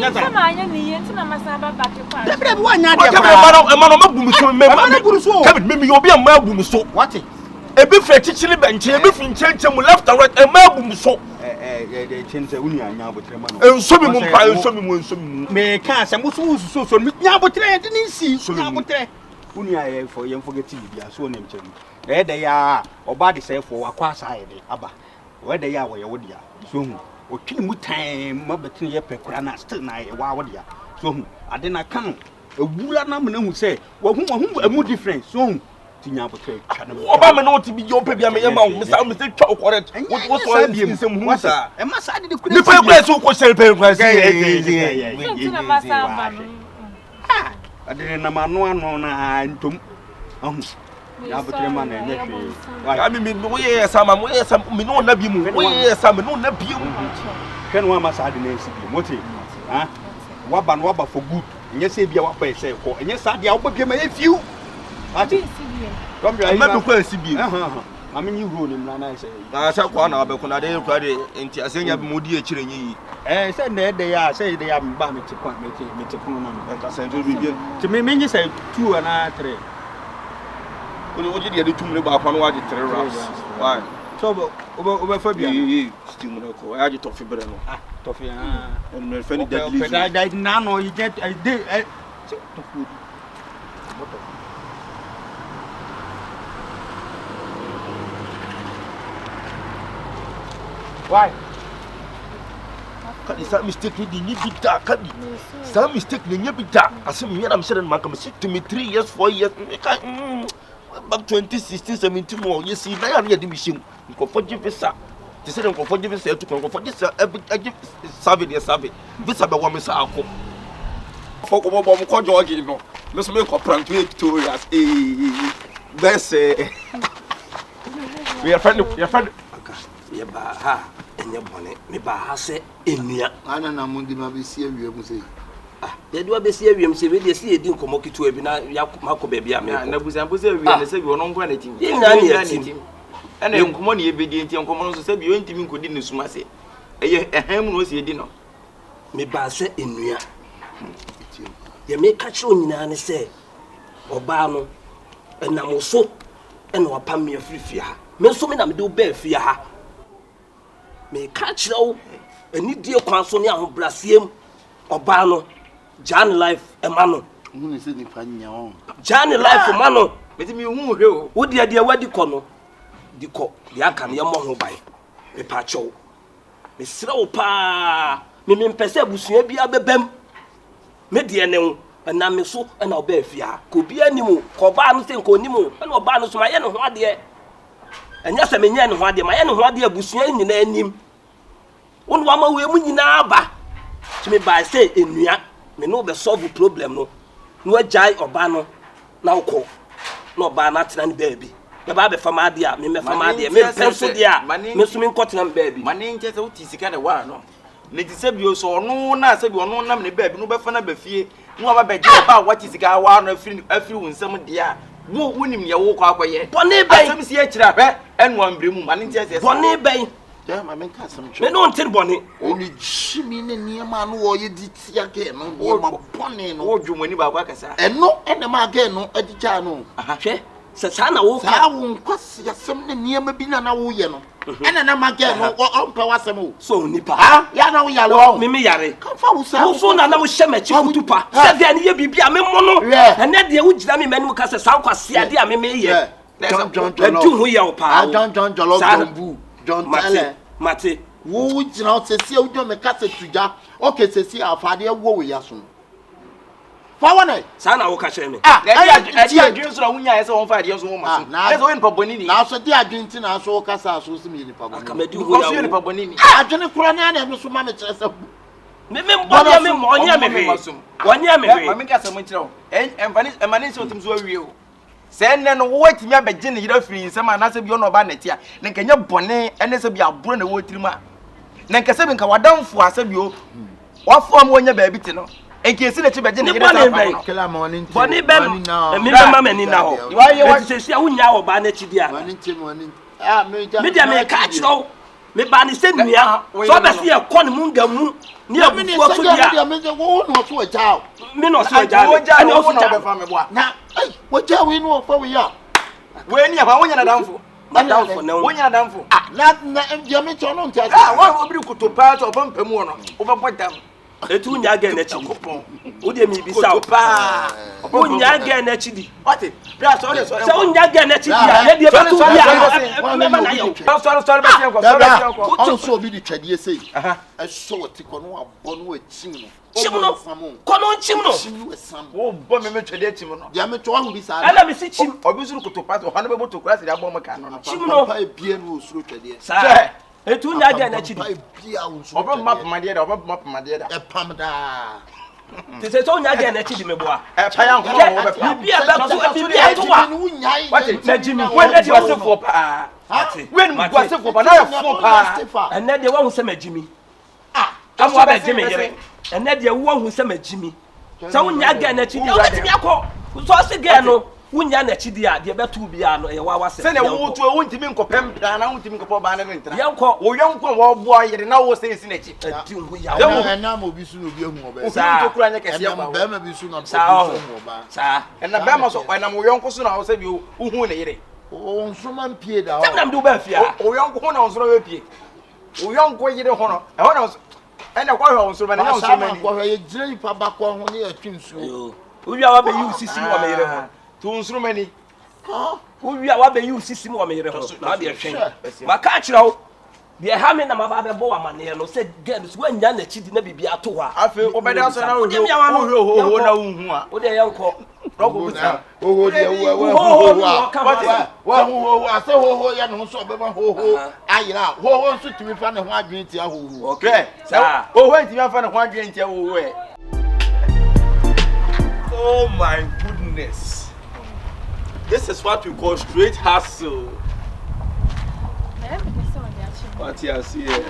Maybe you'll be a mailboom so. What? A bit for teaching bench, a bit from change and left and right, a mailboom so. Change the union now with Remano. And some may cast and was so now, but I didn't see so Unia for young forgetting the so named. There they are, or body say for a quasi Abba. Where they are, where you would ya. So, or kill time, between your pecrana still night, wow, so I didn't come. A woolly number who say, well, whom a more different soon. Obama know to be your baby, Mr. Chocolate. What was I being some Musa? And my side the place who was selling. I didn't know no and to I mean, we are some, we know Nabimu, we are some, no Nabimu. Can one must add in ACP? What Wabba for good? And yes, if you are pay say, and yes, I will give me a few. I didn't see you. Come here, I mean, you rule him, and I say, I shall go on our Beconade Friday, and Tiasia Moody Chirini. And said they are, say they are bound to point me to me, you say 2 and I 3. What did you do to me about one of the 3 rounds? Why? So, over Fabia, still no, I had toffee, but toffee, and my friend I died none or you get a day. Why? Is that mistake? You need to talk. Some mistake, you need to talk. As I'm saying, man, come to me 3 years, 4 years. Back 2016, 17 more. You see, now I'm here to mission. You can forgive visa. They said I'm going to forgive visa to come for this. I give survey. This about one Miss Alco. For Obama, call George, you know. Let's make a prank to us. That's we are friend.
Ya ba ha enye bone me ba ha se enia
ana na mundi ma be sie wie mu sei
They do be see we say we dey see edin komo kitu ebi na yakọ baby am.
Na busan se wi na se bi ono nkwa na tim.
Na tim.
Ana enkomo na ebedi enti enkomo no so se bi ontimi nkodi ne suma se. Eye ehem no se edi no.
Me ba se enua. Ye me ka kire onyina ne se oba no enam so ena opam me afirifia ha. Me so me na me de oba afia ha. Me ka kire wo ani die kwan so ne ahobrasiem oba no Jan life emano.
Hu se ni fanya o.
Jan life emano.
Me ti mi hu hwe o.
Wo de wadi kọ no. Di kọ. Di aka ne mo ho bai. Me pa cho. Me sira wo pa. Me mpese abusua bia bebem. Me de ne wo. Na me so na oba afia. Ko bia nimu. Ko ba no se nko nimu. Na oba no so ma ye ne ho ade. Enya se me nya ne ho ade. Ma ye ne ho ade abusua nyina anim. Wo no ama we mu nyina aba. To me by say enua. Me no be solve problem no. No ajai oba no. Na ukọ. No ba na tena ne baby. Me ba be fama ade a, me fama ade. Me penso de a. Me so me nkotena me baby.
Mane nche se uti sika de wa no. Ne ti se bi o so no na se bi ono nam ne baby no be fa na ba fie. No ba be je ba wati sika wa no afiri wo nsam de a. Wo wonim ye wo kwa akoye.
Bone ben.
Asem si akira hwe enu ambre mu mane nche se.
Bone ben.
Yeah, my man can't some.
Me no ntin bone.
Only Jimmy near man who you did see again. No, my bonny no
jumani ba kwa kasa.
And no, and the man again no at the channel.
Hwe. Se sana wo ka.
Sa won kwasi asem ne niam bi na wo ye no. And na ma again no on pa wasem.
So nipa.
Ah, ya na wo ya lo.
Me yare.
Kan fa wo sa.
Wo so na wo hye machi kutupa. Se de ne ye bibia me mo no. Ene de wo gira me manim ka se san kwase ade a me ye.
John.
Edu hu ya o pa.
John Jollof. John
Mate.
Wo jina o se si o do me ka se tuja. Okay, se si afade wo we ya so. Fa wona.
Sa na wo ka kire me.
Adi adwin so na wunya ese won fa ade so won ma so. Ese wo nipa boni ni.
Na so di adwin ti na so ka sa so se me nipa boni.
Akamedi hu ya.
Ko so nipa boni ni.
Adwin kura na na so ma me kire se.
Me bonya me mo onya me hwe. Onya me hwe.
Ma me ka se mo kire o. Emani se otim so awie o. Se ne no wo watimi abegye ne yira firi nsem anase bi ono ba neti a ne nkanya bone ene se bi aburo na wo tirima ne nkase bi nka wadamfo ase bi o wafo am wonya ba bi ti no enke esi na chi begye ne yira sa
kila morning
bone ben me be mama ni na ho e se sia wonya wo ba na chi dia
morning ah me
dia me ka chiro me ba ni se nua so be se e ko ne munga mu ni abufu aso dia
me wo no so aja
me no so aja ani o so
be fa me boa
na ai wo ja we no fa we ya
we ni aba wonya na damfo
madamfo na
wonya na damfo
na dia me cho no ntia
wa obiri kutopa to ba mpamu no wo ba bodam
etu nya ga na chi wo de mi bisa wo
pa
wo nya ga na chi di
what bra so
se wo nya ga na chi di a ne de ba tu bia me na yo
sorry be tie ko
on so obi di twade sei e so wati ko no abo no achi no
chimno kono chimno
wo bo me twade chim no
dia me to ahu bi sa
ala me si chim
obi suru kutopa to hanu be boto kura se dia bo maka no
chimno
pa bie no suru twade
sa etu nya ga na chi di
pa bie a suru
obi map made da obi map made da
e pam da
te se so nya ga na chi di me boa
e pa ya nko wo be pa
bibia ba tu bibia to wa
what
na jimi
when dey wasefo pa when wasefo pa na ya fo pa
enne de wa hu se majimi
amu
ba jimi yere enne de wa hu se majimi se wo nya ga na chi di o betimi akọ so se ga no wunya na chi di a de betu bia no ye wa wase
se na wo to wo ntimi nkopem pra na wo ntimi nkopọ ba na no ntra
yanko
wo yanko wo bo ayere na wo se esi na chi
ati hu ya
wo na mo bi su no bi ehu oba
sa to kura nya kese ya
ba ba ma bi su na
sa
oba
sa
na ba ma so na mo yanko so na wo se bi uhu na yere
o nsoma mpie da
tem nam do ba fia
o yanko ho na wo so we pie o yanko yere ho no e ho na ene kwa ho so ba na nya so ma ni
kwa ye jira ipa ba kwa ho ne atwinsuo
o wi a wa be yu sisi wa me yere ho
to nsrumani
wi a wa be yu sisi wa me yere ho na de hwen maka akira wo de ha me na ma ba be bo wa mane no se girls wa nya na chi di na bibia to ha
afi obeda so na wo ho na unhu a
o de yanko
rogo buta ho de wa ase ho ya no so be ma ho ayira ho nso timi fa ne ho adwen ti a ho
okay sa ho timi fa ne ho adwen ti a ho
Oh my goodness. This is what we call straight hustle. What you see here?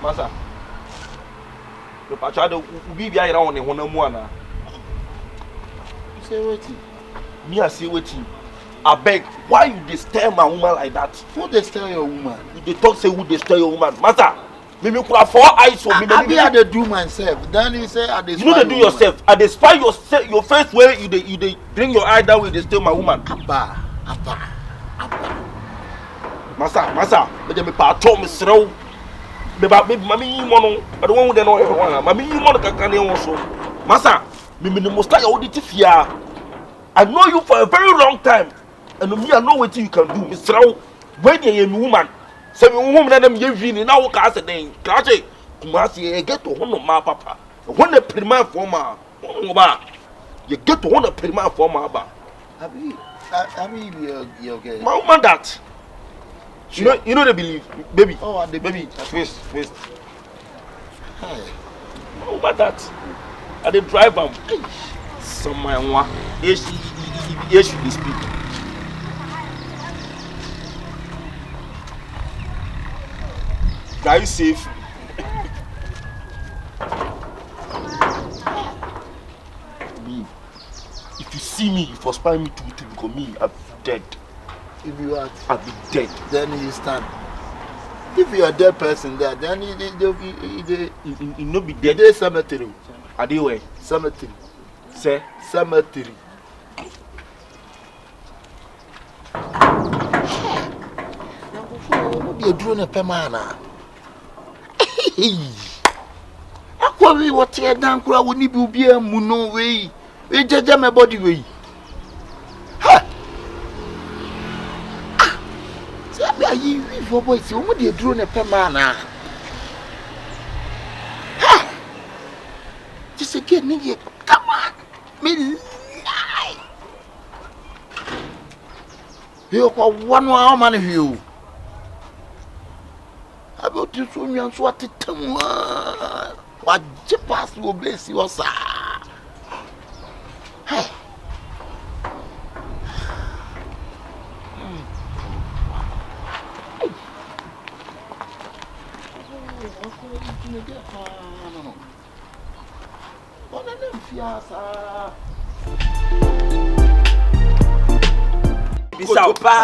Masa. The pachado be be around in one ana.
Say what?
Me I say what I beg, why you disturb my woman like that?
Who disturb your woman?
You talk say who disturb your woman. Masa. Me could have 4 eyes for me.
I be at the do myself. Then you say I
you know they do yourself. I despise your face where you bring your eye down with they steal my woman.
Abba.
Masa, but me pa to me srow. Me mami yi mono, but the one who dey know everyone. Mami yi mono kan dey won so. Masa, me must start your audit fear. I know you for a very long time. And me I know what you can do. Me srow. When you a woman, say me woman na dem ye vini na wo ka say den. Kache, kuma say get to hono ma papa. When the prima forma, you get to hono prima forma ba.
I mean, you okay.
My woman that. You know they believe, baby.
Oh, they
baby. Twist.
Hey.
My woman that. I dey drive am. Some my one. Yes, she speak. Are you safe? Me. If you see me, you first find me to because me, I'm dead.
If you are,
I'll be dead.
then you stand. If you are a dead person there, then you
no be dead.
They cemetery.
Are they where?
Cemetery.
Say
Cemetery. What you doing a pemana? Akwa we what tear down kura woni bi obi amu no we. We jeje my body we. Ha. Sabi ayi we for boys o mo dey duro na pemana. Ha. Just again nigga, come on. Me lie. You ko one hour man you. About this woman, so what it what Japas will bless you, sir. Hey.
Bisaupa.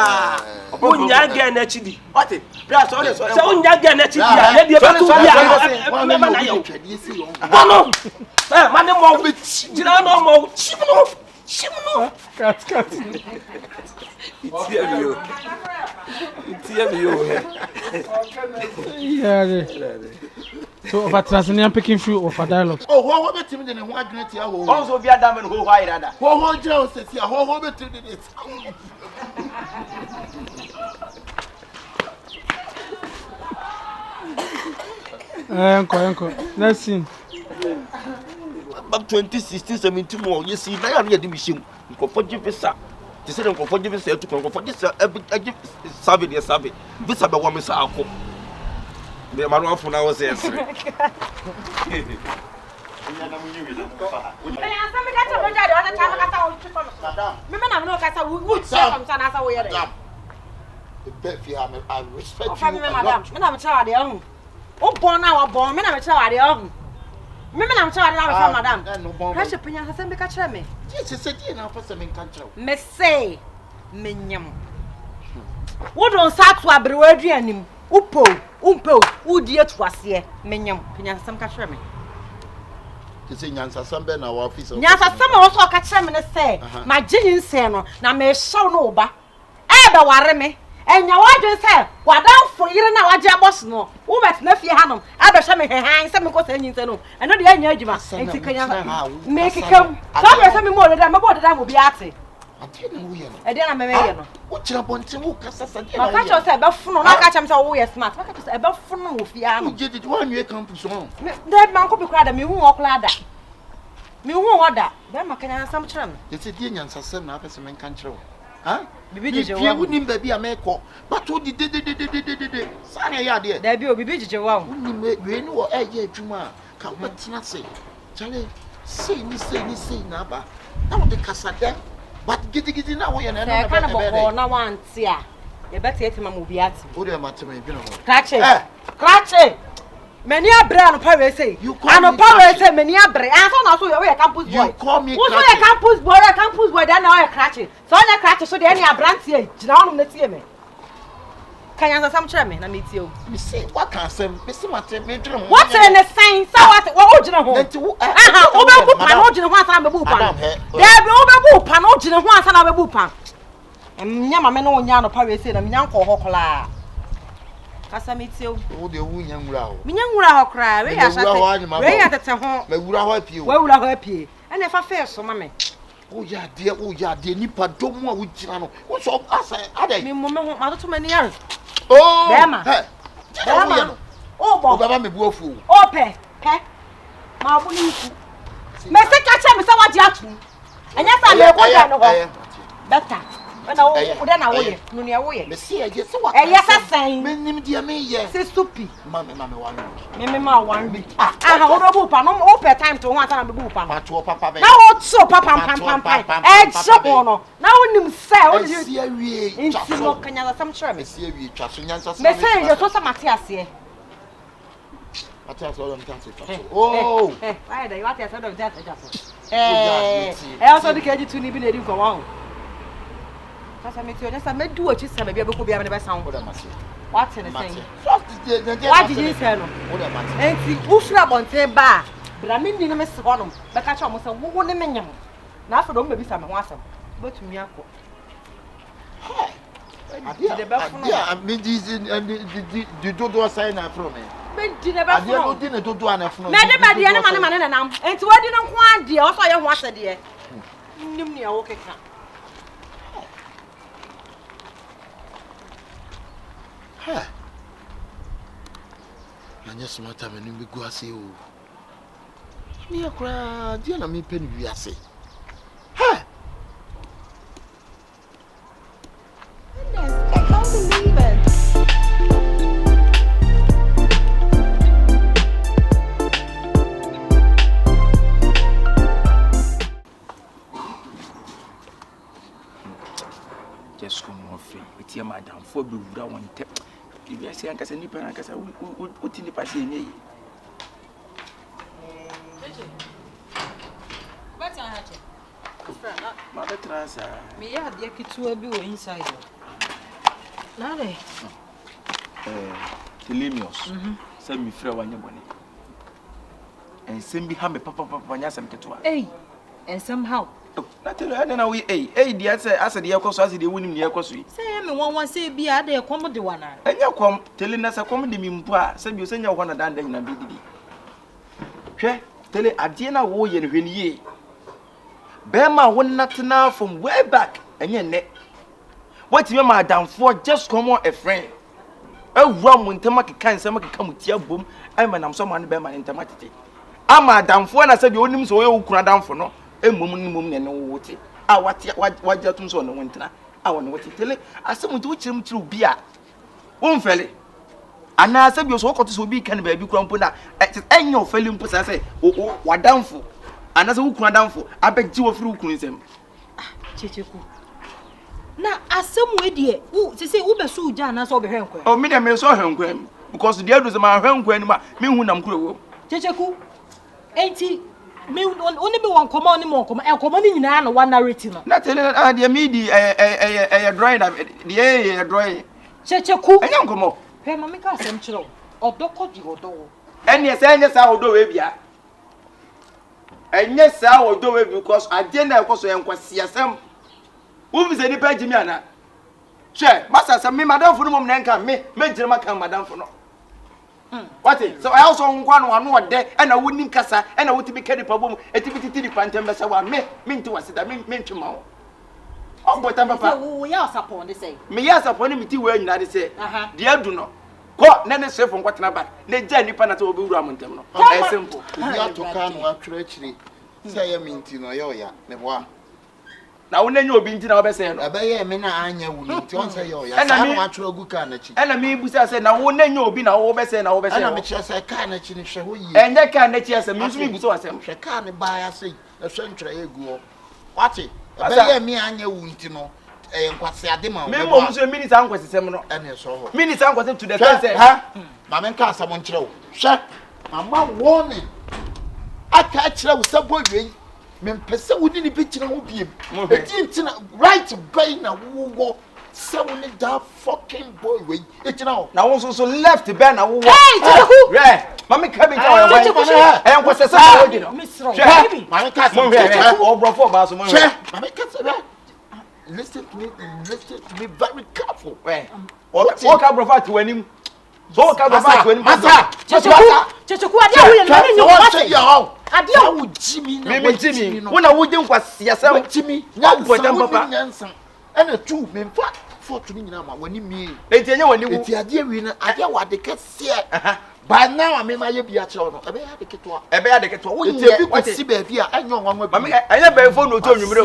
Unya ge na chidi.
What it? Blast all this.
So unya ge na chidi ya. Na die betu bia. Me na yo. No. Eh, mane mo bi jina no mo. Chimno.
Cut.
Itia mi yo.
Yeah. So of a Tanzanian picking fruit of a dialogue.
Oh, what about him in the one great year?
Also be a damn and who hide that.
What Joe says here? What about it?
Uncle. Let's see.
Back 2016, 17 more. You see, now I'm here to be shown. Comfort visa. They said I'm comfort visa to comfort this service. Visa by one Mr. Alco. The man for now was there.
I respect you.
Madam. Oh, born now, born. Me na me tell you. Me na tell you, madam. Pressure pinya sa sembe ka kire me.
Yes, said you na for some country.
Me say, me nyam. Wo don sa to abrewa aduanim. Upo, udi etu ase. Me nyam. Pinya sa sem ka kire me.
You say nyansa sambe na wa office.
Nyansa sem wo so ka kire me ne say, ma gye nse no na me hyew no ba. E be ware me. Enya wadwen se wadanfo yire na waje abos no wo bet na fie hanom abehwe me hehan se me ko sa nyinse no eno de anya adwuma enti kanya me kekam so be se me mo de me bo de mo bi ate
ate na wo ye no
e de na me ye no
wo kira bonten wo kasa sa de
na wo ka cho se be funo na ka cham se wo ye smart ka cho se be funo wo fie hanom
je de wan we campus on
de man ko bi kura da me hu wo kura da me hu wo da be ma kanya sam kira me
ye se de nyansa sem na apese men kan kire wo ha
bibi jeje
wa unim ba bi ameko but wo di de sane ya de
da bi o bibi jeje wa
unim we ni wo eye adwuma ka matina se chale sei na ba na wo de kasa de but gidi na wo ye na
na ba boko na wantia ye beti etima mo bi ati
wo de matema e bi na ho
krache
Many a brand of pirates say.
You call
And a
me
pirate
cratchy.
say many a brand. I don't know so you're a campus boy.
You call me
Who's a
cratchy.
campus boy, then now a cratchy. So I'm a cratchy, so the any a brand here. Drown the team. Can you answer some chairman? I meet you.
Me say what can say? Me see what me dream.
What's in the sign? So what original home? Oba pan original one time be pan. There be oba pan original one time be pan. Nyama me no nya no pirates say na me nyanko ho kola. Kasa meet you.
Wo de wu nya nwura ho.
Me nya nwura ho kra. We ya shate. We ya tete ho.
Me wura ho apie o.
We wura ho apie. And if I fair so mama.
O ya de nipa dom a wo gina no. Wo so asa adai.
Me mo ma to mani yare.
Oh.
Bema.
Bema.
Oh bo.
O baba me bu afu.
Oh pe. Ma bu ni ku. Me se ka che me se wa di atu. Enya sa me ko da no ho. Better. Na wo de na wo ye. No ne wo ye.
Me see ye se wa.
Yes asan.
Me nim dia me ye.
Se stupi.
Mama wan.
Me ma wan bi. Aha wo do bu pa no o pe time to ho asa na be bu pa.
Ma to papa be.
Na wo so papa pam. So no. Na wo nim se wo
de see awie.
Inti no kanya la sam chere me.
See awie twa so nyansa se.
Me say je so sa mate ase.
Mate ase o mate ase. Oh.
Why da you mate ase do that just. Also the keji tu ni bi na di ko wa. Kasa me ti o nyasa me du ochi sa me bia be ko bia me be san. What in the thing? What did you say no? Enti ufra bonte ba. Bra me ni na me se honom. Be ka cha mo se wo ne menyam. Na afa do me bi sa me ho asem. Betumi akọ.
Adia me di dodo sign na from me.
Me di ne be
Adia no
fun.
di ne dodo ana from.
Me de ba de ne mane na nam. Enti wadi no ko ade o so ye ho asede. Nim ne awo keka.
Ha. Anya smata me ni bigu ase o. Ni akra dia na me pen wi ase. Ha.
I can't believe it.
Just come off it. It's your madam for be wura one tap. If you say ankasa nipa ankasa uti nipa say nye.
What I had.
Ma betra sa.
Me ya de kitua bi wo inside. Na re.
Telemios. Say me frɛ wanya bone. Ensem bi ha me papa nya sem keto a.
Hey. And somehow
Na tell you na we dia say asa de yakoso asa de wunim ne yakoso yi.
say me won say bi ade e kom de wana.
Enya kom tele na sa kom de mi mpo a say bi o senya wo na dan dan na bi didi. Hwɛ tele ade na wo ye ne hwɛ ni ye. Be ma wo natna from way back enye ne. What you madam for just come on a friend. Ewura mu ntama keka nsema keka mutia bom ai manam so man be man ntama tete. Madam for na say bi onim so wo kura damfo no. Emom ni mom ne ne wote a wagya tum so no wontra a won wote tele asem nti wo kirim tiri obi a wonfele ana asa bi so wokoto so obi kan ba bi kura mpo na enye ofele mpo sa say wadamfo ana se wo kura damfo abegji wo firi wo kunu nsem
Checheku na asem we de wo se wo beso ugya na so obehwe nkwa
o me de me so hwenkwa because the adu se ma hwenkwa ni ma me hu nam kura wo
Checheku enti me only me won come on mo come e come ni nyina na one narrative no
na tele de me di drawing the drawing
Checheku
enya nkomo
he ma me ka asem kire odoko di odo
enya sa odo we bia enya sa odo we because ade na ekoso enkwasi asem wo bi se ni pa jimi ana che masa sa me madam fu no mom na nka me jire maka madam fu no what is so I also nkwa no ano ode na wonim kasa na wotibi kedi pa bom etibititi di pantem be se wa me nti wasida me ntwema wo obota papa
wo ya support de say
me ya support me ti we nyina de say de adu no ko na ne sefo nkwatena ba na gya nipa na to obi wura mo ntem no e simple
ya to kan wa twere akire say ya minti no ye oya me boa
na wo nanya obi nti na wo be say no
abaye me na anya wu nti on say ye oya sa no atwere gu kan na chi
na me busa say na wo nanya obi na wo be say na wo be say
na me kire say kan na chi ni hwe ho yi
enye kan na chi say me nso me busa wasem
hwe kan ne ba ya say e hwe ntwere egu ho wati abaye me anya wu nti no nkwase ade ma
me mo so minute ankwase sem no
ene so ho
minute ankwase to the sense
ha ma men ka asam nkire wo Sure. Mama warning. I catch you with boy. Men pesa wudi ni bichi na wo biem. Eti na right bay na wo so we that fucking boy we. Eti na.
Na wo so left be na wo.
Hey, Chiku.
Re. Mami ka bi ta wa. Eh nko sese wo di no.
Baby.
Mami ka
Mo hwe o brofo ba so mo hwe.
Mami ka se. Listen to me very careful.
O ka brofo ati wanim. So ka brofo ati wanim.
Chiku ade wo ye no ni wo. Ade
wo Jimmy na.
Me Jimmy. Wo na wo di nkwasi asem.
Jimmy. Nyansa. Ena tu me fa fortune nyina ma wani mi.
Enti enya wani wo.
Enti ade wi na ade wa de kese. Ba na wa me ma ye bia chewo no. Ebe ya de keto. Ebe ya de keto. Wo ye bi ko si ba bia enyo nwanwa bi.
Mami enya bayifo no to nwumre.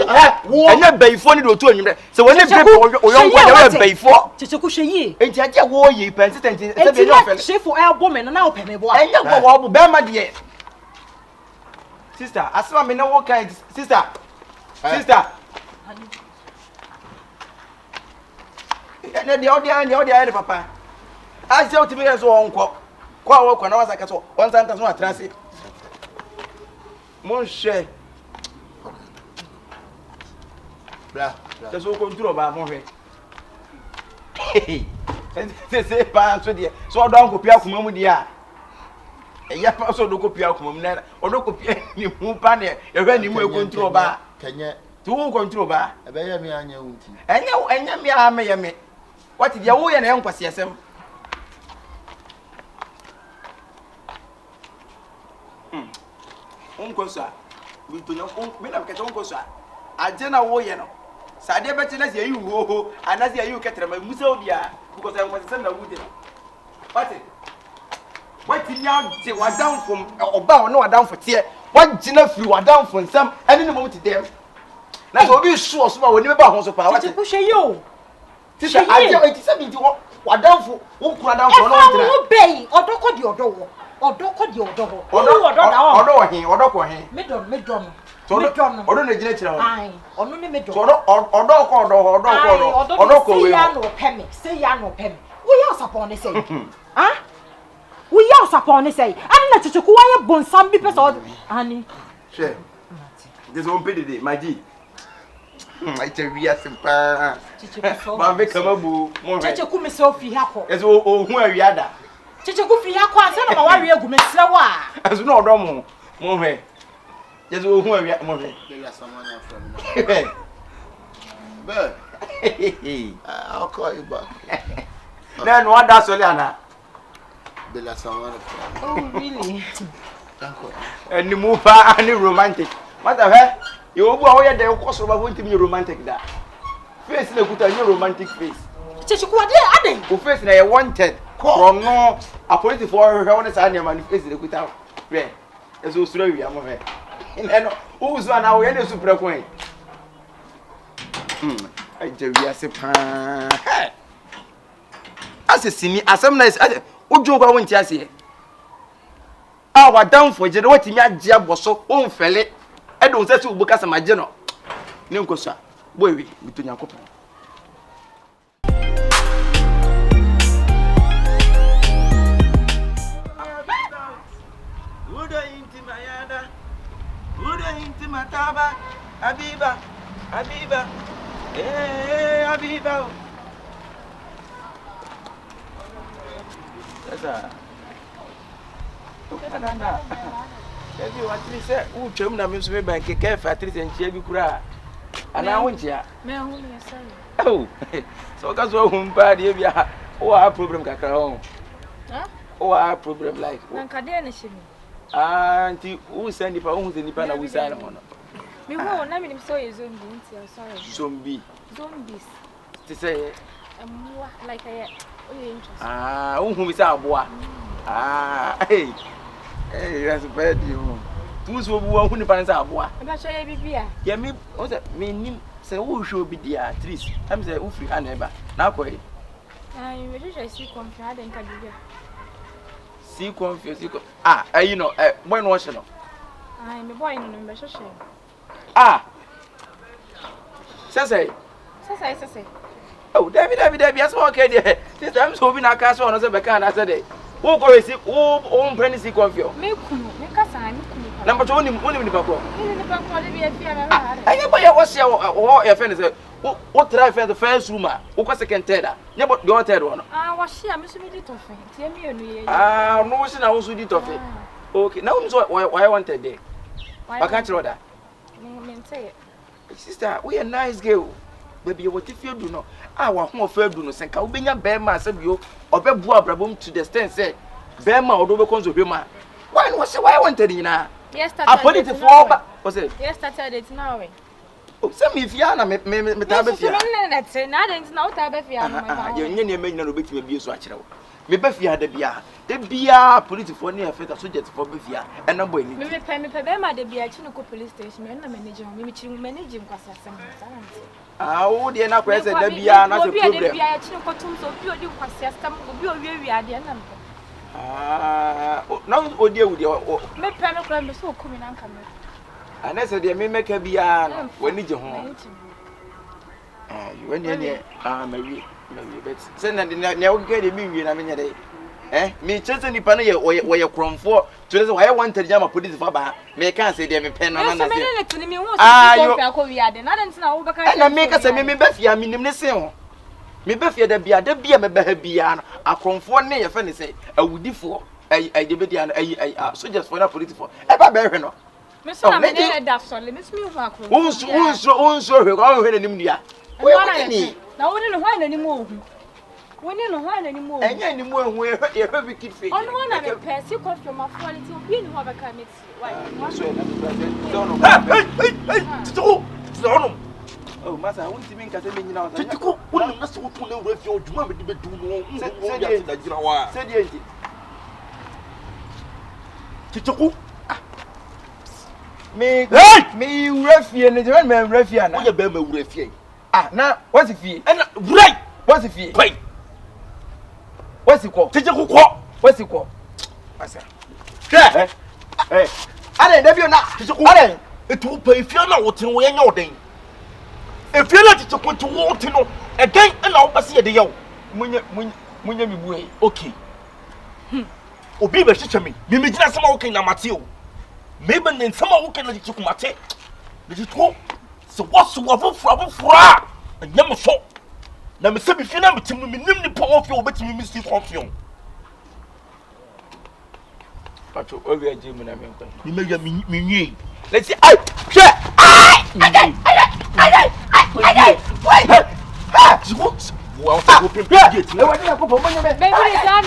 Enya bayifo ni do to nwumre. Se woni break oyonko na we bayifo.
Chiku hweye.
Enti ade wo yi persistent se be no fele.
Chefo elbow me na wo peme bo.
Enya go wo bu be ma de. Sister, asema me na wo kind sister. Sister. Ne de odi papa. Ase o timi so onko. Kwa wo kwa na wasa kaso. On santa so atranse. Mon cher.
Bra.
Te so control ba mo hwe. Se pa so de. So odo an kopia kuma mu de a. Eya pa so do kopia kuma mu na. Odo kopia ni mu pa ne. E hwe ni mu e control ba.
Kenye.
Tu wo control ba.
Ebe ya mi anya unti.
Enya mi a me ye me. What did you wear na enkwasi asem? Onkosa. Mi to nyon mi na kete onkosa. Aje na wo ye no. Sa de beti na se yi ho ana se yi ketere ma musa obia because enkwasi sem na wude. What did you say wa down from oba no wa down for tie. What gina free wa down for nsam ene ne mo ti dem. Na so obi sure so ma woni be ba ho so pa what?
Chiku hwe yo.
Tisha aje eti se bi ti wa down for wo kura down for no
tina. E fa wo bei odoko di odo wo. Odoko di odo ho. Odo da ho.
Odo wo hin, odo ko hin.
Medon.
Odo na gina kira wo.
Ai, onu ni medon.
Odo ko we.
Say ya no peme. Wo ya sapon ni say. Ha? Wo ya sapon ni say. Ani na chichiku wa ye bonsam bi pesa ani.
She. This one pay the my G. I tell you simpa.
Chichiku.
Ma be kama bu mo he.
Chichiku me so fi ha ko.
Yes o hu awiada.
Chichiku fi ha ko ansa na ma wari egu me sra wa.
Aso na odo mo he. Yes o hu awiada mo he.
There is someone from now. But I'll call you back.
Then what that's all ana.
There is someone from.
Oh really?
And the move any romantic. What the hell? You go away there cause of want to be romantic da. Face na kuta your romantic face.
Chichiku ade.
O face na you wanted. From no appointed for her on say man face na kuta. Re. Eso suro wi am he. Ino who so na we na super coin. I je wi ase pa. Asesini asem na ojo kwa wonti ase. Ah wa down for je what mi age aboso o mfele. E do se ubu kasa maje no. Ne nkoso a. Boy wi bitonya kopon. Udo intimayada. Udo intimataba. Habiba. Habiba. Sasa. Nanda. Ebi watri se u twam na me so me ban keke fa atri se nchia bi kura. Ana wo nchia.
Me hu ne sai.
Oh. So ka so hu mpa de bia. O ha problem kakra ho.
Ha?
O ha problem like.
Na kade na shimi.
Ah, nti u se nipa u se nipa na u sa na ho no.
Me hu na me nim so ye zombie nti I'm sorry.
Zombie.
Zombies.
Ti say
Amwa like I oye interest.
ah, u hu mi sa aboa. Ah, hey. Hey, that's bad you. Tu so bu hu nipa sa aboa.
E ba cho ye bibia.
Yeah, me o say me nim say u show bi dia at least. Am say u free hand eba. Na ko e.
Ah, you me just see confused and ka bibia.
See confused. You know, boy no watch no.
Ah, me boy no me so share.
Ah. Say. Oh, David, yes, okay there. This time so be na cast on us be can answer day. Who go see who brand see confio.
Me kunu, me kasa me kunu.
Number 2 only ni bakro.
Ni bakro le bi afia me ha.
Anya boy was here your friend say what try for the first room who go second third. Nya but the third one.
Was here me so me di tofe. Tie me enu ye.
No see na wo so di tofe. Okay, now so why wanted there. I can't tell that.
Me say
sister, we a nice girl. Baby, what if you do no? Wa ho ofa do no senka wo benya be ma asabio obebu abrabom to the extent say be ma odo be konzo hwema. Why no say why wanted nyina?
Yes,
I put it for ba. What say?
Yes, started it now.
O say me fia na me ta be fia.
Na den na uta be fia no.
Ye nye me nyina no betima bie so akere wo. Me be fia da bia police for near feta soldiers for be fia and no boy ni.
Me pe be ma da bia chi no ko police station me na manage me chi manage kwasa sem.
Wo de na kwese da bia na se problem.
Da bia chi no ko tum so bi odi kwasa sem obi owie ade na me.
Na odi ewu de
me pe me kwa me so ko mi na nka me.
Anese de me meka bia no wani je ho. You when you maybe but say na wo get de mi wi na me nya de me chese ni pa na ye kromfo to say why want to jama police for ba me can say de me pen na na say
me to ni me hu so ko fia ko wi ade na den na wo be ka
na me ka say me be fia me nim ne se ho me be fia da bia me be ha bia no akromfo ne ye fa ne say awudifo ai de be dia ai soldiers for na police for e ba be hwe no
me so na me ne da so le me so me hu akro
unso hwe ko hwe ne nim dia we ni
na wo ne no hwa na nim ohu woni no hwa na nim ohu
enya nim ohu ye hwe be kid face
ono na me pesi ko from quality obi ni ho be ka me why
so na don't
Tito no
oh masa wonti min ka se me nyina wasa
Tito woni na se wo tun na wura fi oduma me de bedu no se ya da jira wa
se die nti
Tito
me wura fie ne je me wura fie na
wo ye be ma wura fie
na what's fie
and right
what's fie
pai
what's ko
Tito ko
what's ko masa
are da bi na Tito are etu pai fie na wo tin wo ye nya oden efie na Tito ko tu wo tin no eden na wo base ye de yew
munya mi buwe
okay obi be hyeche me me gina sama wo kan na mate o me be ne sama wo kan na Tito ko mate de Tito so what's wo fofura anyam so na me se bi fie na metim no me nim ni pon ofie obetimi mi si confion
pacho obi aje mu na me nko
me meya me nwie
let's see ai hwe ai
Wow, go pimp gate.
e wa dia ko po mo nyame
baby dan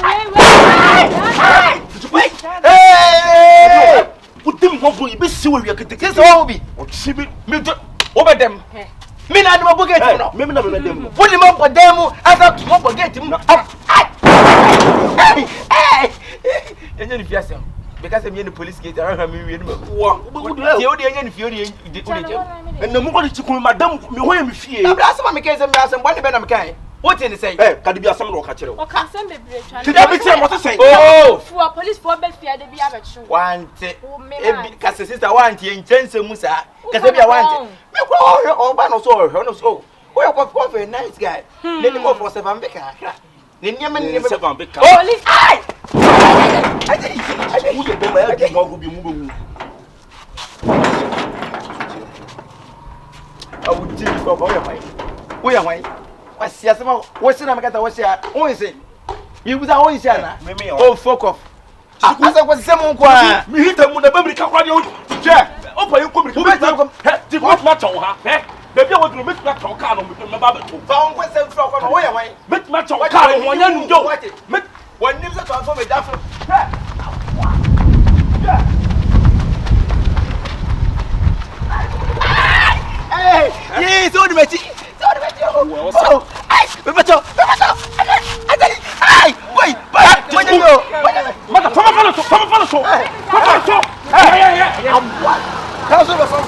hey
Utim ho bo ibe si we yakete.
kese wo bi
O chibi me do
obedem mi na adimo gate no
me na me dem.
woni mo bodem mu asa mo bo gate mu enye ni fiasem because me ni police gate ara me wi ni ma
Wa,
ti o de enye ni fi o de
na mu ko di chikun madam me ho ya me fie.
na bra asema me kai sem asem bone be na me kai what you say
Kadi bi asam na o ka kire
o kan sem bebre twa
Ti da bi ti am what say?
oh
fu police for be fia de bi abechu
wante e kase sister wante enchense mu sa kase bia wante me ko o ba no so o ya ko for a nice guy ne ni mo for seven be ka ne niam ne
seven be ka.
police ai
Wo ye be ma ya di go bi mu be wu.
awu ti ko ba wo ya wai wasia sema wosi na mekata wosia onse mi buza onse ana oh fuck off asa ko sema nko a
Mi hita mu na bamri ka kwa de o je o pa yin ko mi ko ti ko ma chaw ha bebi a wo duro metu na chaw ka no me ba ba to
fa onko se fro ko no wo ya wai
metu na chaw ka no wonya nu jo met
wonim se transform me dafo hey yes o di meti oh ai me pato ai boy boy yo
mata fama fala so
kaso be fam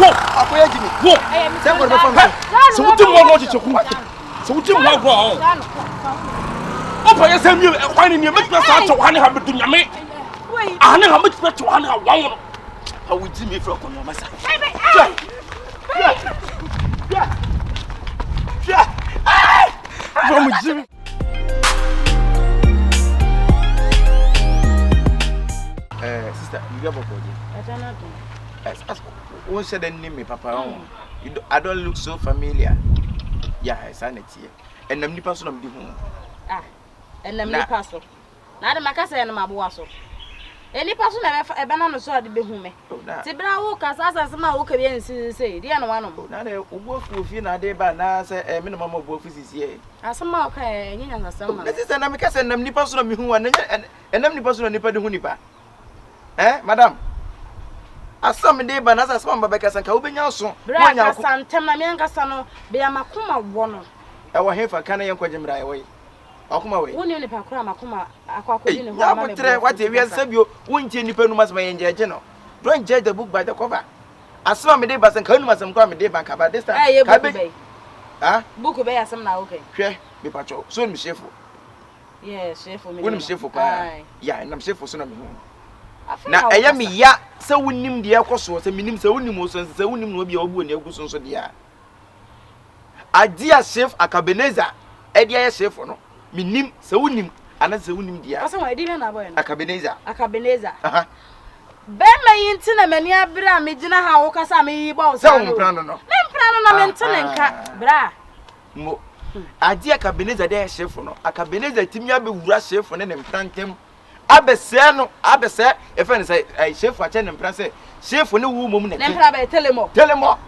wo
akoya jimi
wo
se ko be fam
so wuti mo no chicheku so wuti mo agro o pa yesa mi e kwan ni metu na sa chaw ha ne ha bedu nyame ane ha metu na chaw ha ne ha wan no
ha wuti mi fro ko no masa from Jimmy. sister, you get boko je. As won said the name me papa. I don't look so familiar. Yeah, sanity. And I'm the person of the home.
Ah, and I'm the pastor. Now the Macassa and Mabuaso. Any person a banana saw the behume. Tibra walk as some walk again, say, the other one.
Now they work with you now, they by now say a minimum of work is here.
As some okay, and you know, some.
This is an American and I'm the person of me who and I'm the person of Nipa de Hunipa. Eh, madam? As some day, but as a small Babacas and Kaubin also. Brother, son, Tamamian Cassano, be a Macuma one. I will have a cannon quajem right away. I'll come away. One unipa Macuma, what if we have said you won't any penumas my angel general. Don't judge the book by the cover. As some day, but some Colmas and come a day back about this time. I ah, book obey as some now, okay. Share, be patrol, soon be cheerful. Yes, cheerful, wouldn't cheerful. Yeah, and I'm cheerful soon of me. Na ayami ya se wonim de yakoso se minim se wonim so se wonim no bia obu ne aguso so de a adia chef Akabeneza e de ya chef no minim se wonim ana se wonim de a asa wa edina na boy no Akabeneza aha be ma yinti na mani abra me gina ha wo kasa me yi ba wo sa no na me ntene nka bra mo adia Akabeneza de ya chef no Akabeneza timi abewura chef no ne mprantem abese e fe ne say chef ache ne mpran say chef ne wu mom ne mpran ba telemo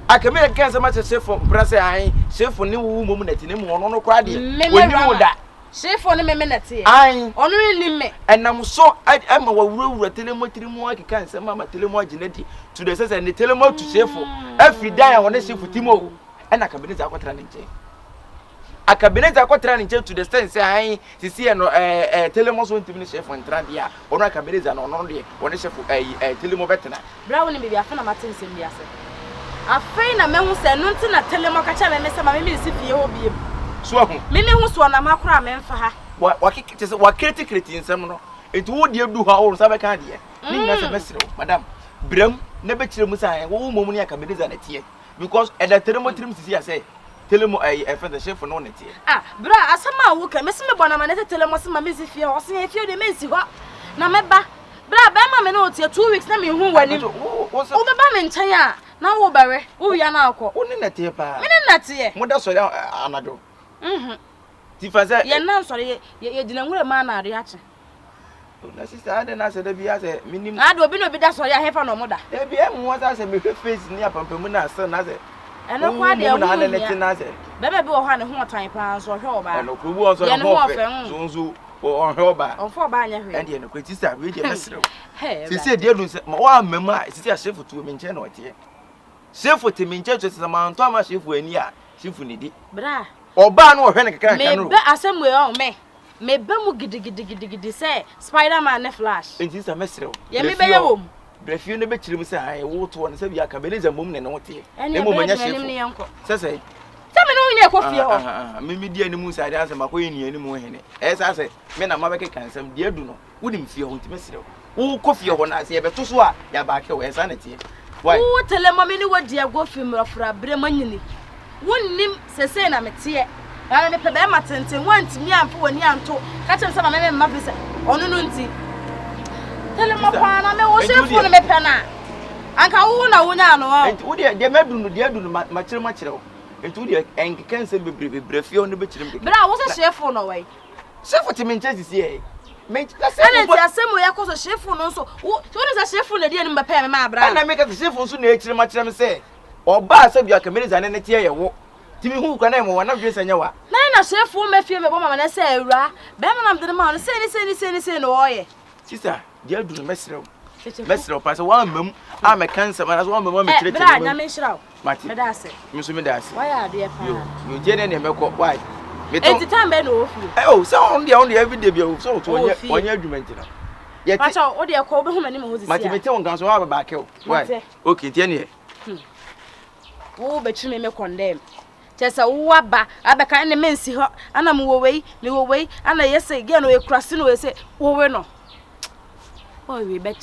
akame kan say ma chef mpran say an chef ne wu mom ne tine mo no kwa de woni da chef ne me ne te an onu ni me enam so ama wa wura telemo tirimo akika say ma telemo aginati to the say ne telemo to chef afida ya wona chef timo ena Akabeneza akotra ne nche Akabeneza akotra ne nche to the sense say sisi no telemo so ntimi ne chef ntrandia ono Akabeneza no ono de wona chef telemo betena bra woni bibia fa na matense bi ase afei na mehu se no nti na telemo ka cha me se ma me si fie ho biem so ahu me hu so na makora me mfa ha wa kriti nsem no enti wo de du ha wo sa be ka de ni na se besiro madam bram na be kire mu sai wo mom ni Akabeneza na tie because e da telemo trim sisi ase telemo friend the chef no net ah bra asama wo ka mesi me bona ma net telemo se ma mesi fie o se fie de mesi ho na meba bra ba ma me no tie 2 weeks na me hu wani wo be ba me nchen a na wo bare wo ya na akọ wo ne net pa me ne net mo da so anado ti fa se ye na so ye gina nwure ma na ade ache na sister ade na se da bi ase minim ade obi no bi da so ya hefa no mo da e bi em wo sa se me face ni apampamu na se na se eno kwa de na na leti na se bebe bi wo ha ne ho tan pa so hwe oba eno kubu o so ho zunzu o hwe oba onfo oba anya hwe ende eno kwa sister we de mesrew sisi de elu se wa mama a sisi a chef tu me nche na otie chef tu me nche to se ma nto ama chef ani a chef ni di bra oba na o hwe ne kaka kan no me be asem we o me be mu gidigidi se Spider-Man ne Flash enti sa mesrew ye me be ye wom brefio ne be kirim se han wo to ne se bia Akabeneza mom ne no te e mom anya chef se me no nya ko fie ho me di animu sa dia se makoy ni animu hene e sa se me na ma be kansam di adu no wonim fie ho ntime sire wo ko fie ho na se ye be to so a ya ba ke wo e sa na te why wo telema me ni wadi ago fie mrafra bre manyini wonnim sese na me te na me pe be matenten wantimi amfa wani anto ka chem se ma me ma bi se onu no nti telema kwa na me wo shefu no me pe na anka wo na wo nya no enti wo de medunu ma kire wo enti wo de enken se bebre fie no be kire me bra wo se shefu no wai shefu ti me nche sisi e me la se ana ti asemu ya ko so shefu no so wo ne se shefu na de ni mba pe me ma bra ana me ka shefu so na e kire ma kire me se oba se bia Akabeneza ne tie ye wo timi hu kwa na mo wana dwesa nya wa na shefu me fie me bo mama na se awura be ma na mde ma no se no oye sister dia duru mesrew pa se wa mam a me cancer ma so wa mam me kire bra na me shiraw me da ase me so me da ase why ade pa yo je ne me ko why me to enti tambe no ofi oh so on the every day bi so to onye adwuma nti na ye pa cha o de ko obi hu mani mo hozisi mati me te won kan so wa ba ke why okay tie ne wo be tumi me condemn chesa wo aba abeka ne mensi ho ana me wo wei ana yese ge no e krase no we se wo we no o we be